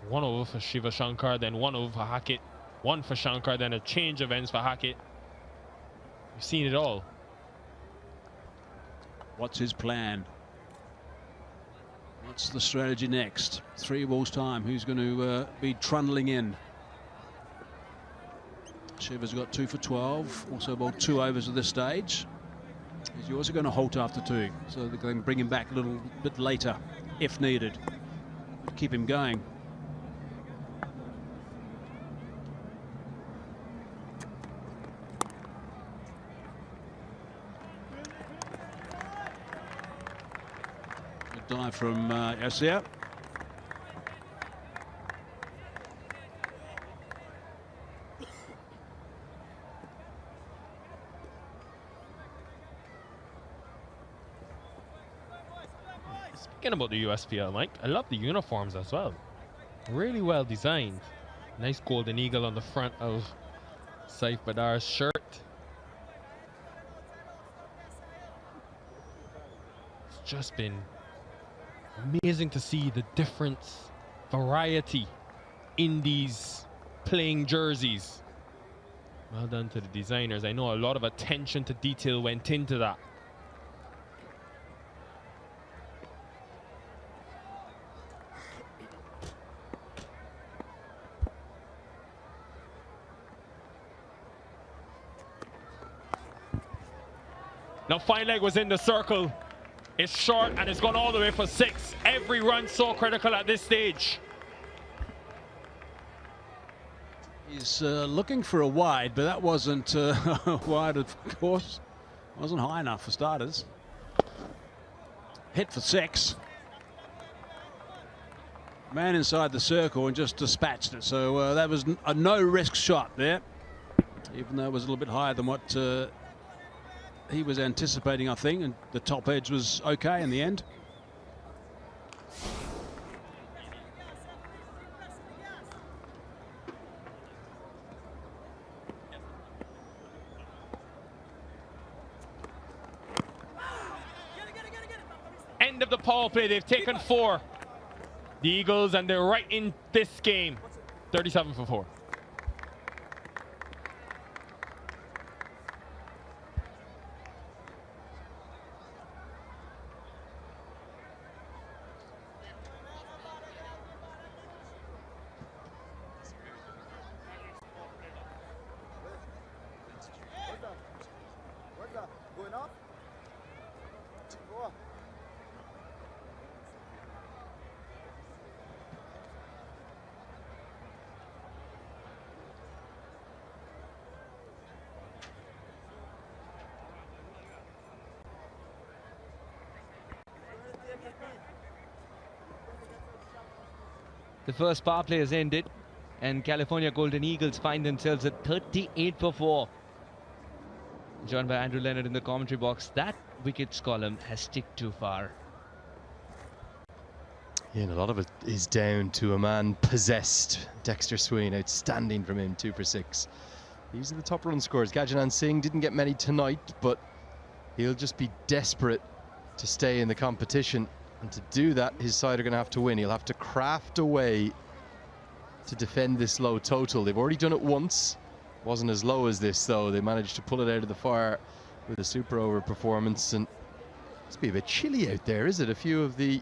1 over for Shiva Shankar, then 1 over for Hackett. 1 for Shankar, then a change of ends for Hackett. We've seen it all.
What's his plan? What's the strategy next? 3 balls time. Who's going to be trundling in? Shiva's got 2 for 12. Also bowled 2 overs at this stage. He's also going to halt after 2. So they're going to bring him back a little bit later if needed. Keep him going. Dive from Yasir.
Speaking about the USPL, Mike, I love the uniforms as well. Really well designed. Nice golden eagle on the front of Saif Badar's shirt. It's just been amazing to see the difference, variety in these playing jerseys. Well done to the designers. I know a lot of attention to detail went into that. Now fine leg was in the circle. It's short and it's gone all the way for 6. Every run so critical at this stage.
He's looking for a wide, but that wasn't wide, of course. Wasn't high enough for starters. Hit for 6. Man inside the circle and just dispatched it. So that was a no-risk shot there, even though it was a little bit higher than what he was anticipating, I think, and the top edge was okay in the end.
End of the power play. They've taken 4. The Eagles, and they're right in this game. 37 for 4.
The first power play has ended, and California Golden Eagles find themselves at 38 for 4. Joined by Andrew Leonard in the commentary box. That wickets column has sticked too far.
Yeah, and a lot of it is down to a man possessed. Dexter Sween, outstanding from him, 2 for 6. These are the top run scorers. Gajanan Singh didn't get many tonight, but he'll just be desperate to stay in the competition. And to do that, his side are going to have to win. He'll have to craft a way to defend this low total. They've already done it once. Wasn't as low as this, though. They managed to pull it out of the fire with a super over performance. And it's be a bit chilly out there, is it? A few of the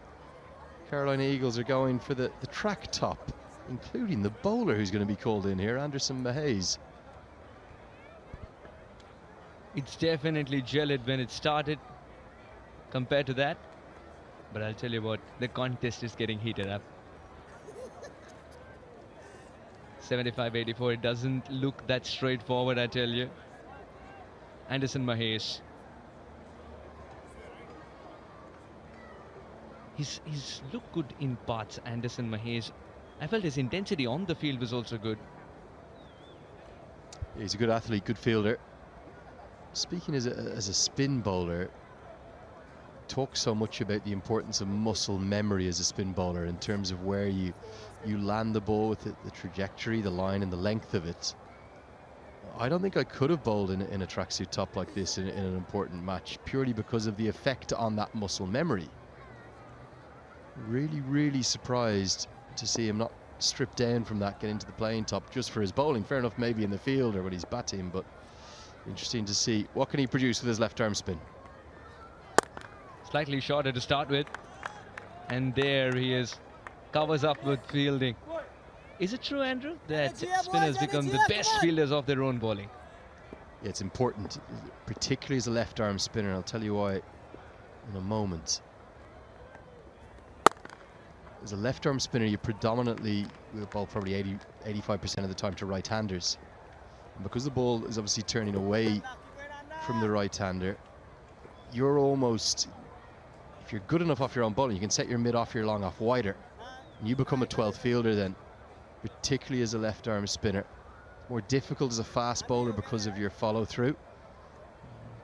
Carolina Eagles are going for the track top, including the bowler who's going to be called in here, Anderson Mahays.
It's definitely gelid when it started compared to that. But I'll tell you what, the contest is getting heated up. 75-84, it doesn't look that straightforward, I tell you. Anderson Mahays. He's looked good in parts, Anderson Mahays. I felt his intensity on the field was also good.
He's a good athlete, good fielder. Speaking as a spin bowler, talk so much about the importance of muscle memory as a spin bowler in terms of where you land the ball with the trajectory, the line and the length of it. I don't think I could have bowled in a tracksuit top like this in an important match, purely because of the effect on that muscle memory. Really surprised to see him not stripped down from that, get into the playing top just for his bowling. Fair enough, maybe in the field or when he's batting, but interesting to see what can he produce with his left arm spin.
Slightly shorter to start with, and there he is, covers up with fielding. Is it true, Andrew, that spinners become the best fielders of their own bowling?
Yeah, it's important, particularly as a left arm spinner. I'll tell you why in a moment. As a left arm spinner, you predominantly will bowl probably 85% of the time to right-handers. And because the ball is obviously turning away from the right-hander, you're almost, if you're good enough off your own bowling, you can set your mid off, your long off wider. And you become a 12th fielder then, particularly as a left arm spinner. More difficult as a fast bowler because of your follow through.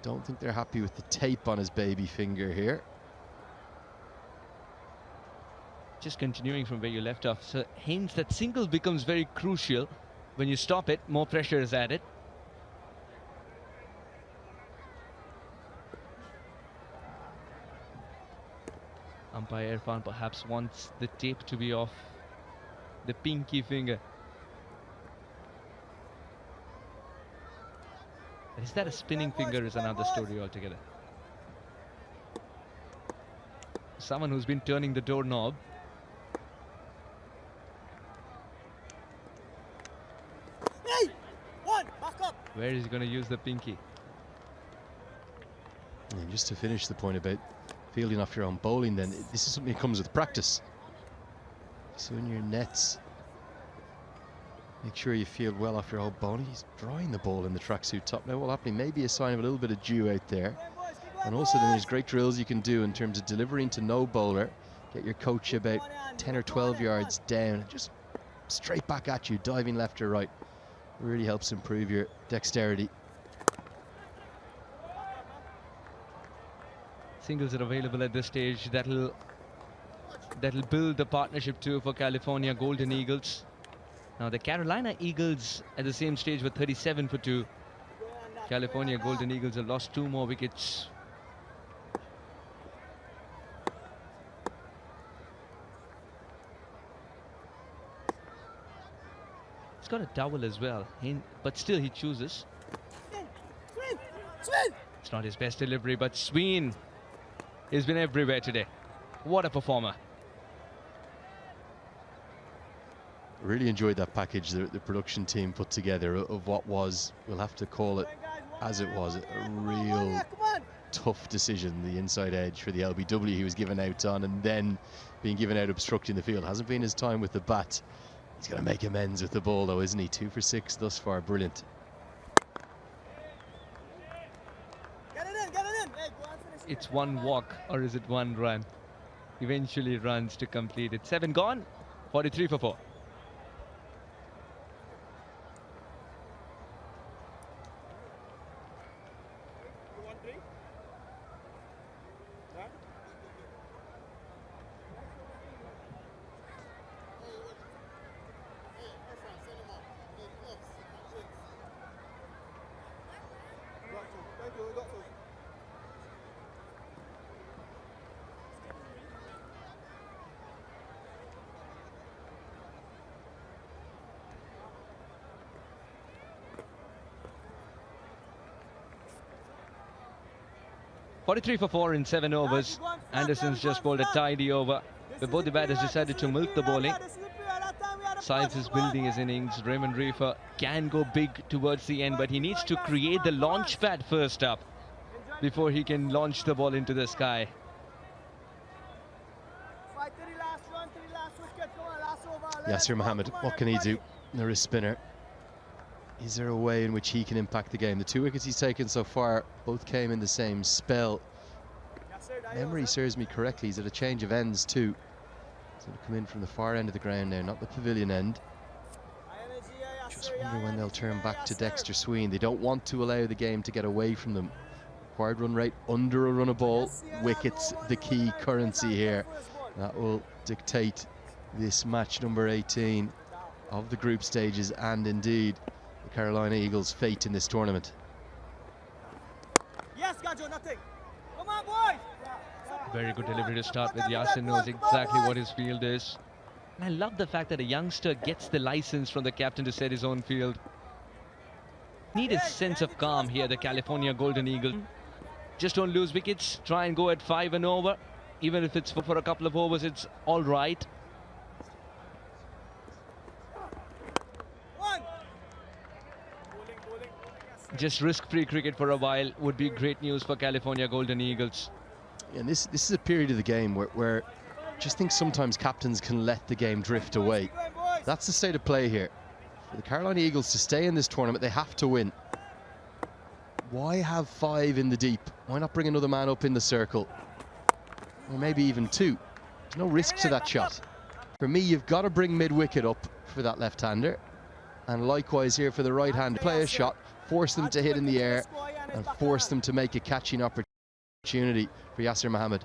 Don't think they're happy with the tape on his baby finger here.
Just continuing from where you left off, so hence that single becomes very crucial. When you stop it, more pressure is added. Umpire Irfan perhaps wants the tape to be off the pinky finger. But is that a spinning finger is another story altogether. Someone who's been turning the doorknob. Where is he going to use the pinky?
And just to finish the point about fielding off your own bowling, then this is something that comes with practice. So in your nets, make sure you field well off your own bowling. He's drawing the ball in the tracksuit top. Now what'll happen, maybe a sign of a little bit of dew out there. And also then there's great drills you can do in terms of delivering to no bowler. Get your coach about 10 or 12 yards down, just straight back at you, diving left or right. Really helps improve your dexterity.
Singles are available at this stage. That'll build the partnership too for California Golden Eagles. Now the Carolina Eagles at the same stage with 37 for 2. California Golden Eagles have lost 2 more wickets. He's got a towel as well, but still he chooses. It's not his best delivery, but Sween has been everywhere today. What a performer.
Really enjoyed that package the production team put together of what was, we'll have to call it as it was, a real tough decision, the inside edge for the LBW he was given out on, and then being given out obstructing the field. Hasn't been his time with the bat. He's going to make amends with the ball though, isn't he? 2 for 6 thus far, brilliant.
It's 1 walk, or is it 1 run? Eventually runs to complete it. 7 gone. 43 for 4. .43 for 4 in 7 overs. Anderson's just bowled a tidy over, but both the batters decided to milk the bowling. Sides is building his innings. Raymond Reefer can go big towards the end, but he needs to create the launch pad first up before he can launch the ball into the sky.
Yasir Mohammed, what can he do? The wrist spinner. Is there a way in which he can impact the game? The 2 wickets he's taken so far both came in the same spell. Memory serves me correctly, he's at a change of ends too. He's going to come in from the far end of the ground there, not the pavilion end. Just wonder when they'll turn back to Dexter Sween. They don't want to allow the game to get away from them. Required run rate under a run a ball. Wickets the key currency here. That will dictate this match number 18 of the group stages, and indeed the Carolina Eagles' fate in this tournament.
Yes, Gajo, nothing. Come on, boys.
Very good delivery to start with. Yasin knows exactly what his field is. And I love the fact that a youngster gets the license from the captain to set his own field. Need a sense of calm here, the California Golden Eagle. Just don't lose wickets. Try and go at 5 and over. Even if it's for a couple of overs, it's all right. Just risk-free cricket for a while would be great news for California Golden Eagles.
And this is a period of the game where I just think sometimes captains can let the game drift away. That's the state of play here. For the Carolina Eagles to stay in this tournament, they have to win. Why have 5 in the deep? Why not bring another man up in the circle? Or maybe even 2. There's no risk to that shot. For me, you've got to bring mid-wicket up for that left-hander. And likewise here for the right-hander. Play a shot, force them to hit in the air, and force them to make a catching opportunity for Yasir Mohammed.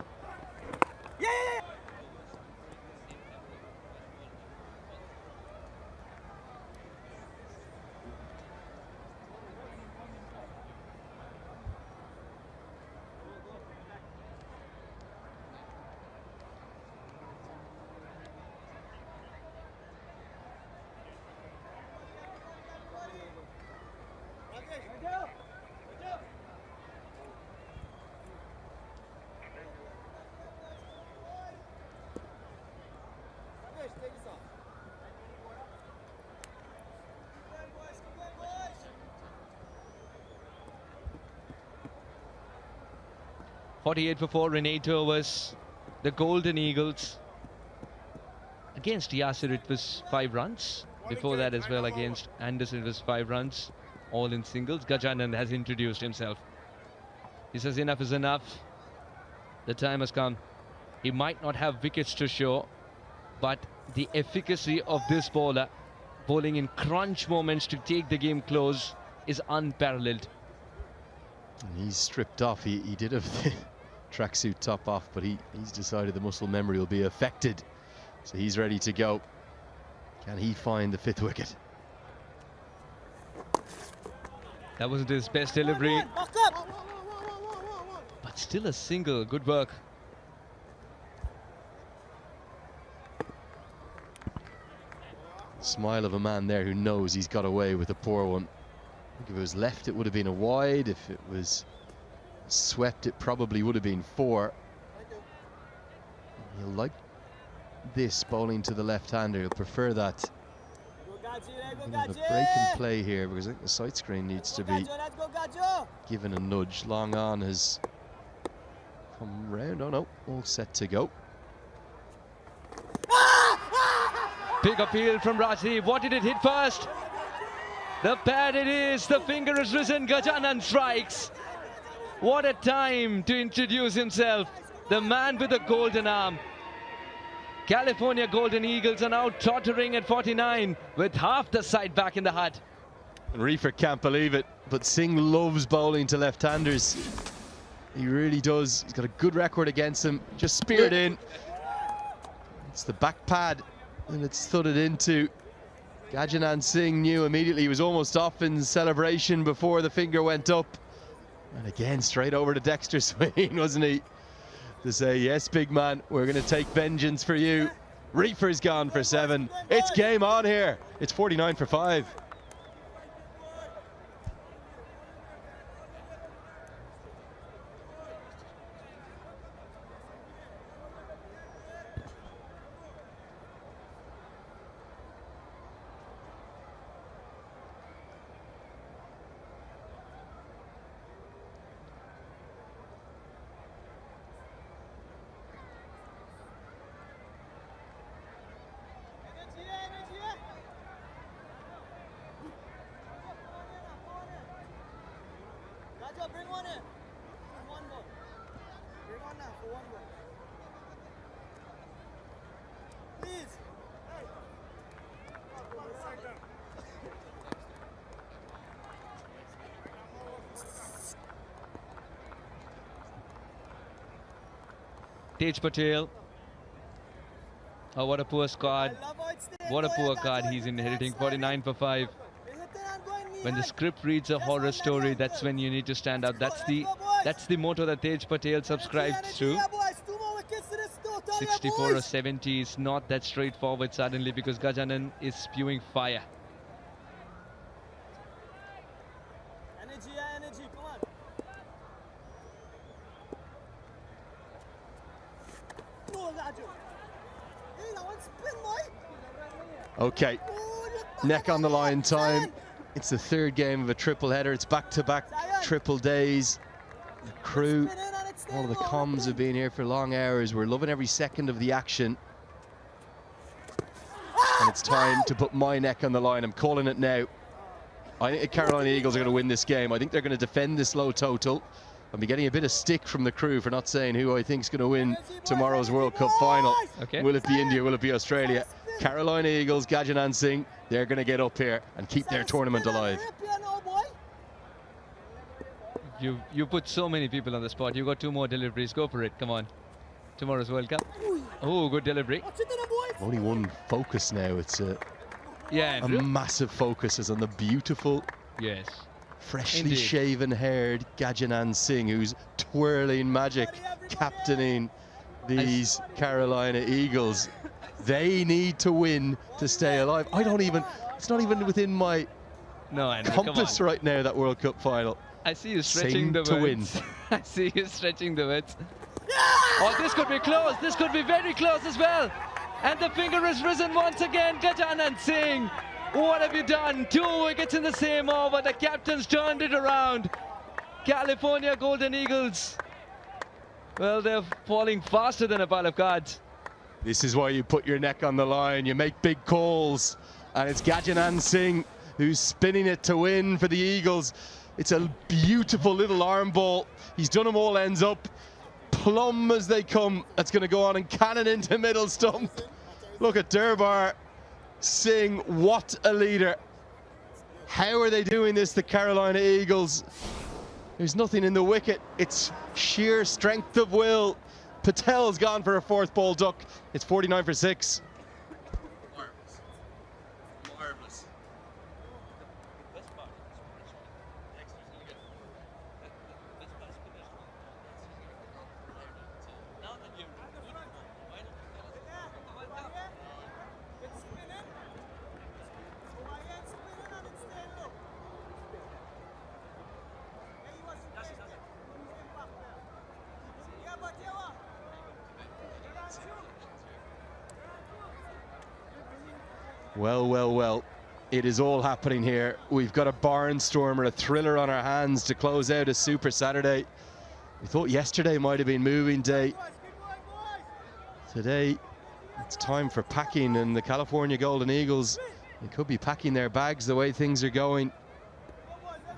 .48 for 4 in 8 overs. The Golden Eagles. Against Yasir it was 5 runs. Before that as well against Anderson it was 5 runs. All in singles. Gajanan has introduced himself. He says enough is enough. The time has come. He might not have wickets to show, but the efficacy of this bowler, bowling in crunch moments to take the game close, is unparalleled.
And he's stripped off. He did have the tracksuit top off, but he's decided the muscle memory will be affected. So he's ready to go. Can he find the 5th wicket?
That wasn't his best delivery, but still a single. Good work.
Smile of a man there who knows he's got away with a poor one. I think if it was left, it would have been a wide. If it was swept, it probably would have been 4. He'll like this bowling to the left-hander. He'll prefer that. A bit of a break in play here because I think the sight screen needs to be given a nudge. Long on has come round. Oh no, all set to go.
Big appeal from Rajdeep. What did it hit first? The pad it is. The finger has risen. Gajanan strikes. What a time to introduce himself. The man with the golden arm. California Golden Eagles are now tottering at 49 with half the side back in the hut.
Reefer can't believe it, but Singh loves bowling to left-handers. He really does. He's got a good record against him. Just speared in. It's the back pad, and it's thudded into. Gajanan Singh knew immediately he was almost off in celebration before the finger went up. And again, straight over to Dexter Swain, wasn't he? To say, yes, big man, we're going to take vengeance for you. Reefer's gone for 7. It's game on here. It's 49 for 5.
Bring one in. Bring one more. Bring one now for one more. Please. Hey. Come on, side down.
Tej Patel. Oh, what a poor squad. What a poor card he's inheriting. 49 for 5. When the script reads a horror story, that's when you need to stand up. That's the motto that Tej Patel subscribes to. 64 or 70 is not that straightforward suddenly because Gajanan is spewing fire.
Energy, come on.
Okay, neck on the line time. It's the third game of a triple header. It's back-to-back triple days. The crew, all of the comms have been here for long hours. We're loving every second of the action. And it's time to put my neck on the line. I'm calling it now. I think the Carolina Eagles are going to win this game. I think they're going to defend this low total. I'll be getting a bit of stick from the crew for not saying who I think is going to win tomorrow's World Cup final.
Okay.
Will it be India? Will it be Australia? Carolina Eagles, Gajanan Singh, they're going to get up here and keep their tournament alive.
You put so many people on the spot. You got 2 more deliveries. Go for it. Come on. Tomorrow's World Cup. Oh, good delivery.
Only one focus now. It's a massive focus is on the beautiful,
yes,
freshly shaven-haired Gajanan Singh, who's twirling magic, captaining these Carolina Eagles. They need to win to stay alive. It's not even within my compass right now, that World Cup final.
I see you stretching the words. I see you stretching the words. Oh, this could be close. This could be very close as well. And the finger is risen once again. Gajanan Singh, what have you done? 2 wickets in the same over. The captain's turned it around. California Golden Eagles. Well, they're falling faster than a pile of cards.
This is why you put your neck on the line. You make big calls. And it's Gajanan Singh who's spinning it to win for the Eagles. It's a beautiful little arm ball. He's done them all ends up. Plumb as they come. That's going to go on and cannon into middle stump. Look at Durbar Singh. What a leader. How are they doing this, the Carolina Eagles? There's nothing in the wicket. It's sheer strength of will. Patel's gone for a 4th ball duck. It's 49 for 6.
Marvelous.
Well, well, well. It is all happening here. We've got a barnstormer, a thriller on our hands to close out a Super Saturday. We thought yesterday might have been moving day. Today, it's time for packing, and the California Golden Eagles, they could be packing their bags the way things are going.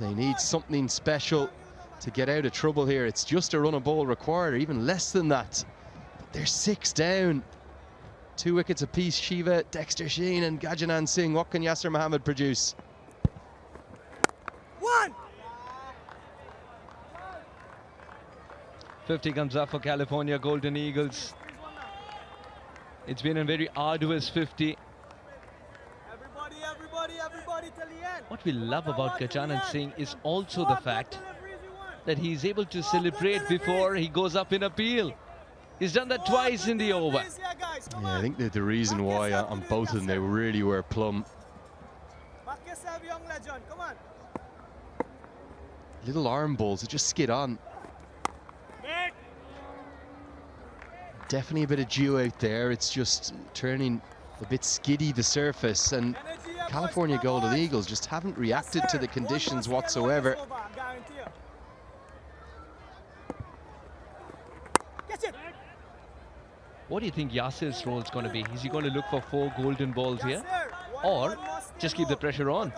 They need something special to get out of trouble here. It's just a run of ball required, or even less than that. But they're 6 down. 2 wickets apiece, Shiva, Dexter Sheen and Gajanan Singh. What can Yasir Mohammed produce?
1.
50 comes up for California Golden Eagles. It's been a very arduous 50.
Everybody till the end.
What we love about Gajanan Singh is also the fact that he's able to celebrate before he goes up in appeal. He's done that twice in the over.
Yeah, I think that the reason why on both of them they really were plumb.
Back yourself, young legend. Come on.
Little arm balls that just skid on. Definitely a bit of dew out there. It's just turning a bit skiddy, the surface, and California Golden Eagles just haven't reacted to the conditions whatsoever.
What do you think Yasir's role is going to be? Is he going to look for 4 golden balls here? Or just keep the pressure on?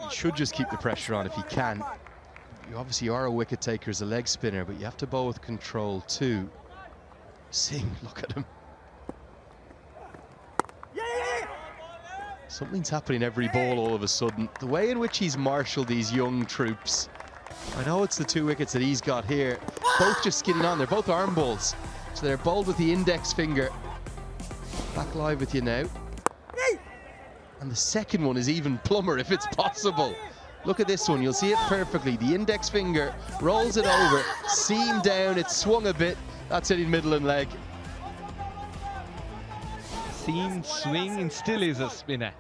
He should just keep the pressure on if he can. You obviously are a wicket taker as a leg spinner, but you have to bowl with control too. Singh, look at him. Something's happening every ball all of a sudden. The way in which he's marshalled these young troops. I know it's the 2 wickets that he's got here. Both just skidding on. They're both arm balls. So they're bowled with the index finger. Back live with you now. And the second one is even plumber if it's possible. Look at this one. You'll see it perfectly. The index finger rolls it over. Seam down. It's swung a bit. That's hitting middle and leg.
Seam, swing, and still is a spinner.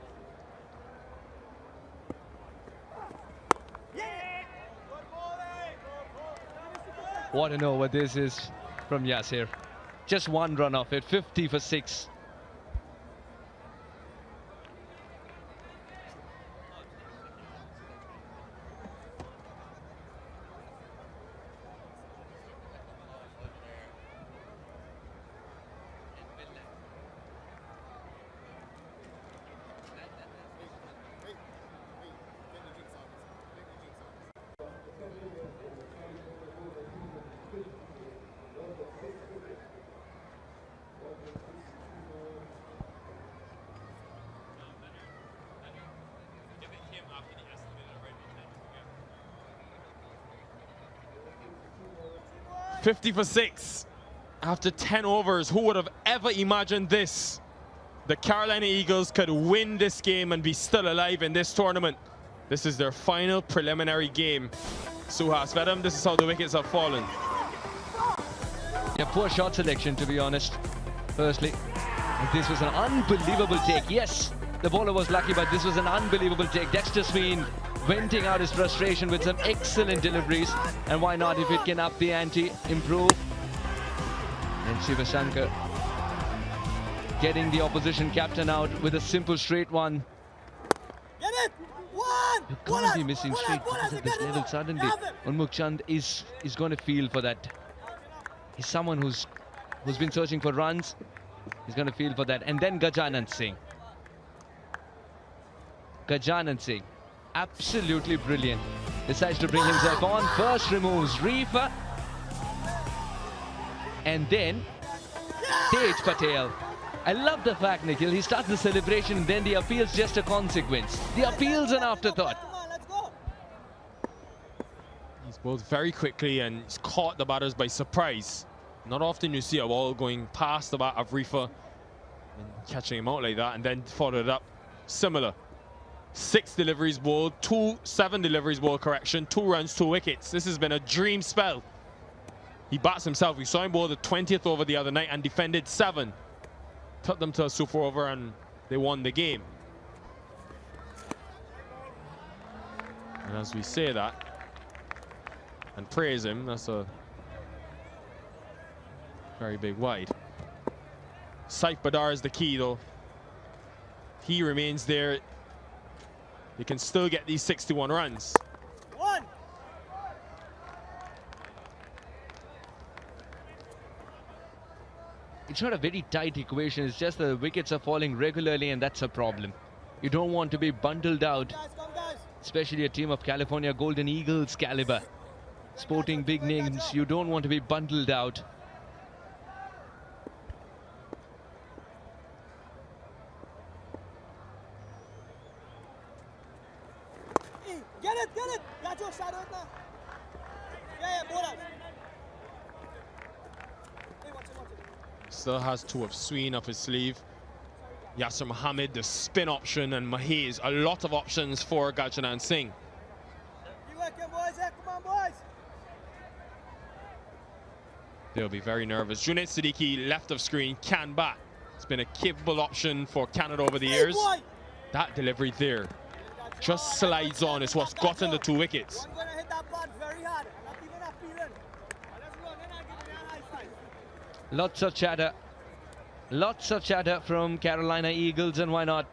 What an over this is from Yasir. Just 1 run off it, 50 for 6.
$50 for 6 after 10 overs. Who would have ever imagined this? The Carolina Eagles could win this game and be still alive in this tournament. This is their final preliminary game. Suhas Vedam, this is how the wickets have fallen.
Yeah, poor shot selection, to be honest. Firstly, this was an unbelievable take. Yes, the bowler was lucky, but this was an unbelievable take. Dexter Sween venting out his frustration with some excellent deliveries. And why not, if it can up the ante, improve. And Shivashankar getting the opposition captain out with a simple straight one.
Get it! 1!
You can't be missing straight balls at this level suddenly. Unmukh Chand is going to feel for that. He's someone who's been searching for runs. He's going to feel for that. And then Gajanan Singh. Gajanan Singh, absolutely brilliant. Decides to bring himself on. First removes Reefer. And then Tej Patel. I love the fact, Nikhil, he starts the celebration and then the appeal's just a consequence. The appeal's an afterthought.
He's bowled very quickly and he's caught the batters by surprise. Not often you see a ball going past the bat of Reefer and catching him out like that, and then followed up similar. 6 deliveries bowled, 7 deliveries bowled, correction, 2 runs, 2 wickets. This has been a dream spell. He bats himself. We saw him bowl the 20th over the other night and defended 7. Took them to a super over and they won the game. And as we say that and praise him, that's a very big wide. Saif Badar is the key though. He remains there. They can still get these 61 runs.
1!
It's not a very tight equation, it's just the wickets are falling regularly and that's a problem. You don't want to be bundled out, especially a team of California Golden Eagles caliber. Sporting big names, you don't want to be bundled out.
Get it. Got your shot right now. Yeah, both up. Hey, watch it.
Still has two of Sween up his sleeve. Yasser Mohammed, the spin option, and Mahiz. A lot of options for Gajanan Singh.
You working, boys? Yeah, come on, boys.
They'll be very nervous. Junaid Siddiqui, left of screen, can bat. It's been a capable option for Canada over the years. That delivery there just slides on. It's what's gotten the 2 wickets.
I'm gonna hit that ball very hard. I'm not even appealing. Let's run. Then I'll give you a high five.
Lots of chatter. Lots of chatter from Carolina Eagles, and why not?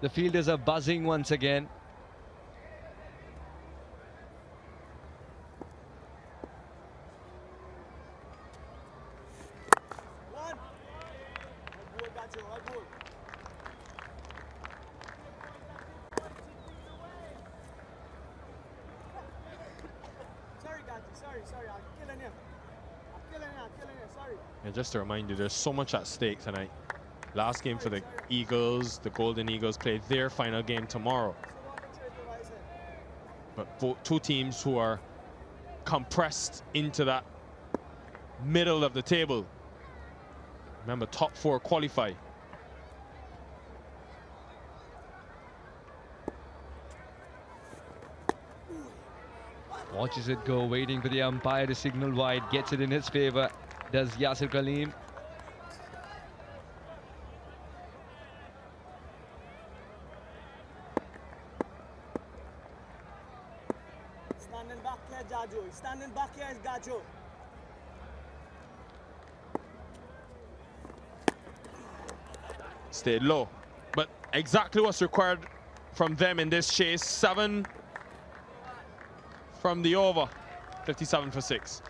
The fielders are buzzing once again.
One. Good, got you. All good. Sorry, got you. Sorry. I'm killing him. Sorry.
And just to remind you, there's so much at stake tonight. Last game for the Eagles, the Golden Eagles play their final game tomorrow. But both 2 teams who are compressed into that middle of the table. Remember, top 4 qualify.
Watches it go, waiting for the umpire to signal wide. Gets it in his favor. Does Yasir Kaleem.
Standing back here, Jajo. Standing back here is Gajo.
Stayed low. But exactly what's required from them in this chase. 7 from the over. 57 for 6.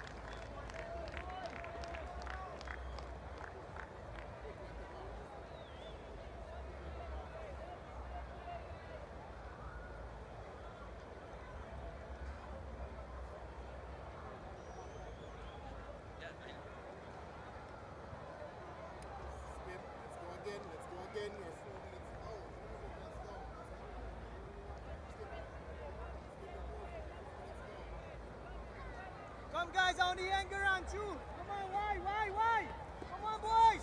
Come, guys, on the anger on you. Come on, why? Come on, boys.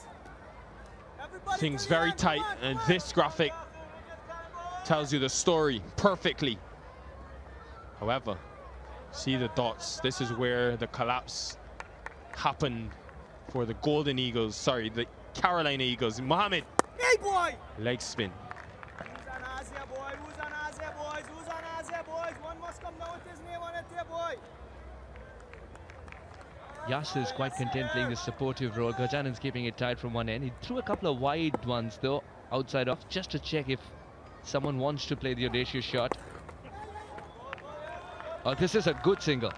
Everybody
Things
to the
very
end,
tight,
come on,
and
come on.
this graphic tells you the story perfectly. However, see the dots. This is where the collapse happened for the Golden Eagles. Sorry, the Carolina Eagles. Mohammed,
Hey, boy.
leg spin.
Who's on Asia, boy? Who's on Asia, boys? One must come down with his name on it there, boy.
Yasir is quite content playing this supportive role. Gajanan's keeping it tight from one end. He threw a couple of wide ones though, outside off, just to check if someone wants to play the audacious shot. Oh, this is a good single.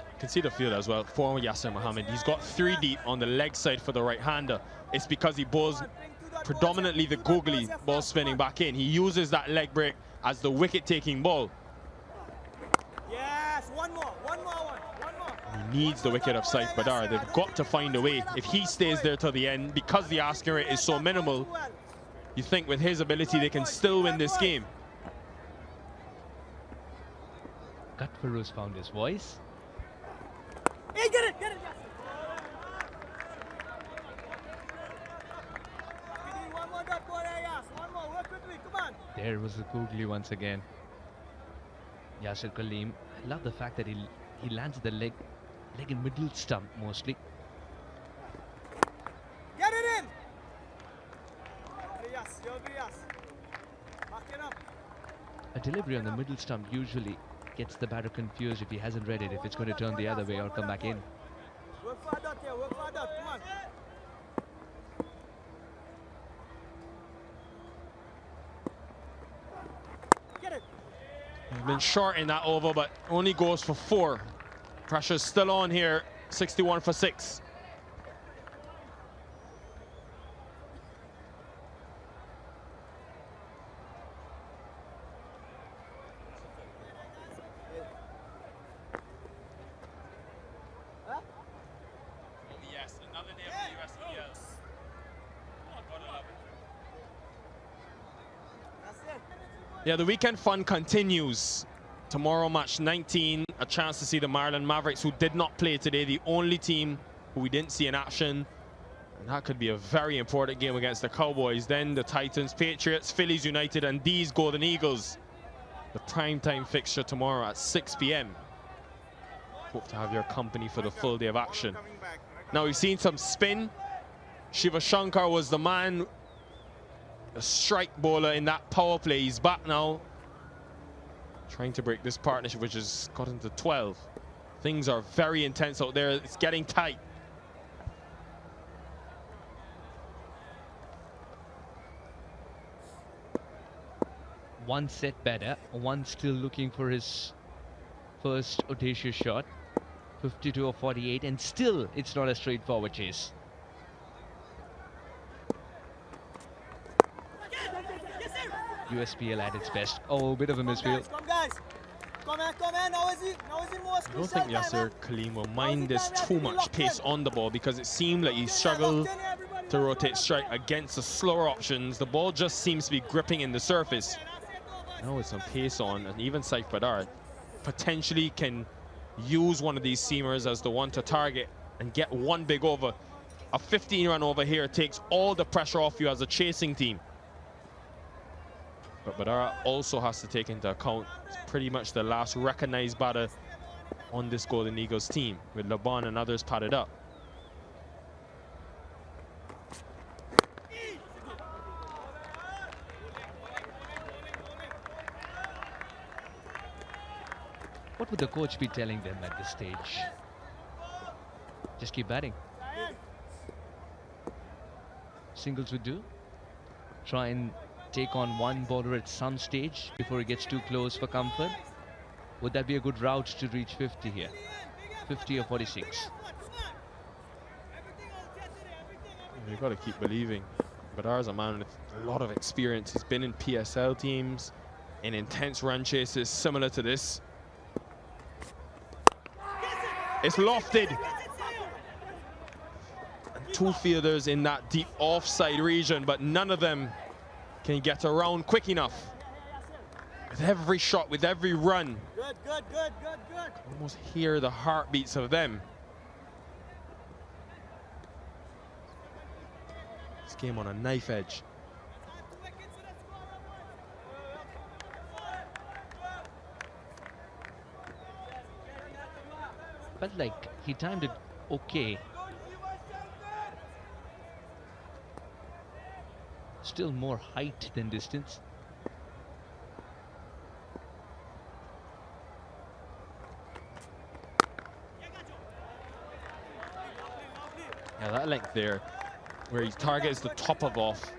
You can see the field as well for Yasser Mohammed. He's got 3 deep on the leg side for the right-hander. It's because he bowls predominantly the googly ball spinning back in. He uses that leg break as the wicket-taking ball.
Yes, one more.
He needs the wicket of Saif Badar. They've got to find a way. If he stays there till the end, because the asking rate is so minimal, you think with his ability they can still win this game.
Katfarouz found his voice.
Hey, get it, yes. We need one more dot ball there, yes. One more, work with me, come on.
There was the googly once again. Yasir Kaleem. I love the fact that he lands the leg in middle stump mostly.
Get it in. Yes, yes. Back it up.
A delivery on the middle stump usually gets the batter confused if he hasn't read it, if it's going to turn the other way or come back in.
Work for a dot here, come on. Get it.
He's been short in that over, but only goes for 4. Pressure's still on here, 61 for 6. Yes, another day of the USPL.
That's it.
Yeah, the weekend fun continues. Tomorrow, match 19, a chance to see the Maryland Mavericks, who did not play today, the only team who we didn't see in action. And that could be a very important game against the Cowboys. Then the Titans, Patriots, Phillies United, and these Golden Eagles. The primetime fixture tomorrow at 6 p.m. Hope to have your company for the full day of action. Now, we've seen some spin. Shiva Shankar was the man, a strike bowler in that power play. He's back now, trying to break this partnership, which has gotten to 12. Things are very intense out there. It's getting tight.
One set better, one still looking for his first audacious shot. 52 or 48, and still it's not a straightforward chase. USPL at its best. Oh, bit of a misfield.
Come guys. Come on. Now is it more
I don't think Yasser Kaleem will mind this too much pace on the ball, because it seemed like he struggled to rotate strike against the slower options. The ball just seems to be gripping in the surface. Now with some pace on, and even Saif Badar potentially can use one of these seamers as the one to target and get one big over. A 15-run over here takes all the pressure off you as a chasing team. But Badara also has to take into account it's pretty much the last recognized batter on this Golden Eagles team, with Laban and others padded up.
What would the coach be telling them at this stage? Just keep batting. Singles would do. Try and take on one bowler at some stage before it gets too close for comfort. Would that be a good route to reach 50 here? 50 or 46?
You've got to keep believing. Badar's a man with a lot of experience. He's been in PSL teams, in intense run chases similar to this. It's lofted. And two fielders in that deep offside region, but none of them can get around quick enough. With every shot, with every run,
Good.
almost hear the heartbeats of them. This game on a knife edge.
Felt like he timed it okay. Still more height than distance.
Yeah, that length there, where he targets the top of off,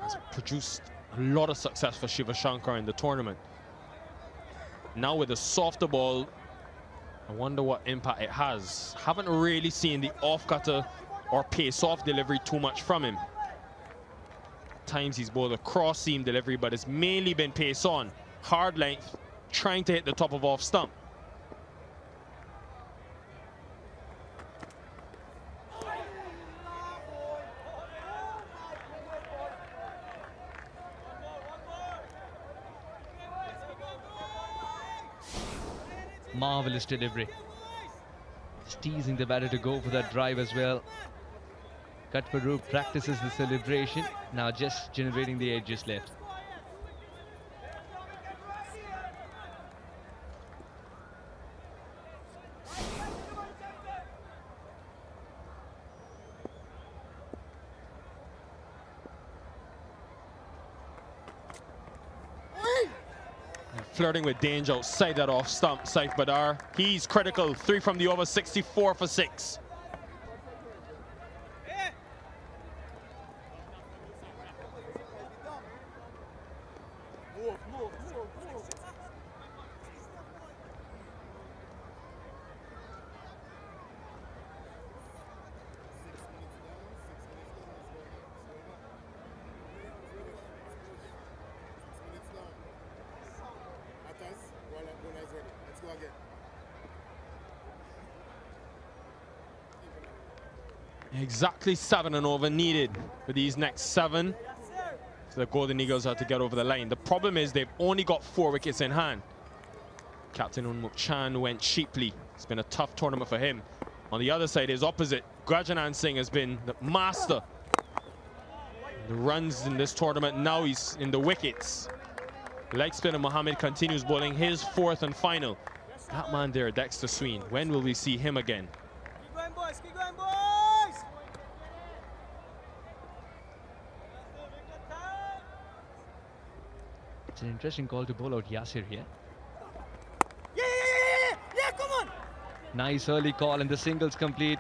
has produced a lot of success for Shiva Shankar in the tournament. Now with a softer ball, I wonder what impact it has. Haven't really seen the off-cutter or pace-off delivery too much from him. At times he's bowled a cross-seam delivery, but it's mainly been pace-on. Hard length, trying to hit the top of off stump.
Marvelous delivery. Just teasing the batter to go for that drive as well. Katparu practices the celebration, now just generating the edges left.
Flirting with danger outside that off stump, Saif Badar. He's critical. 3 from the over, 64 for 6. Exactly 7 and over needed for these next 7. the Golden Eagles are to get over the line. The problem is they've only got 4 wickets in hand. Captain Unmuk Chan went cheaply. It's been a tough tournament for him. On the other side, his opposite, Grajanan Singh, has been the master. The runs in this tournament, now he's in the wickets. Leg spinner Mohammed continues bowling his 4th and final. That man there, Dexter Sween, when will we see him again?
Keep going, boys. Keep going, boys.
It's an interesting call to bowl out Yasir here.
Yeah, come on.
Nice early call and the singles complete.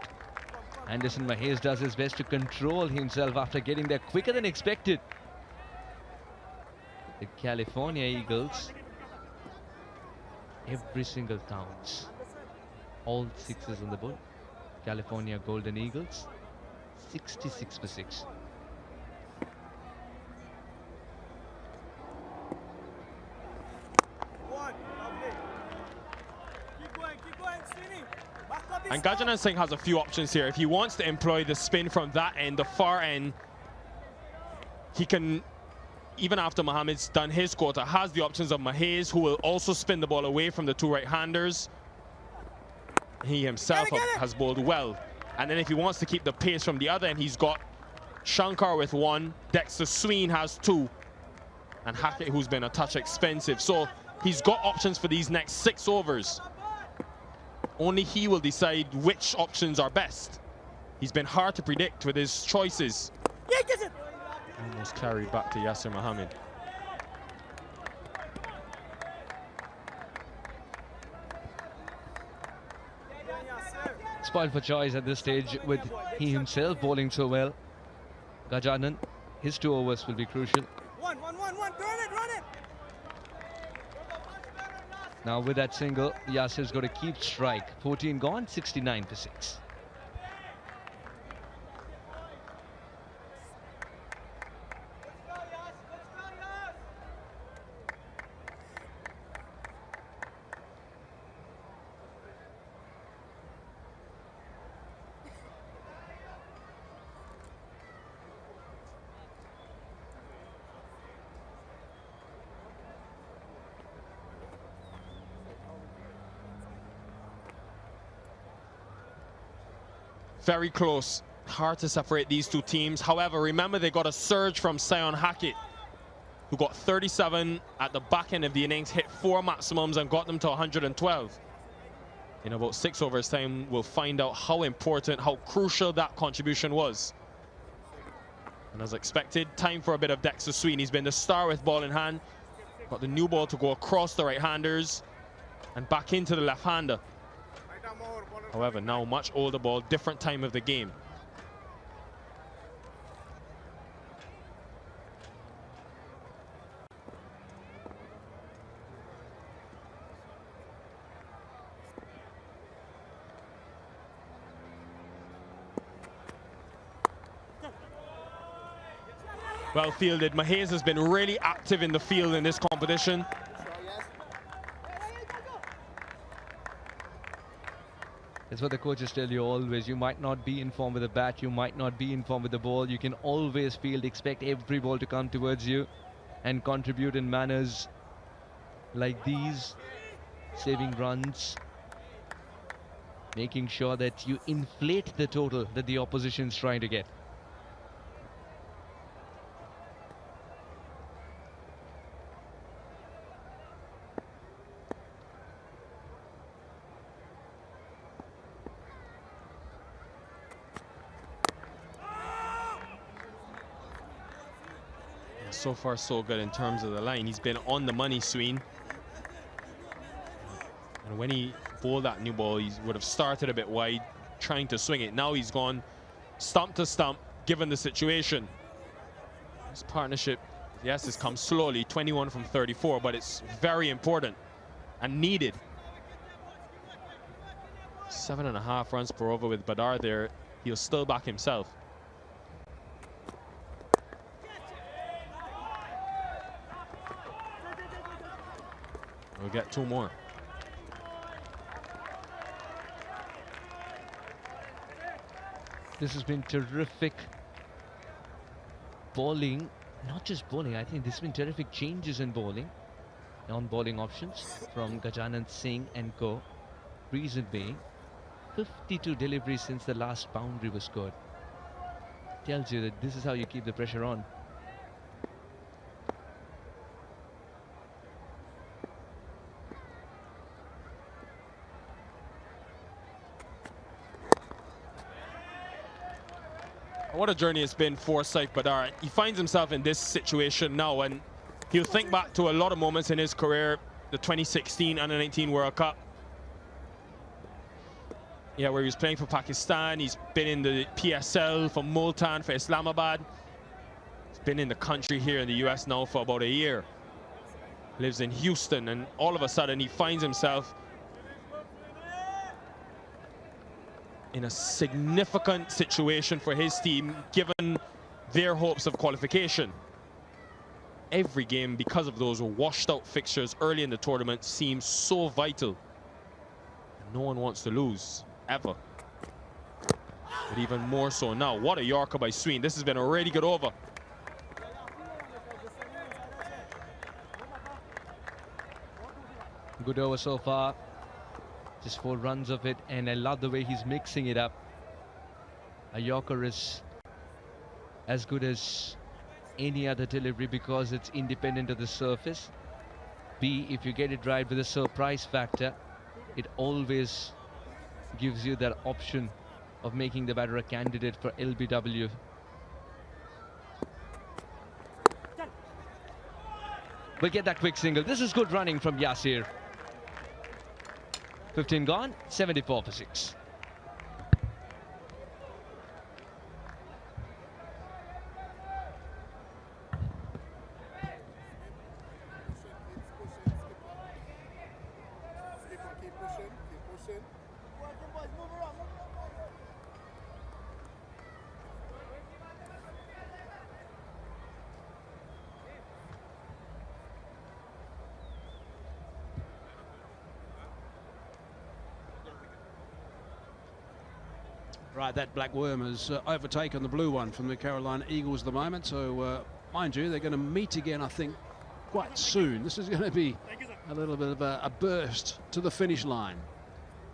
Anderson Mahes does his best to control himself after getting there quicker than expected. The California Eagles, every single counts. All 6s on the board. California Golden Eagles, 66 for 6.
One. Lovely. Keep going, Sweeney. Back up this
And
side.
Grajanan Singh has a few options here. If he wants to employ the spin from that end, the far end, he can, even after Mohammed's done his quarter, has the options of Mahes, who will also spin the ball away from the 2 right-handers. He himself has bowled well. And then if he wants to keep the pace from the other end, he's got Shankar with 1, Dexter Sween has 2, and Hackett, who's been a touch expensive. So he's got options for these next 6 overs. Only he will decide which options are best. He's been hard to predict with his choices.
Yeah, get it.
Almost carried back to Yasir Mohammed.
Spoiled for choice at this stage with he himself bowling so well. Gajanan, his 2 overs will be crucial.
One. Run it.
Now with that single, Yasir's got to keep strike. 14 gone, 69 for 6.
Very close. Hard to separate these 2 teams. However, remember they got a surge from Sion Hackett, who got 37 at the back end of the innings, hit 4 maximums and got them to 112. In about 6 overs time, we'll find out how important, how crucial that contribution was. And as expected, time for a bit of Dexter Sween. He's been the star with ball in hand. Got the new ball to go across the right-handers and back into the left-hander. However, now much older ball, different time of the game. Well fielded. Mahes has been really active in the field in this competition.
That's what the coaches tell you always. You might not be in form with the bat, you might not be in form with the ball. You can always field, expect every ball to come towards you and contribute in manners like these, saving runs, making sure that you inflate the total that the opposition's trying to get.
So far, so good in terms of the line. He's been on the money, Sween. And when he bowled that new ball, he would have started a bit wide, trying to swing it. Now he's gone stump to stump, given the situation. This partnership, yes, has come slowly, 21 from 34, but it's very important and needed. 7.5 runs per over with Badar there. He'll still back himself. We'll get 2 more.
This has been terrific bowling not just bowling, I think there's been terrific changes in bowling, non-bowling options from Gajanan Singh and co. Reason being, 52 deliveries since the last boundary was scored. Tells you that this is how you keep the pressure on.
What a journey it's been for Saif Badar. He finds himself in this situation now, and he'll think back to a lot of moments in his career, the 2016 Under-19 World Cup. Yeah, where he was playing for Pakistan. He's been in the PSL for Multan, for Islamabad. He's been in the country here in the US now for about a year. Lives in Houston, and all of a sudden he finds himself in a significant situation for his team, given their hopes of qualification. Every game, because of those washed out fixtures early in the tournament, seems so vital. No one wants to lose, ever. But even more so now. What a Yorker by Sween. This has been a really good over.
Good over so far. Just 4 runs of it, and I love the way he's mixing it up. A Yorker is as good as any other delivery because it's independent of the surface. B, if you get it right with a surprise factor, it always gives you that option of making the batter a candidate for LBW. We'll get that quick single. This is good running from Yasir. 15 gone, 74 for 6.
Right, that black worm has overtaken the blue one from the Carolina Eagles at the moment. So, mind you, they're going to meet again, I think, quite soon. This is going to be a little bit of a burst to the finish line.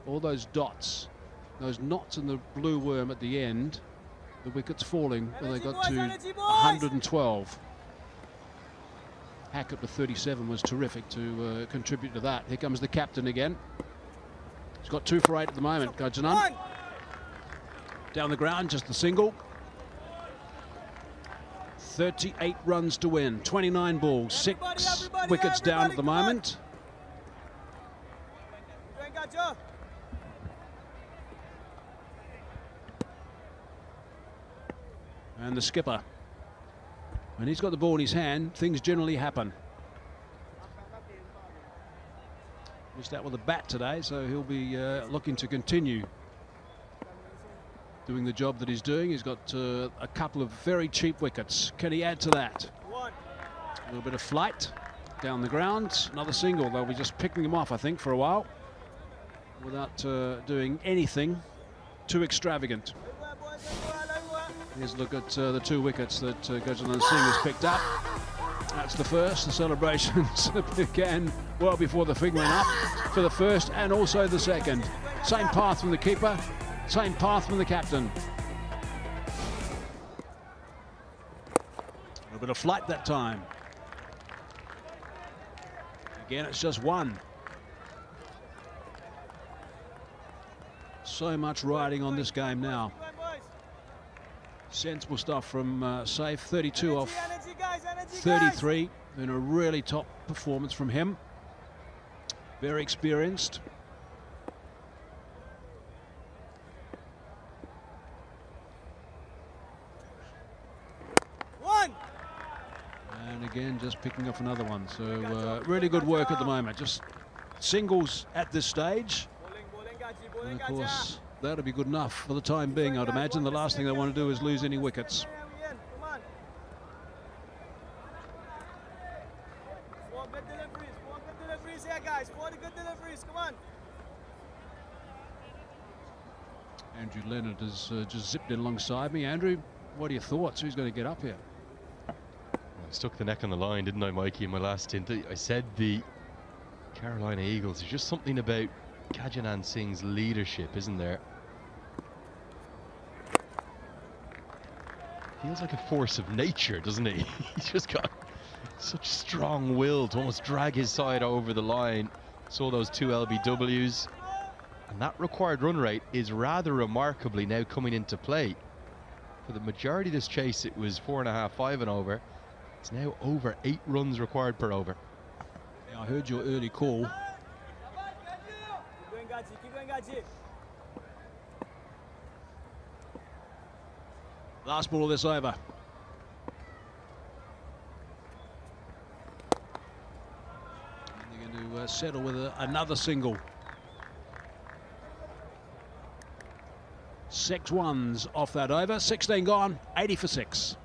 All those dots, those knots in the blue worm at the end, the wickets falling when they got to 112. Hackett with 37 was terrific to contribute to that. Here comes the captain again. He's got 2 for 8 at the moment, Gajanan. Down the ground, just the single. 38 runs to win, 29 balls, 6 wickets down at the moment. And the skipper, when he's got the ball in his hand, things generally happen. Missed out with a bat today, so he'll be looking to continue doing the job that he's doing. He's got a couple of very cheap wickets. Can he add to that? A little bit of flight down the ground. Another single. They'll be just picking him off, I think, for a while, without doing anything too extravagant. Here's a look at the 2 wickets that Gajanan Singh has picked up. That's the first. The celebrations began well before the fig went up for the first and also the second. Same path from the keeper. Same path from the captain. A little bit of flight that time. Again, it's just 1. So much riding on this game now. Sensible stuff from Saif. 32 off 33. In a really top performance from him. Very experienced. And again, just picking off another one. So really good work at the moment. Just singles at this stage. And of course, that'll be good enough for the time being, I'd imagine. The last thing they want to do is lose any wickets. Andrew Leonard has just zipped in alongside me. Andrew, what are your thoughts? Who's going to get up here?
Stuck the neck on the line, didn't I, Mikey, in my last stint? I said the Carolina Eagles, there's just something about Gajanan Singh's leadership, isn't there? Feels like a force of nature, doesn't he? He's just got such strong will to almost drag his side over the line. Saw those 2 LBWs. And that required run rate is rather remarkably now coming into play. For the majority of this chase, it was 4.5, 5 and over. It's now over 8 runs required per over.
Yeah, I heard your early call.
Keep going, Gaji. Keep going, Gaji.
Last ball of this over. And they're going to settle with another single. 6 ones off that over. 16 gone. 80 for 6.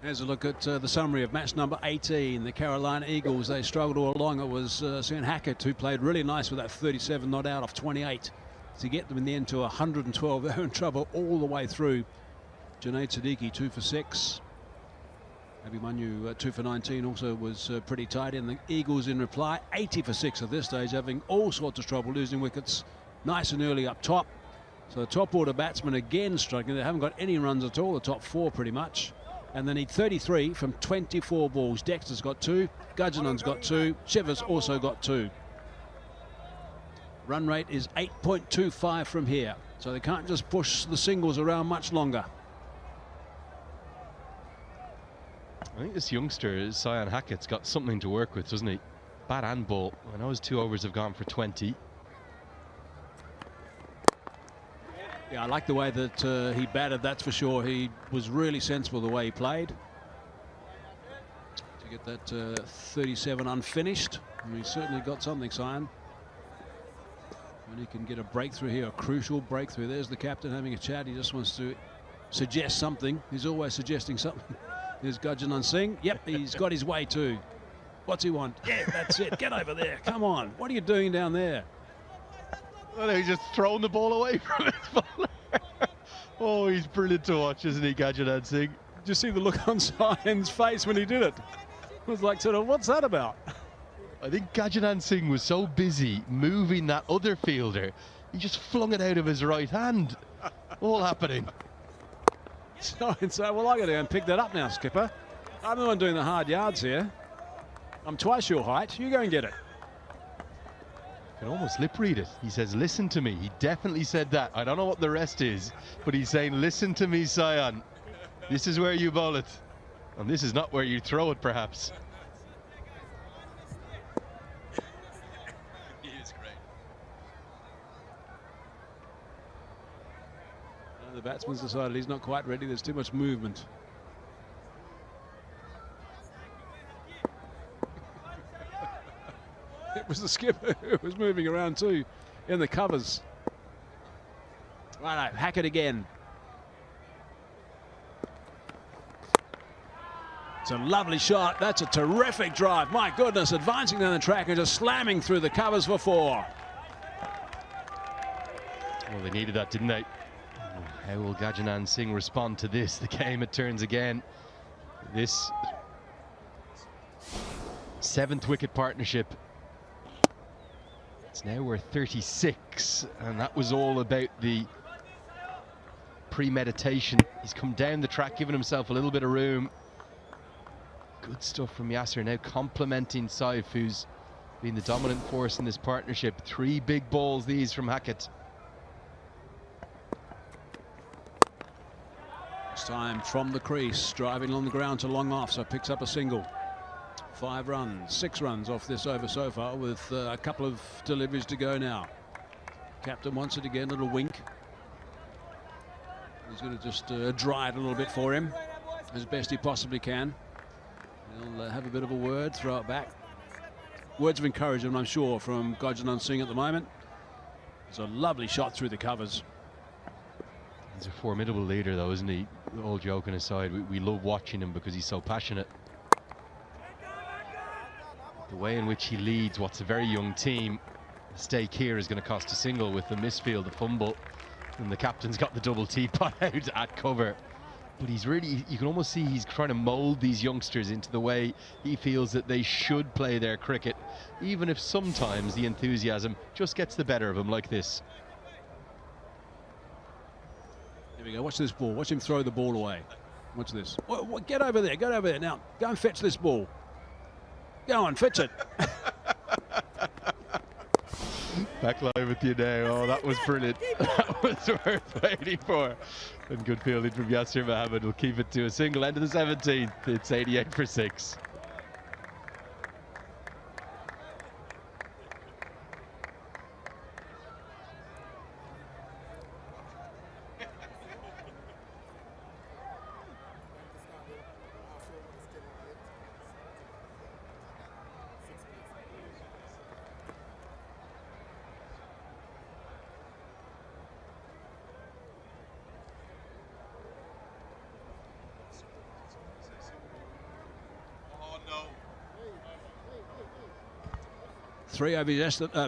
Here's a look at the summary of match number 18. The Carolina Eagles, they struggled all along. It was Sam Hackett who played really nice with that 37 not out off 28 to get them in the end to 112. They were in trouble all the way through. Junaid Siddiqui 2 for 6. Abhimanyu 2 for 19 also was pretty tight. And the Eagles in reply 80 for 6 at this stage, having all sorts of trouble losing wickets nice and early up top. So the top order batsmen again struggling. They haven't got any runs at all, the top 4 pretty much. And they need 33 from 24 balls. Dexter's got 2, Gajanan's got 2, Shiva's also got 2. Run rate is 8.25 from here, so they can't just push the singles around much longer.
I think this youngster, Sion Hackett's got something to work with, doesn't he? Bat and ball. I know his 2 overs have gone for 20. Yeah,
I like the way that he batted, that's for sure. He was really sensible the way he played. To get that 37 unfinished. And he certainly got something, Sion. And he can get a breakthrough here, a crucial breakthrough. There's the captain having a chat. He just wants to suggest something. He's always suggesting something. There's Gajanan Singh. Yep, he's got his way too. What's he want? Yeah, that's it. Get over there. Come on. What are you doing down there?
Well, he's just thrown the ball away from his bowler. Oh, he's brilliant to watch, isn't he, Gajanan Singh?
Did you see the look on Sion's face when he did it? It was like, sort of, what's that about?
I think Gajanan Singh was so busy moving that other fielder, he just flung it out of his right hand. All happening.
Sion said, well, I got to go and pick that up now, skipper. I'm the one doing the hard yards here. I'm twice your height. You go and get it.
Can almost lip read it. He says, listen to me. He definitely said that. I don't know what the rest is, but he's saying, listen to me, Sion. This is where you bowl it. And this is not where you throw it, perhaps. He is great.
The batsman's decided he's not quite ready. There's too much movement. It was the skipper who was moving around too in the covers. Righto, Hackett again. It's a lovely shot. That's a terrific drive. My goodness, advancing down the track and just slamming through the covers for 4.
Well, they needed that, didn't they? How will Gajanan Singh respond to this? The game, it turns again. This 7th wicket partnership. It's now worth 36, and that was all about the premeditation. He's come down the track, giving himself a little bit of room. Good stuff from Yasser, now complimenting Saif, who's been the dominant force in this partnership. 3 big balls, these from Hackett.
This time from the crease, driving along the ground to long off, so picks up a single. 5 runs, 6 runs off this over so far, with a couple of deliveries to go now. Captain wants it again, little wink. He's going to just dry it a little bit for him as best he possibly can. He'll have a bit of a word, throw it back. Words of encouragement, I'm sure, from Gajanand Singh at the moment. It's a lovely shot through the covers.
He's a formidable leader, though, isn't he? All joking aside, we love watching him because he's so passionate. The way in which he leads what's a very young team. The stake here is going to cost a single with the misfield, the fumble, and the captain's got the double teapot out at cover. But he's really, you can almost see he's trying to mould these youngsters into the way he feels that they should play their cricket, even if sometimes the enthusiasm just gets the better of him like this.
Here we go, watch this ball, watch him throw the ball away. Watch this. Get over there, get over there. Now, go and fetch this ball. Go on, fetch it.
Back live with you now. Oh, that was brilliant. That was worth waiting for. And good fielding from Yasir Mohammed will keep it to a single. End of the 17th. It's 88 for 6.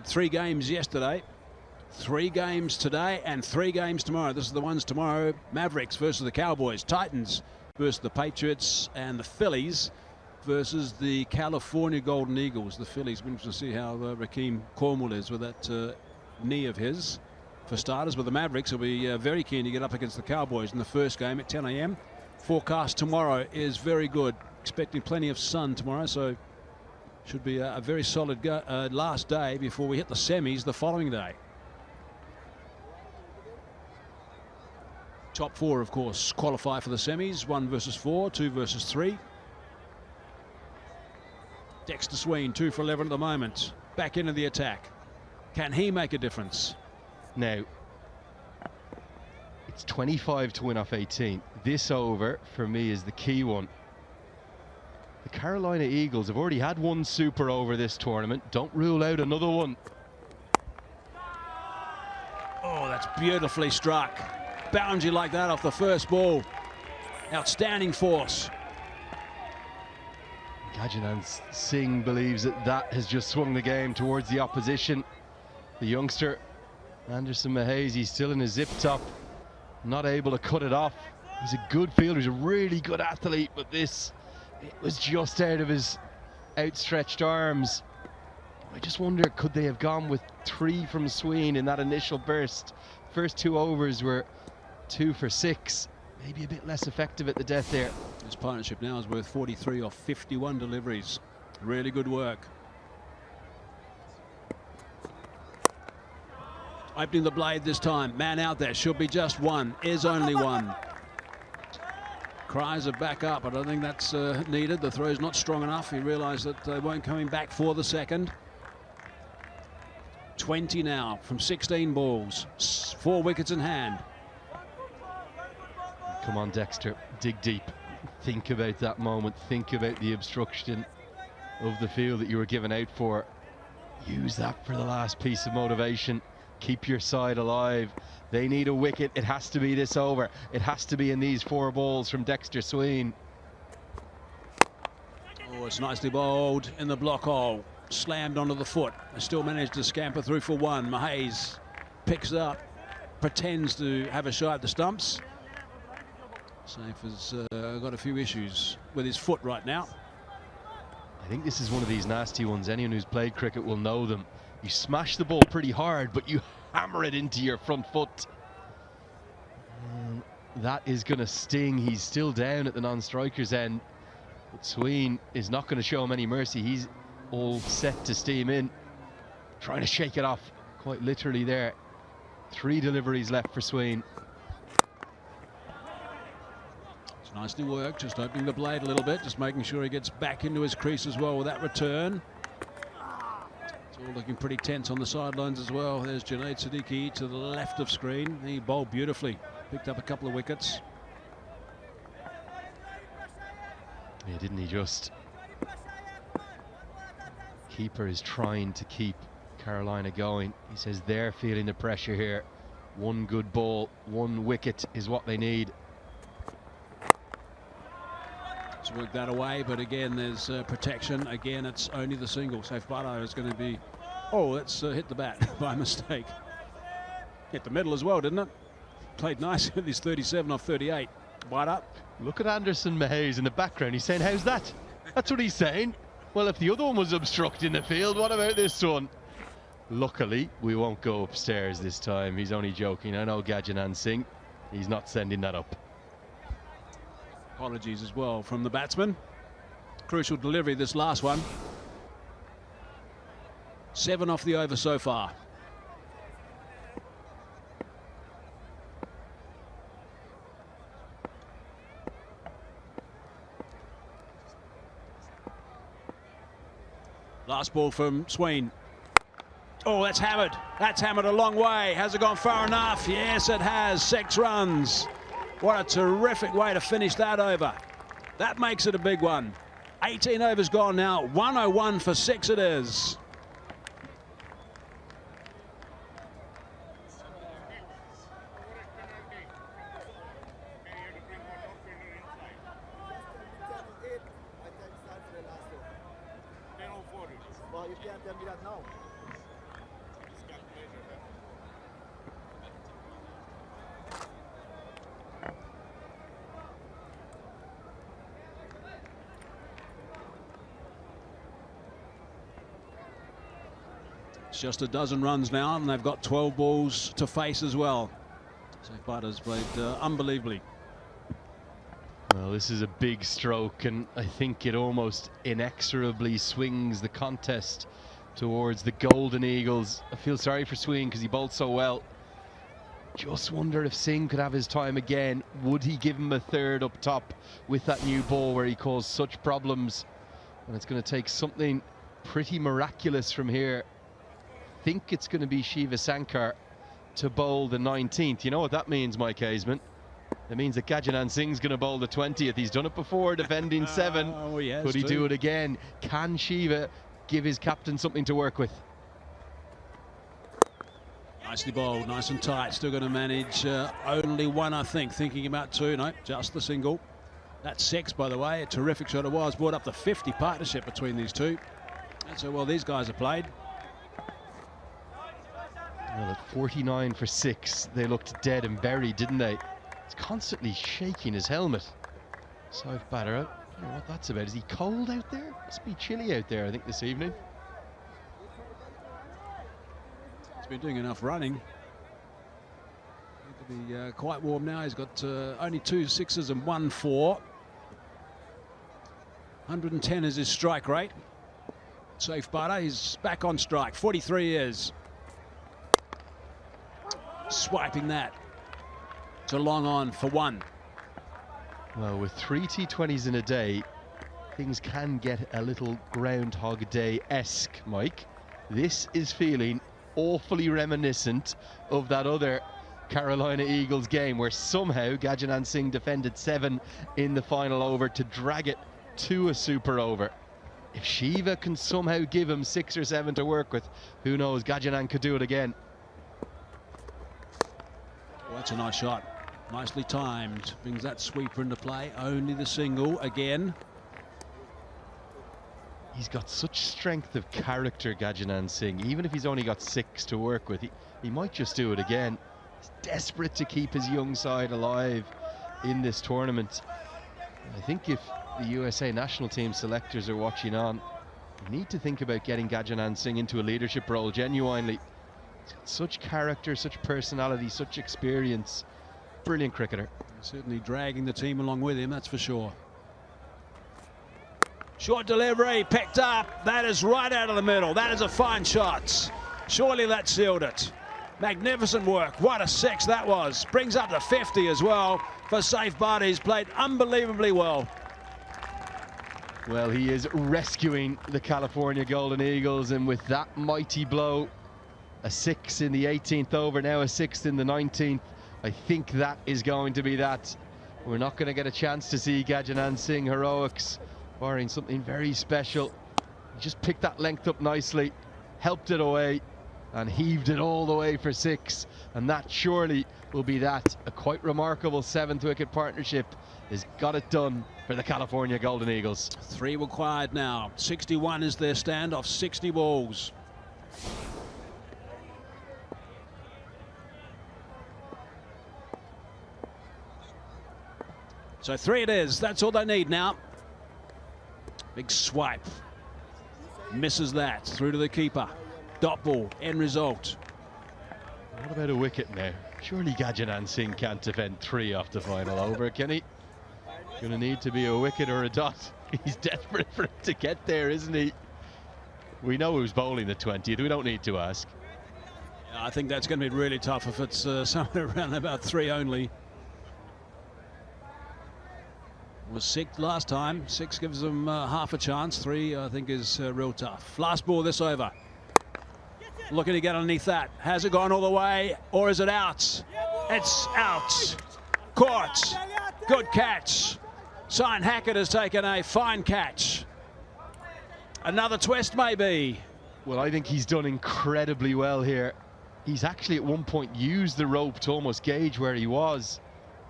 Three games yesterday, 3 games today, and 3 games tomorrow. This is the ones tomorrow. Mavericks versus the Cowboys, Titans versus the Patriots, and the Phillies versus the California Golden Eagles. The Phillies, we're interested to see how Rakeem Cornwall is with that knee of his. For starters, with the Mavericks, will be very keen to get up against the Cowboys in the first game at 10 a.m. Forecast tomorrow is very good. Expecting plenty of sun tomorrow, so should be a very solid last day before we hit the semis the following day. Top 4, of course, qualify for the semis. 1 versus 4, 2 versus 3. Dexter Sween, 2 for 11 at the moment. Back into the attack. Can he make a difference?
Now, it's 25 to win off 18. This over, for me, is the key one. The Carolina Eagles have already had 1 super over this tournament. Don't rule out another one.
Oh, that's beautifully struck. Boundary like that off the first ball. Outstanding force.
Gajanand Singh believes that has just swung the game towards the opposition. The youngster, Anderson Mahayzi, still in his zip top, not able to cut it off. He's a good fielder, he's a really good athlete, but this, it was just out of his outstretched arms. I just wonder, could they have gone with 3 from Sween in that initial burst? First 2 overs were 2 for 6. Maybe a bit less effective at the death there.
This partnership now is worth 43 off 51 deliveries. Really good work. Opening the blade this time. Man out there. Should be just 1. Is only 1. Cries are back up. I don't think that's needed. The throw's not strong enough. He realised that they weren't coming back for the second. 20 now from 16 balls. 4 wickets in hand.
Come on, Dexter, dig deep. Think about that moment. Think about the obstruction of the field that you were given out for. Use that for the last piece of motivation. Keep your side alive. They need a wicket. It has to be this over. It has to be in these 4 balls from Dexter Sween.
Oh, it's nicely bowled in the block hole. Slammed onto the foot. They still managed to scamper through for 1. Mahays picks it up, pretends to have a shot at the stumps. Saif has got a few issues with his foot right now.
I think this is one of these nasty ones. Anyone who's played cricket will know them. You smash the ball pretty hard, but you hammer it into your front foot. And that is going to sting. He's still down at the non-striker's end. But Sween is not going to show him any mercy. He's all set to steam in. Trying to shake it off, quite literally there. 3 deliveries left for Sween.
Nicely worked, just opening the blade a little bit, just making sure he gets back into his crease as well with that return. It's all looking pretty tense on the sidelines as well. There's Junaid Siddiqui to the left of screen. He bowled beautifully. picked up a couple of wickets.
Yeah, didn't he just? Keeper is trying to keep Carolina going. He says they're feeling the pressure here. One good ball, one wicket is what they need.
Let's work that away, but again, there's protection. Again, it's only the single. Safe Bada is going to be... Oh, let's hit the bat by mistake. Hit the middle as well, didn't it? Played nice with his 37 off 38. Wide up.
Look at Anderson Mahays in the background. He's saying, how's that? That's what he's saying. Well, if the other one was obstructing the field, what about this one? Luckily, we won't go upstairs this time. He's only joking. I know Gajanan Singh. He's not sending that up.
Apologies as well from the batsman. Crucial delivery this last one. 7 off the over so far. Last ball from Sween. Oh, that's hammered. That's hammered a long way. Has it gone far enough? Yes, it has. 6 runs. What a terrific way to finish that over. That makes it a big one. 18 overs gone now. 101 for 6 it is.
Well, you can't tell me that now.
It's just a dozen runs now, and they've got 12 balls to face as well. So Butter's played unbelievably.
Well, this is a big stroke, and I think it almost inexorably swings the contest towards the Golden Eagles. I feel sorry for Sween because he bowled so well. Just wonder if Singh could have his time again. Would he give him a third up top with that new ball where he caused such problems? And it's going to take something pretty miraculous from here. I think it's going to be Shiva Sankar to bowl the 19th. You know what that means, Mike Hazeman? That means that Gajanan Singh's going to bowl the 20th. He's done it before, defending 7.
Oh, yes,
could he do it again? Can Shiva give his captain something to work with?
Nicely bowled, nice and tight. Still going to manage only 1, I think. Thinking about 2. No, just the single. That's 6, by the way. A terrific shot it was. Brought up the 50 partnership between these two. That's how well these guys have played.
Well, at 49 for 6, they looked dead and buried, didn't they? He's constantly shaking his helmet. Saif Batter, I don't know what that's about. Is he cold out there? Must be chilly out there, I think, this evening.
He's been doing enough running. Need to be quite warm now. He's got only 2 6s and 1 4. 110 is his strike rate. Saif Batter, he's back on strike. 43 years. Swiping that to long on for 1.
Well, with 3 T20s in a day, things can get a little Groundhog Day-esque, Mike. This is feeling awfully reminiscent of that other Carolina Eagles game where somehow Gajanan Singh defended 7 in the final over to drag it to a super over. If Shiva can somehow give him 6 or 7 to work with, who knows, Gajanan could do it again.
Well, that's a nice shot. Nicely timed. Brings that sweeper into play. Only the single again.
He's got such strength of character, Gajanan Singh. Even if he's only got 6 to work with, he might just do it again. He's desperate to keep his young side alive in this tournament. I think if the USA national team selectors are watching on, you need to think about getting Gajanan Singh into a leadership role, genuinely. He's got such character, such personality, such experience. Brilliant cricketer.
Certainly dragging the team along with him, that's for sure. Short delivery, picked up. That is right out of the middle. That is a fine shot. Surely that sealed it. Magnificent work. What a 6 that was. Brings up to 50 as well for Saif Batter. He's played unbelievably well.
Well, he is rescuing the California Golden Eagles, and with that mighty blow, a 6 in the 18th over, now a 6 in the 19th. I think that is going to be that. We're not going to get a chance to see Gajanan Singh heroics, barring something very special. He just picked that length up nicely, helped it away, and heaved it all the way for 6. And that surely will be that. A quite remarkable 7th wicket partnership has got it done for the California Golden Eagles.
3 required now. 61 is their stand off 60 balls. So 3 it is. That's all they need now. Big swipe. Misses that. Through to the keeper. Dot ball. End result.
What about a wicket now? Surely Gajanan Singh can't defend 3 off the final over, can he? Going to need to be a wicket or a dot. He's desperate for it to get there, isn't he? We know who's bowling the 20th. We don't need to ask.
Yeah, I think that's going to be really tough if it's somewhere around about 3 only. Was 6 last time. 6 gives them half a chance. 3, I think, is real tough. Last ball this over. Looking to get underneath that. Has it gone all the way, or is it out? It's out. Caught. Good catch. Sain Hackett has taken a fine catch. Another twist, maybe.
Well, I think he's done incredibly well here. He's actually at one point used the rope to almost gauge where he was.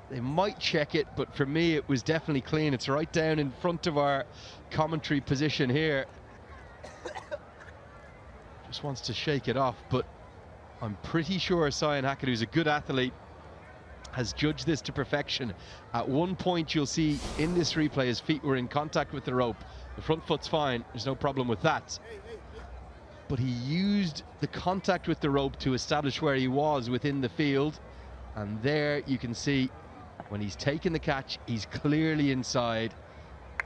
They might check it, but for me it was definitely clean. It's right down in front of our commentary position here. Just wants to shake it off, but I'm pretty sure Sain Hackett, who's a good athlete, has judged this to perfection. At one point you'll see in this replay his feet were in contact with the rope. The front foot's fine, there's no problem with that. But he used the contact with the rope to establish where he was within the field. And there you can see when he's taken the catch, he's clearly inside.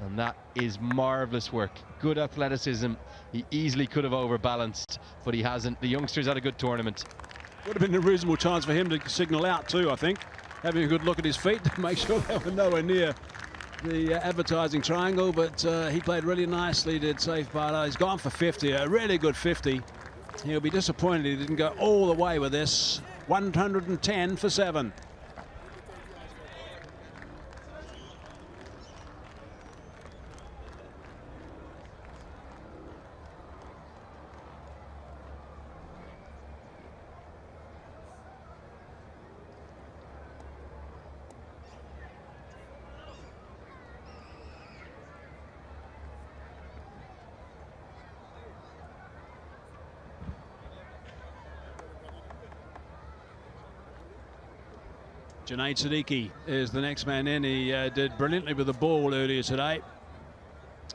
And that is marvellous work. Good athleticism. He easily could have overbalanced, but he hasn't. The youngster's had a good tournament.
Would have been a reasonable chance for him to signal out too, I think. Having a good look at his feet to make sure they were nowhere near the advertising triangle, but he played really nicely, did Saif Bada. He's gone for 50, a really good 50. He'll be disappointed he didn't go all the way with this. 110 for 7. Junaid Siddiqui is the next man in. He did brilliantly with the ball earlier today.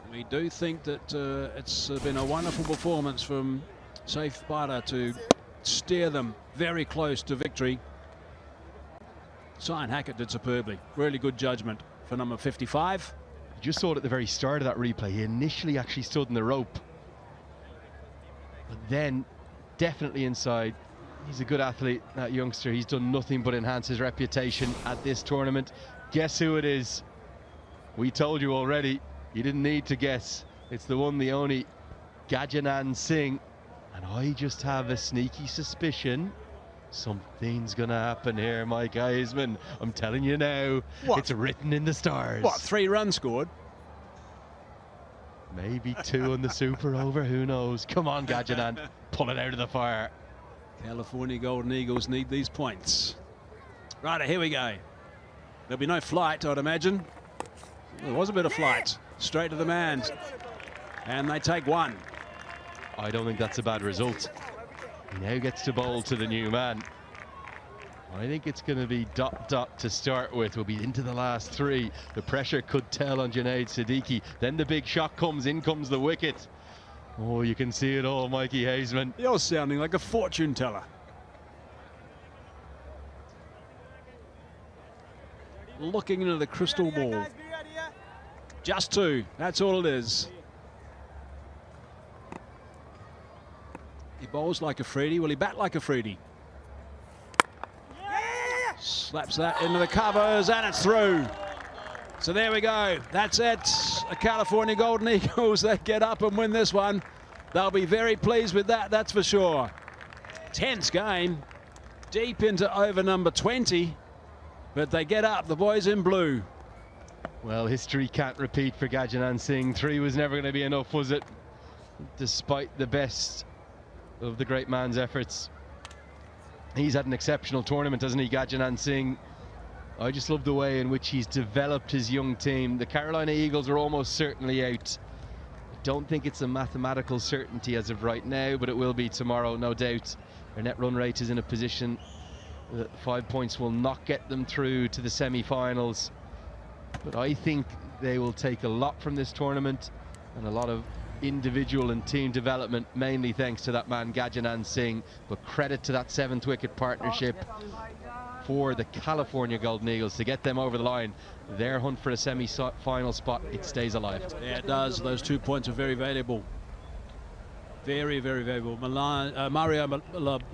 We do think that it's been a wonderful performance from Saif Bada to steer them very close to victory. Sain Hackett did superbly. Really good judgment for number 55.
You just saw it at the very start of that replay. He initially actually stood in the rope, but then definitely inside. He's a good athlete, that youngster. He's done nothing but enhance his reputation at this tournament. Guess who it is? We told you already. You didn't need to guess. It's the one, the only, Gajanan Singh. And I just have a sneaky suspicion something's going to happen here, Mike Eisman. I'm telling you now,
what?
It's written in the stars.
What, 3 runs scored?
Maybe 2 on the super over, who knows? Come on, Gajanan, pull it out of the fire.
California Golden Eagles need these points. Right, here we go. There'll be no flight, I'd imagine. There was a bit of flight. Straight to the man. And they take 1.
I don't think that's a bad result. He now gets to bowl to the new man. I think it's going to be dot to start with. We'll be into the last 3. The pressure could tell on Junaid Siddiqui. Then the big shot comes, in comes the wicket. Oh, you can see it all, Mikey Hazeman.
You're sounding like a fortune teller. Looking into the crystal ball. Just 2, that's all it is. He bowls like a Freddie. Will he bat like a Freddie? Slaps that into the covers and it's through. So there we go. That's it. The California Golden Eagles that get up and win this one. They'll be very pleased with that, that's for sure. Tense game. Deep into over number 20. but they get up, the boys in blue.
Well, history can't repeat for Gajanan Singh. 3 was never going to be enough, was it? Despite the best of the great man's efforts. He's had an exceptional tournament, hasn't he, Gajanan Singh? I just love the way in which he's developed his young team. The Carolina Eagles are almost certainly out. I don't think it's a mathematical certainty as of right now, but it will be tomorrow, no doubt. Their net run rate is in a position that 5 points will not get them through to the semi-finals. But I think they will take a lot from this tournament, and a lot of individual and team development, mainly thanks to that man Gajanan Singh. But credit to that 7th wicket partnership for the California Golden Eagles to get them over the line. Their hunt for a semi-final spot, it stays alive.
Yeah, it does. Those 2 points are very valuable. Very, very valuable. Mario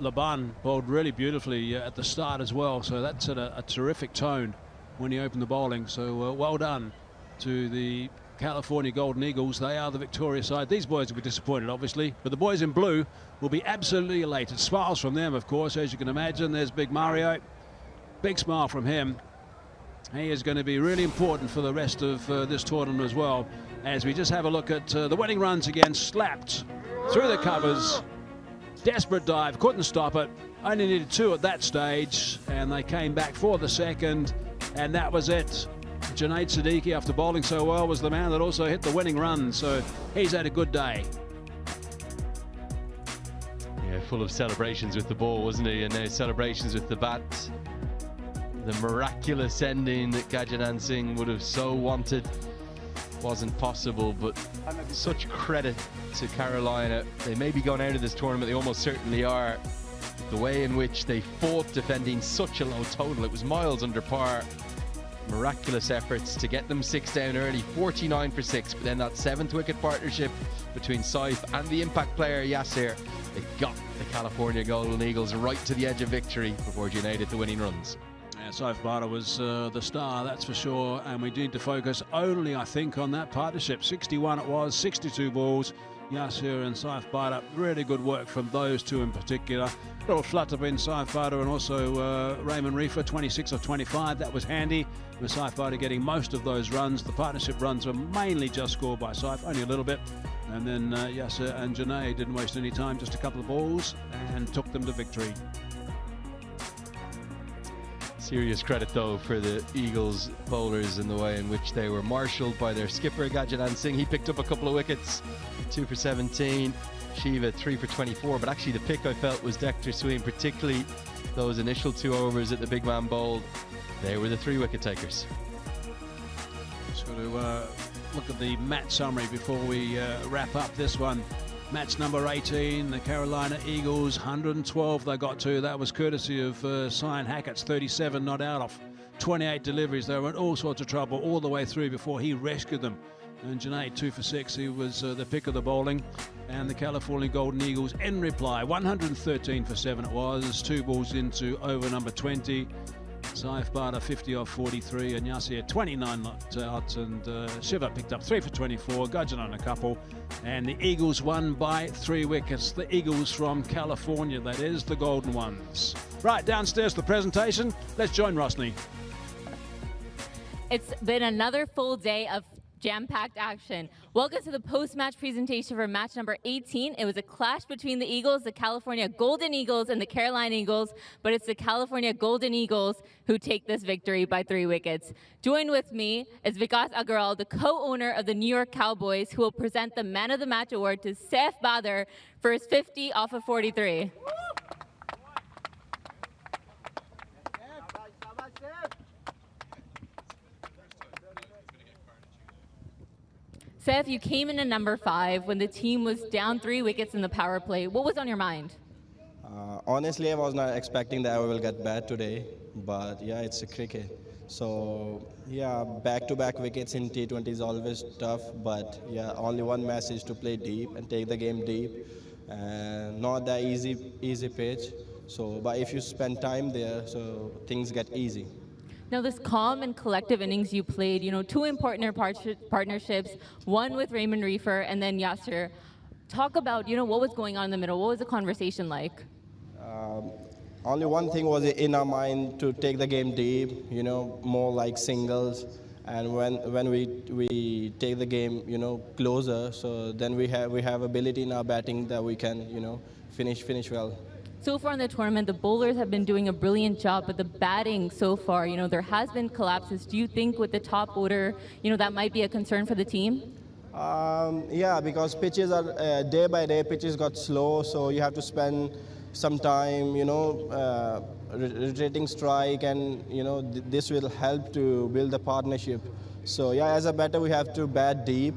Laban bowled really beautifully at the start as well, so that's at a terrific tone when he opened the bowling. So well done to the California Golden Eagles. They are the victorious side. These boys will be disappointed, obviously, but the boys in blue will be absolutely elated. Smiles from them, of course, as you can imagine. There's big Mario. Big smile from him. He is going to be really important for the rest of this tournament as well. As we just have a look at the winning runs again, slapped through the covers. Desperate dive, couldn't stop it. Only needed 2 at that stage, and they came back for the second, and that was it. Junaid Siddiqui, after bowling so well, was the man that also hit the winning run, so he's had a good day.
Yeah, full of celebrations with the ball, wasn't he? And now celebrations with the bat. The miraculous ending that Gajanan Singh would have so wanted wasn't possible, but such credit to Carolina. They may be going out of this tournament, they almost certainly are. The way in which they fought defending such a low total, it was miles under par. Miraculous efforts to get them 6 down early, 49 for 6, but then that 7th wicket partnership between Saif and the impact player Yasir, they got the California Golden Eagles right to the edge of victory before Junaid hit the winning runs.
Saif Bada was the star, that's for sure, and we need to focus only, I think, on that partnership. 61 it was, 62 balls. Yasir and Saif Bada, really good work from those two in particular. A little flutter between Saif Bada and also Raymond Reefer, 26 of 25. That was handy, with Saif Bada getting most of those runs. The partnership runs were mainly just scored by Saif, only a little bit. And then Yasir and Junaid didn't waste any time, just a couple of balls, and took them to victory.
Serious credit though for the Eagles bowlers in the way in which they were marshalled by their skipper Gajanan Singh. He picked up a couple of wickets, 2 for 17, Shiva 3 for 24, but actually the pick I felt was Dexter Sween, particularly those initial 2 overs that the big man bowled. They were the 3 wicket takers.
Just got to look at the match summary before we wrap up this one. Match number 18, the Carolina Eagles, 112 they got to. That was courtesy of Cyan Hackett's 37 not out off 28 deliveries. They were in all sorts of trouble all the way through before he rescued them. And Junaid 2 for 6, he was the pick of the bowling. And the California Golden Eagles in reply, 113 for 7 it was, 2 balls into over number 20. Saif Bada 50 off 43, and Yasir 29 not out, and Shiva picked up 3 for 24, Gajanan a couple, and the Eagles won by 3 wickets. The Eagles from California, that is, the Golden Ones. Right, downstairs the presentation. Let's join Rosny.
It's been another full day of jam-packed action. Welcome to the post-match presentation for match number 18. It was a clash between the Eagles, the California Golden Eagles, and the Carolina Eagles, but it's the California Golden Eagles who take this victory by 3 wickets. Join with me is Vikas Agarwal, the co-owner of the New York Cowboys, who will present the Man of the Match award to Saif Bada for his 50 off of 43. Saif, you came in at number 5 when the team was down 3 wickets in the power play. What was on your mind?
Honestly, I was not expecting that I will get bad today, but yeah, it's a cricket. So yeah, back-to-back wickets in T20 is always tough, but yeah, only one message to play deep and take the game deep, and not that easy pitch. So, but if you spend time there, so things get easy.
Now, this calm and collective innings you played, 2 important partnerships, one with Raymond Reefer and then Yasir. Talk about, what was going on in the middle. What was the conversation like?
only one thing was in our mind to take the game deep, you know, more like singles. And when we take the game, you know, closer, so then we have ability in our batting that we can, you know, finish well.
So far in the tournament, the bowlers have been doing a brilliant job, but the batting so far, you know, there has been collapses. Do you think with the top order, you know, that might be a concern for the team?
Yeah, because pitches are day by day, pitches got slow, so you have to spend some time, you know, rotating strike, and you know this will help to build a partnership. So yeah, as a batter we have to bat deep.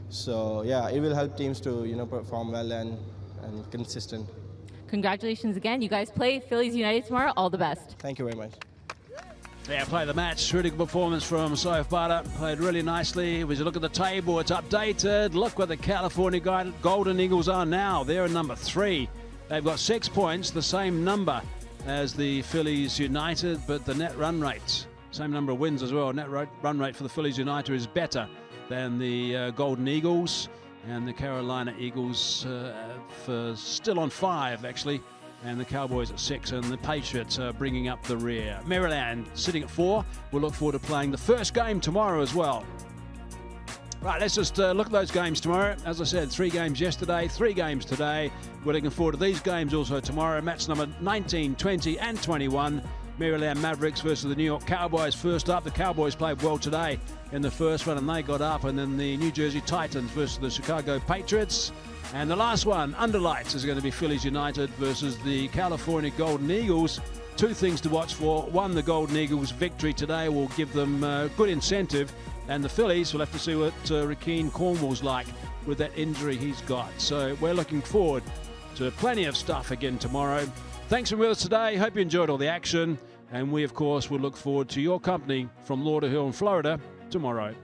So yeah, it will help teams to, you know, perform well and consistent.
Congratulations again. You guys play Phillies United tomorrow. All the best.
Thank you very much.
Yeah, play the match. Really good performance from Soif Bhatta. Played really nicely. As you look at the table, it's updated. Look where the California Golden Eagles are now. They're in number 3. They've got 6 points, the same number as the Phillies United, but the net run rate, same number of wins as well. Net run rate for the Phillies United is better than the Golden Eagles, and the Carolina Eagles still on 5 actually, and the Cowboys at 6, and the Patriots bringing up the rear. Maryland sitting at 4. We'll look forward to playing the first game tomorrow as well. Right, let's just look at those games tomorrow. As I said, 3 games yesterday, 3 games today. We're looking forward to these games also tomorrow. Match number 19, 20 and 21. Maryland Mavericks versus the New York Cowboys first up. The Cowboys played well today in the first one and they got up. And then the New Jersey Titans versus the Chicago Patriots. And the last one, under lights, is going to be Phillies United versus the California Golden Eagles. 2 things to watch for. 1, the Golden Eagles' victory today will give them good incentive. And the Phillies will have to see what Rakeem Cornwall's like with that injury he's got. So we're looking forward to plenty of stuff again tomorrow. Thanks for being with us today. Hope you enjoyed all the action. And we, of course, will look forward to your company from Lauderhill in Florida tomorrow.